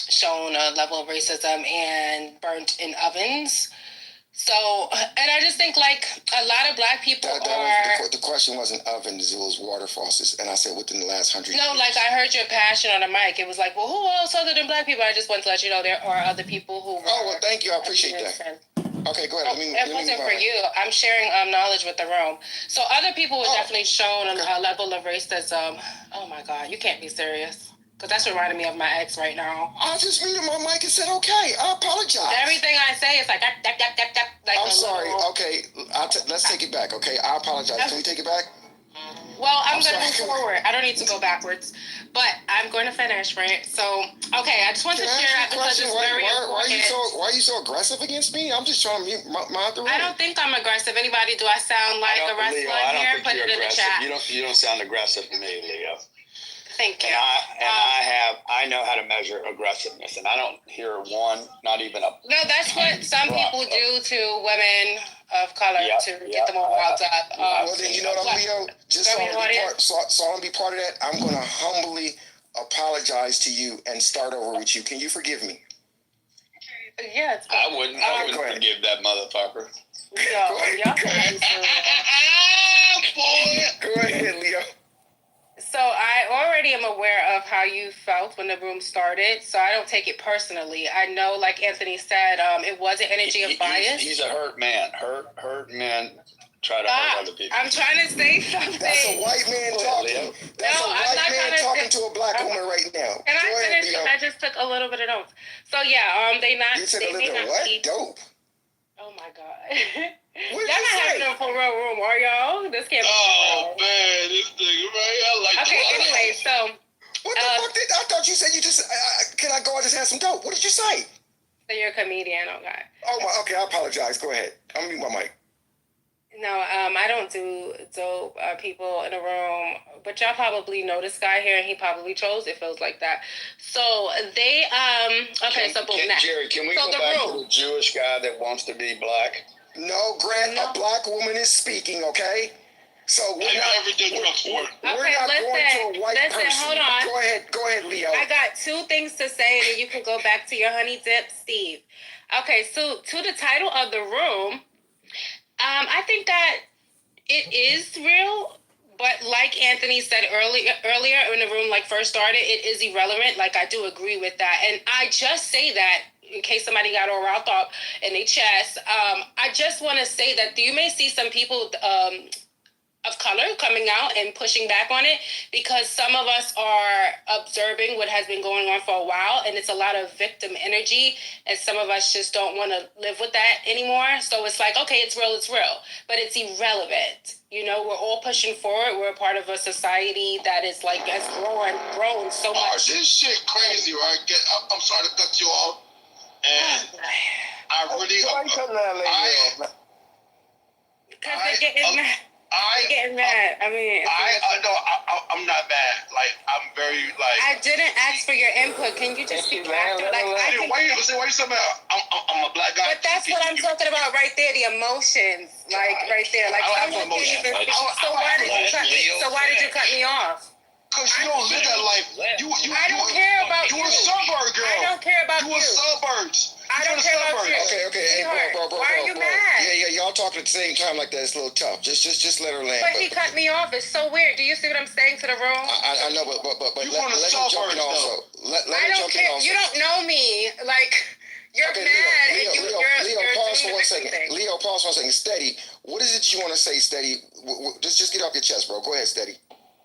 shown a level of racism and burnt in ovens. So, and I just think like a lot of black people the question wasn't ovens, it was water faucets. And I said within the last 100 years. No, like I heard your passion on the mic. It was like, well, who else other than black people? I just want to let you know there are other people who. Oh, well, thank you. I appreciate that. Okay, go ahead. It wasn't for you. I'm sharing knowledge with the room. So other people were definitely shown a level of racism. Oh my God, you can't be serious. Because that's reminding me of my ex right now. I just muted my mic and said, okay, I apologize. Everything I say is like, like I'm sorry. Okay, let's take it back. Okay, I apologize. Can we take it back? Well, I'm going to move forward. I don't need to go backwards. But I'm going to finish, right? So, okay, I just want to share that because it's very important. Why are you so aggressive against me? I'm just trying to mute my the room. I don't think I'm aggressive. Anybody, do I sound like a wrestler here? Put it in the chat. You don't sound aggressive to me, Leo. Thank you. I know how to measure aggressiveness, and I don't hear one, not even a. No, that's what some people do to women of color to get them all riled up. Well, then you know what, Leo? Just so I want to be part of that, I'm going to humbly apologize to you and start over with you. Can you forgive me? Yeah, it's good. I wouldn't forgive that motherfucker. Y'all can Go ahead, Leo. So I already am aware of how you felt when the room started, so I don't take it personally. I know, like Anthony said, it was an energy of bias. He's a hurt man. Hurt men try to hurt other people. I'm trying to say something. That's a white man talking. That's a white man talking to a black woman right now. Can I finish? Because I just took a little bit of notes. So yeah, You took a little bit of what? Dope. Oh my God. Y'all not having a for real room, are y'all? This can't be. Oh man, this nigga, man, I like. Okay, anyway, so. What the fuck did I thought you said you just? Can I go? I just had some dope. What did you say? So you're a comedian, okay? Oh my. Okay, I apologize. Go ahead. I'm gonna mute my mic. No, I don't do dope people in a room, but y'all probably know this guy here, and he probably chose. It feels like that. So they okay. So boom. Jerry, can we go back to the Jewish guy that wants to be black? No, Grant, a black woman is speaking, okay? So we're not going to a white person. Hold on. Go ahead, Leo. I got two things to say, and then you can go back to your honey dip, Steve. Okay, so to the title of the room, I think that it is real, but like Anthony said earlier in the room, like first started, it is irrelevant. Like I do agree with that, and I just say that in case somebody got all riled up in their chest. I just want to say that you may see some people of color coming out and pushing back on it, because some of us are observing what has been going on for a while, and it's a lot of victim energy, and some of us just don't want to live with that anymore. So it's like, okay, it's real, but it's irrelevant. You know, we're all pushing forward. We're a part of a society that is like has grown so much. This shit crazy, right? I'm sorry to cut you off, and I really Because they're getting mad. They're getting mad. I mean, I'm not mad. Like, I'm very like. I didn't ask for your input. Can you just be acting like why you saying about? I'm a black guy. But that's what I'm talking about right there. The emotions, like right there. Like, I don't have emotions. So why did you cut me off? Because you don't live that life. I don't care about you. You a suburb girl. I don't care about you. You a suburbs. I don't care about you. Okay. Hey, bro. Why are you mad? Yeah. Y'all talking at the same time like that. It's a little tough. Just let her land. But he cut me off. It's so weird. Do you see what I'm saying to the room? I know, but you let me jump in also. Let I don't care. You don't know me. Like, you're mad. Leo, pause for 1 second. Leo, pause for 1 second. Steady. What is it you want to say, Steady? Just get off your chest, bro. Go ahead, Steady.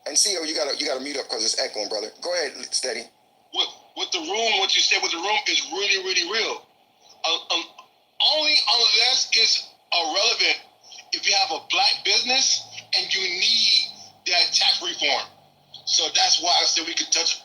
And CEO, you gotta mute up because it's echoing, brother. Go ahead, Steady. With the room, what you said with the room is really, really real. Only unless it's irrelevant if you have a black business and you need that tax reform. So that's why I said we could touch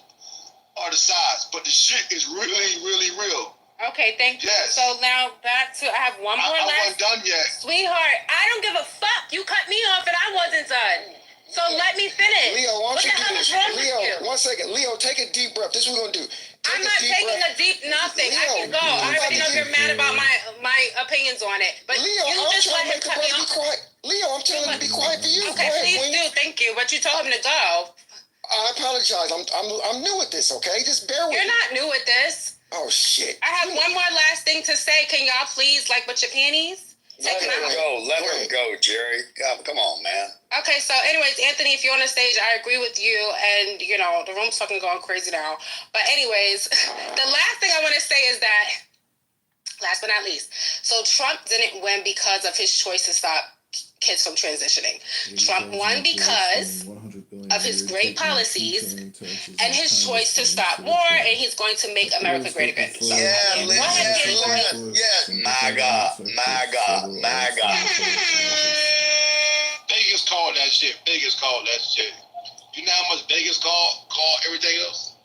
other sides. But the shit is really, really real. Okay, thank you. Yes. So now back to, I have one more I last. wasn't done yet. Sweetheart, I don't give a fuck. You cut me off and I wasn't done. So let me finish. Leo, why don't you do this? Leo, you? 1 second. Leo, take a deep breath. This is what we're going to do. I'm not taking a deep nothing. Leo, I can go. I already know you're mad about my opinions on it. But Leo, you I'm just trying let to him make the cut me brother be off. quiet. Leo, I'm telling him to be quiet for you. Okay, Go ahead, please Queen. do. Thank you. But you told him to go. I apologize. I'm new at this, okay? Just bear with me. You're not new at this. Oh, shit. I have one more last thing to say. Can y'all please, like, with your panties? Let her go, Jerry. Come on, man. Okay, so anyways, Anthony, if you're on the stage, I agree with you, and you know the room's fucking going crazy now. But anyways, the last thing I want to say is that, last but not least, so Trump didn't win because of his choice to stop kids from transitioning. Trump won because of his great policies and his choice to stop war, and he's going to make America great again. So, Yes, MAGA. Vegas called that shit. You know how much Vegas call everything else?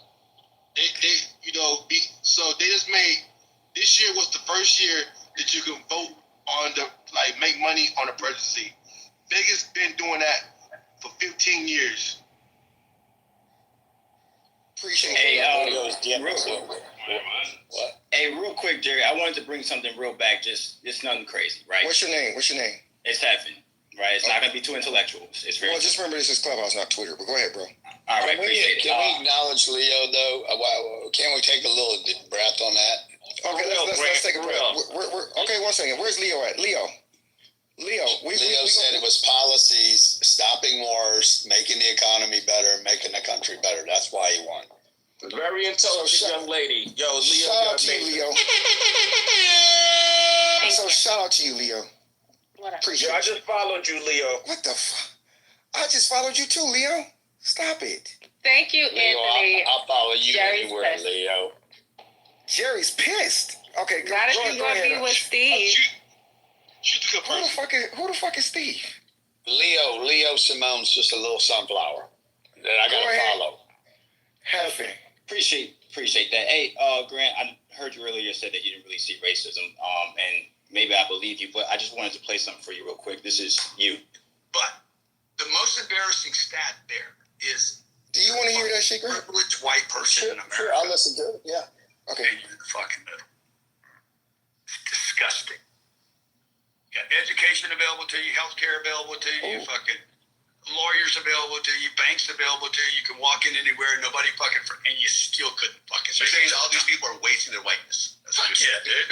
So they just made, this year was the first year that you can vote on make money on the presidency. Vegas been doing that for 15 years. Appreciate real quick, Jerry, I wanted to bring something real back. Just nothing crazy, right? What's your name? It's Heaven, right? It's not gonna be too intellectual. It's very. Well, just remember this is Clubhouse, not Twitter. But go ahead, bro. All right, appreciate it. Can we acknowledge Leo though? Can we take a little breath on that? Okay, let's take a breath. Okay, 1 second. Where's Leo at? Leo, Leo said it was policies, stopping wars, making the economy better, making the country better. That's why he won. Very intelligent young lady. Yo, Leo. Shout out to you, Leo. So shout out to you, Leo. Appreciate I just followed you, Leo. What the fuck? I just followed you too, Leo. Stop it. Thank you, Leo, Anthony. I'll follow you Jerry's anywhere, pissed. Leo. Jerry's pissed. Okay, Not if you're gonna be with Steve. Who the fuck is Steve? Leo Simone's just a little sunflower that I gotta follow. Heaven. Appreciate that. Hey, Grant, I heard you earlier said that you didn't really see racism, and maybe I believe you, but I just wanted to play something for you real quick. This is you. But the most embarrassing stat there is. Do you want to hear that shit, Grant? Privileged white person in America. Sure, I'll listen to it. Yeah. Okay. And you're in the fucking middle. It's disgusting. You got education available to you, healthcare available to you, fucking lawyers available to you, banks available to you. You can walk in anywhere, nobody fucking, and you still couldn't fucking. So you're saying all these people are wasting their whiteness. That's what you're saying, dude.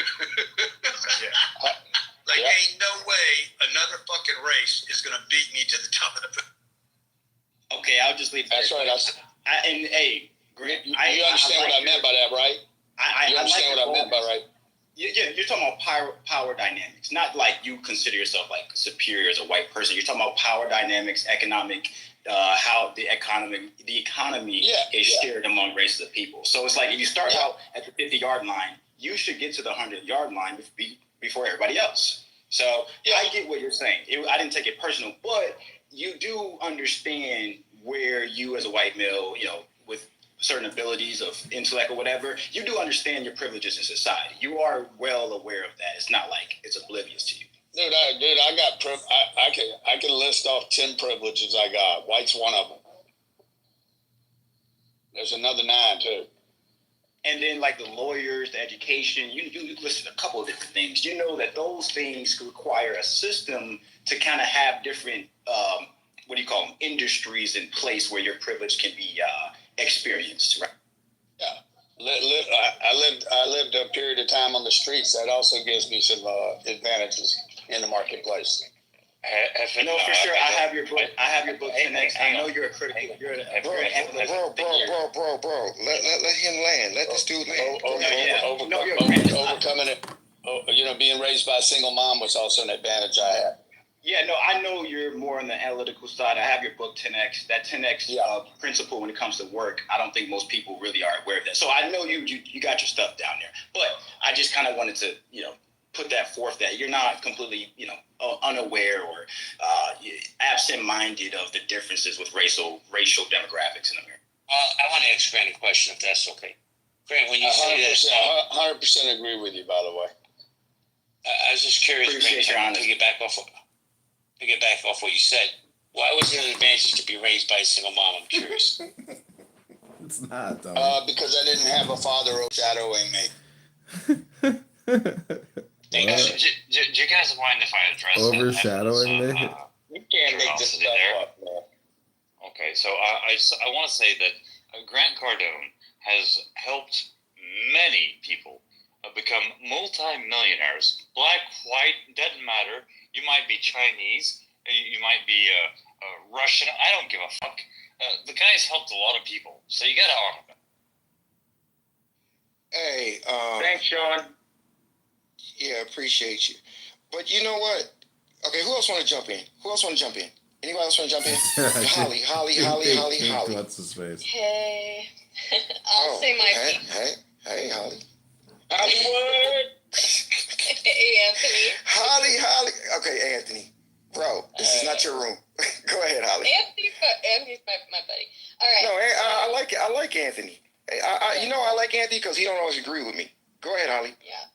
Ain't no way another fucking race is gonna beat me to the top of the food. Okay, I'll just leave. That's right. Hey, Grant, you understand what I meant by that, right? You understand what I meant by right? You're talking about power dynamics, not like you consider yourself like superior as a white person. You're talking about power dynamics, economic, how the economy is shared among races of people. So it's like if you start out at the 50-yard line, you should get to the 100-yard line before everybody else. So I get what you're saying. I didn't take it personal, but you do understand where you as a white male, with certain abilities of intellect or whatever, you do understand your privileges in society. You are well aware of that. It's not like it's oblivious to you. Dude, I got I can list off 10 privileges I got. White's one of them. There's another 9 too. And then like the lawyers, the education, you listed a couple of different things. You know that those things require a system to kind of have different, industries in place where your privilege can be experienced, right? Yeah. I lived a period of time on the streets. That also gives me some advantages in the marketplace. No, for sure. I have your book. I have your book 10X. I know you're a critical. You're an analyst. Bro. Let him land. Let this dude land. Overcoming it. Being raised by a single mom was also an advantage I had. Yeah, no, I know you're more on the analytical side. I have your book 10X. That 10X principle when it comes to work, I don't think most people really are aware of that. So I know you got your stuff down there. But I just kind of wanted to, put that forth that you're not completely, unaware or absent-minded of the differences with racial demographics in America. I want to expand the question, if that's okay. Grant, when you say that, 100% agree with you. By the way, I was just curious. Appreciate your honesty. To get back off what you said, why was it an advantage to be raised by a single mom? I'm curious. It's not though. Because I didn't have a father overshadowing me. Do you guys mind if I address overshadowing me? You can't make this stuff up, man. Okay, so I want to say that Grant Cardone has helped many people become multi-millionaires. Black, white, doesn't matter. You might be Chinese, you might be Russian. I don't give a fuck. The guy's helped a lot of people, so you gotta honor him. Hey, thanks, Sean. Yeah, appreciate you. But you know what? Okay, who else want to jump in? Anybody else want to jump in? Holly. What's his face? Hey. I'll say my piece. Hey, Holly. Hollywood. Hey, Anthony. Holly. Okay, Anthony. Bro, this is not your room. Go ahead, Holly. Anthony's my buddy. All right. No, I like Anthony. I like Anthony because he don't always agree with me. Go ahead, Holly. Yeah.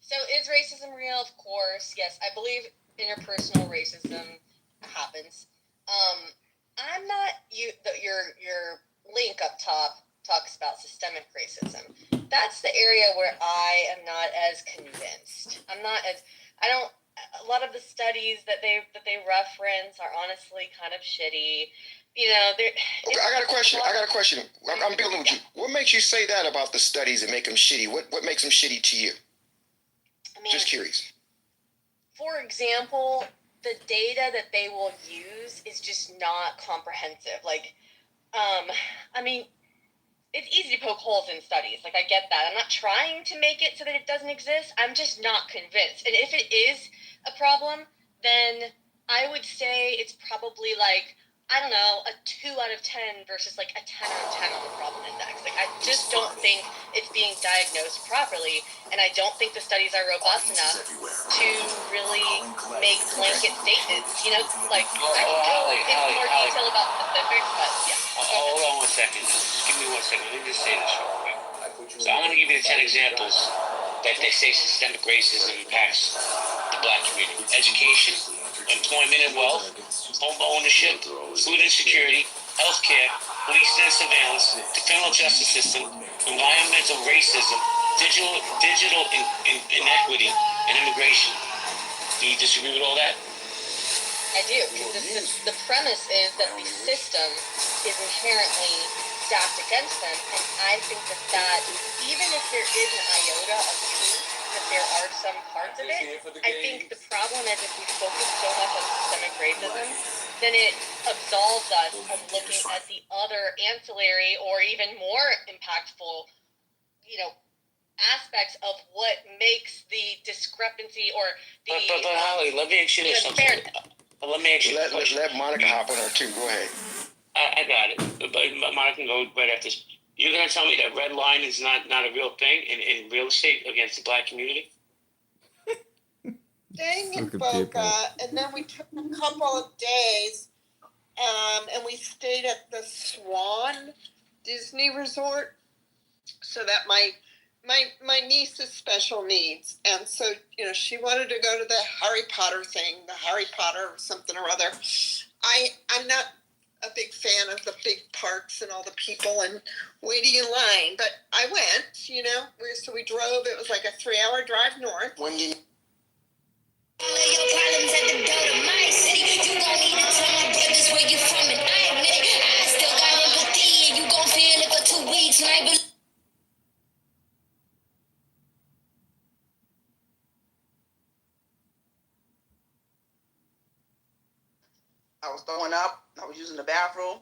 So is racism real? Of course. Yes, I believe interpersonal racism happens. I'm not your link up top talks about systemic racism. That's the area where I am not as convinced. A lot of the studies that they reference are honestly kind of shitty. Okay, I got a question. I'm building with you. What makes you say that about the studies and make them shitty? What makes them shitty to you? Just curious. For example, the data that they will use is just not comprehensive. It's easy to poke holes in studies. I get that. I'm not trying to make it so that it doesn't exist. I'm just not convinced. And if it is a problem, then I would say it's probably a 2 out of 10 versus a 10 out of 10 on the problem index. I just don't think it's being diagnosed properly, and I don't think the studies are robust enough to really make blanket statements. I can go into more detail about specifics, but yeah. Hold on 1 second. Just give me 1 second. Let me just say this real quick. So I'm going to give you the 10 examples that they say systemic racism impacts the black community. Education, employment and wealth, home ownership, food insecurity, healthcare, police and surveillance, the criminal justice system, environmental racism, digital inequity, and immigration. Do you disagree with all that? I do, because the premise is that the system is inherently stacked against them, and I think that even if there is an iota of truth, that there are some parts of it, I think the problem is if we focus so much on systemic racism, then it absolves us of looking at the other ancillary or even more impactful, aspects of what makes the discrepancy or the. But Holly, let me ask you this. Let me ask you a question. Let Monica hop on her too. Go ahead. I got it. But Monica can go right after this. You're going to tell me that red line is not a real thing in real estate against the black community? Dang it, Boca. And then we took a couple of days and we stayed at the Swan Disney Resort so that my niece is special needs. And so, she wanted to go to the Harry Potter thing, the Harry Potter something or other. I'm not a big fan of the big parks and all the people and waiting in line, but I went, so we drove. It was like a 3-hour drive north. When you All of your problems at the door to my city. You gon' need to tell my brothers where you from, and I admit it. I still got empathy, and you gon' feel it for 2 weeks. And I believe. I was throwing up. I was using the bathroom.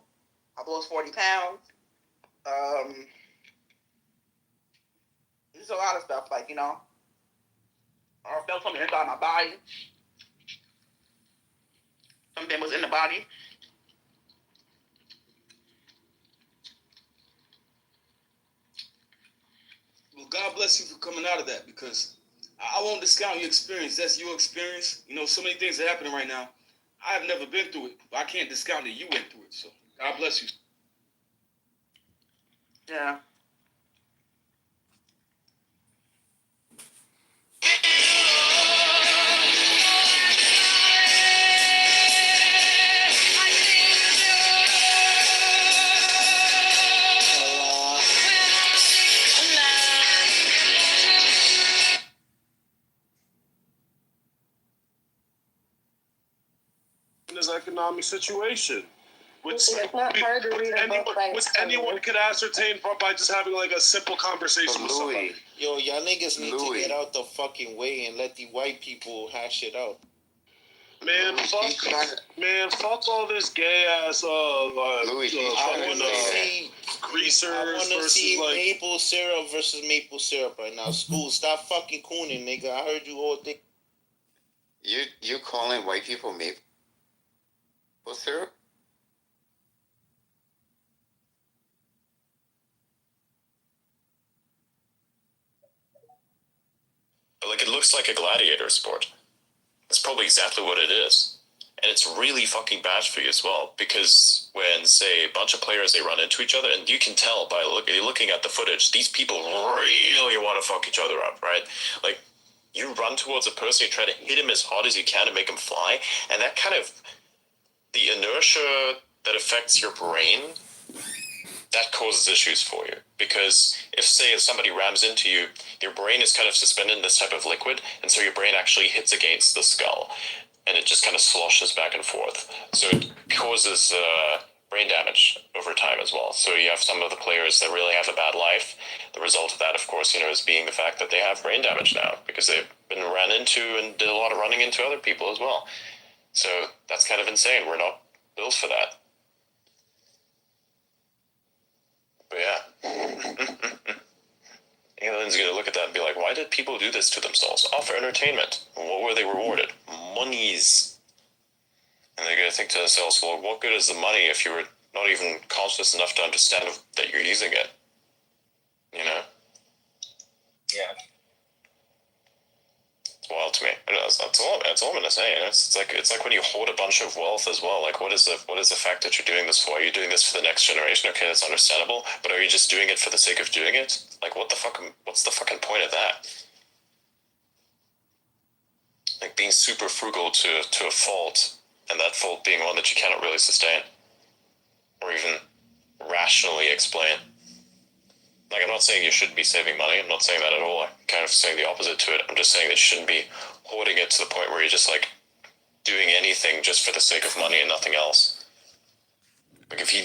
I lost 40 pounds. There's a lot of stuff, I felt something inside my body. Something was in the body. Well, God bless you for coming out of that, because I won't discount your experience. That's your experience. So many things are happening right now. I have never been through it, but I can't discount that you went through it. So God bless you. Yeah. This economic situation, which anyone could ascertain by just having like a simple conversation with somebody. Yo, y'all niggas need to get out the fucking way and let the white people hash it out. Man, fuck all this gay ass greasers I wanna versus see like maple syrup versus maple syrup right now. School, stop fucking cooning, nigga. I heard you all day. You calling white people maple syrup? Like, it looks like a gladiator sport. That's probably exactly what it is. And it's really fucking bad for you as well, because when, say, a bunch of players, they run into each other, and you can tell by looking at the footage, these people really want to fuck each other up, right? Like, you run towards a person, you try to hit him as hard as you can to make him fly, and that kind of, the inertia that affects your brain, that causes issues for you. Because if somebody rams into you, your brain is kind of suspended in this type of liquid, and so your brain actually hits against the skull, and it just kind of sloshes back and forth. So it causes brain damage over time as well. So you have some of the players that really have a bad life. The result of that, of course, is being the fact that they have brain damage now, because they've been ran into and did a lot of running into other people as well. So that's kind of insane. We're not built for that. But yeah. Alien's going to look at that and be like, why did people do this to themselves? Oh, for entertainment. What were they rewarded? Monies. And they're going to think to themselves, well, what good is the money if you were not even conscious enough to understand that you're using it? Yeah. It's wild to me. That's all I'm going to say. It's like when you hold a bunch of wealth as well. Like, what is the fact that you're doing this for? Are you doing this for the next generation? Okay, that's understandable. But are you just doing it for the sake of doing it? Like, what's the fucking point of that? Like, being super frugal to a fault, and that fault being one that you cannot really sustain or even rationally explain. Like, I'm not saying you shouldn't be saving money. I'm not saying that at all. I'm kind of saying the opposite to it. I'm just saying that you shouldn't be hoarding it to the point where you're just, like, doing anything just for the sake of money and nothing else. Like, if you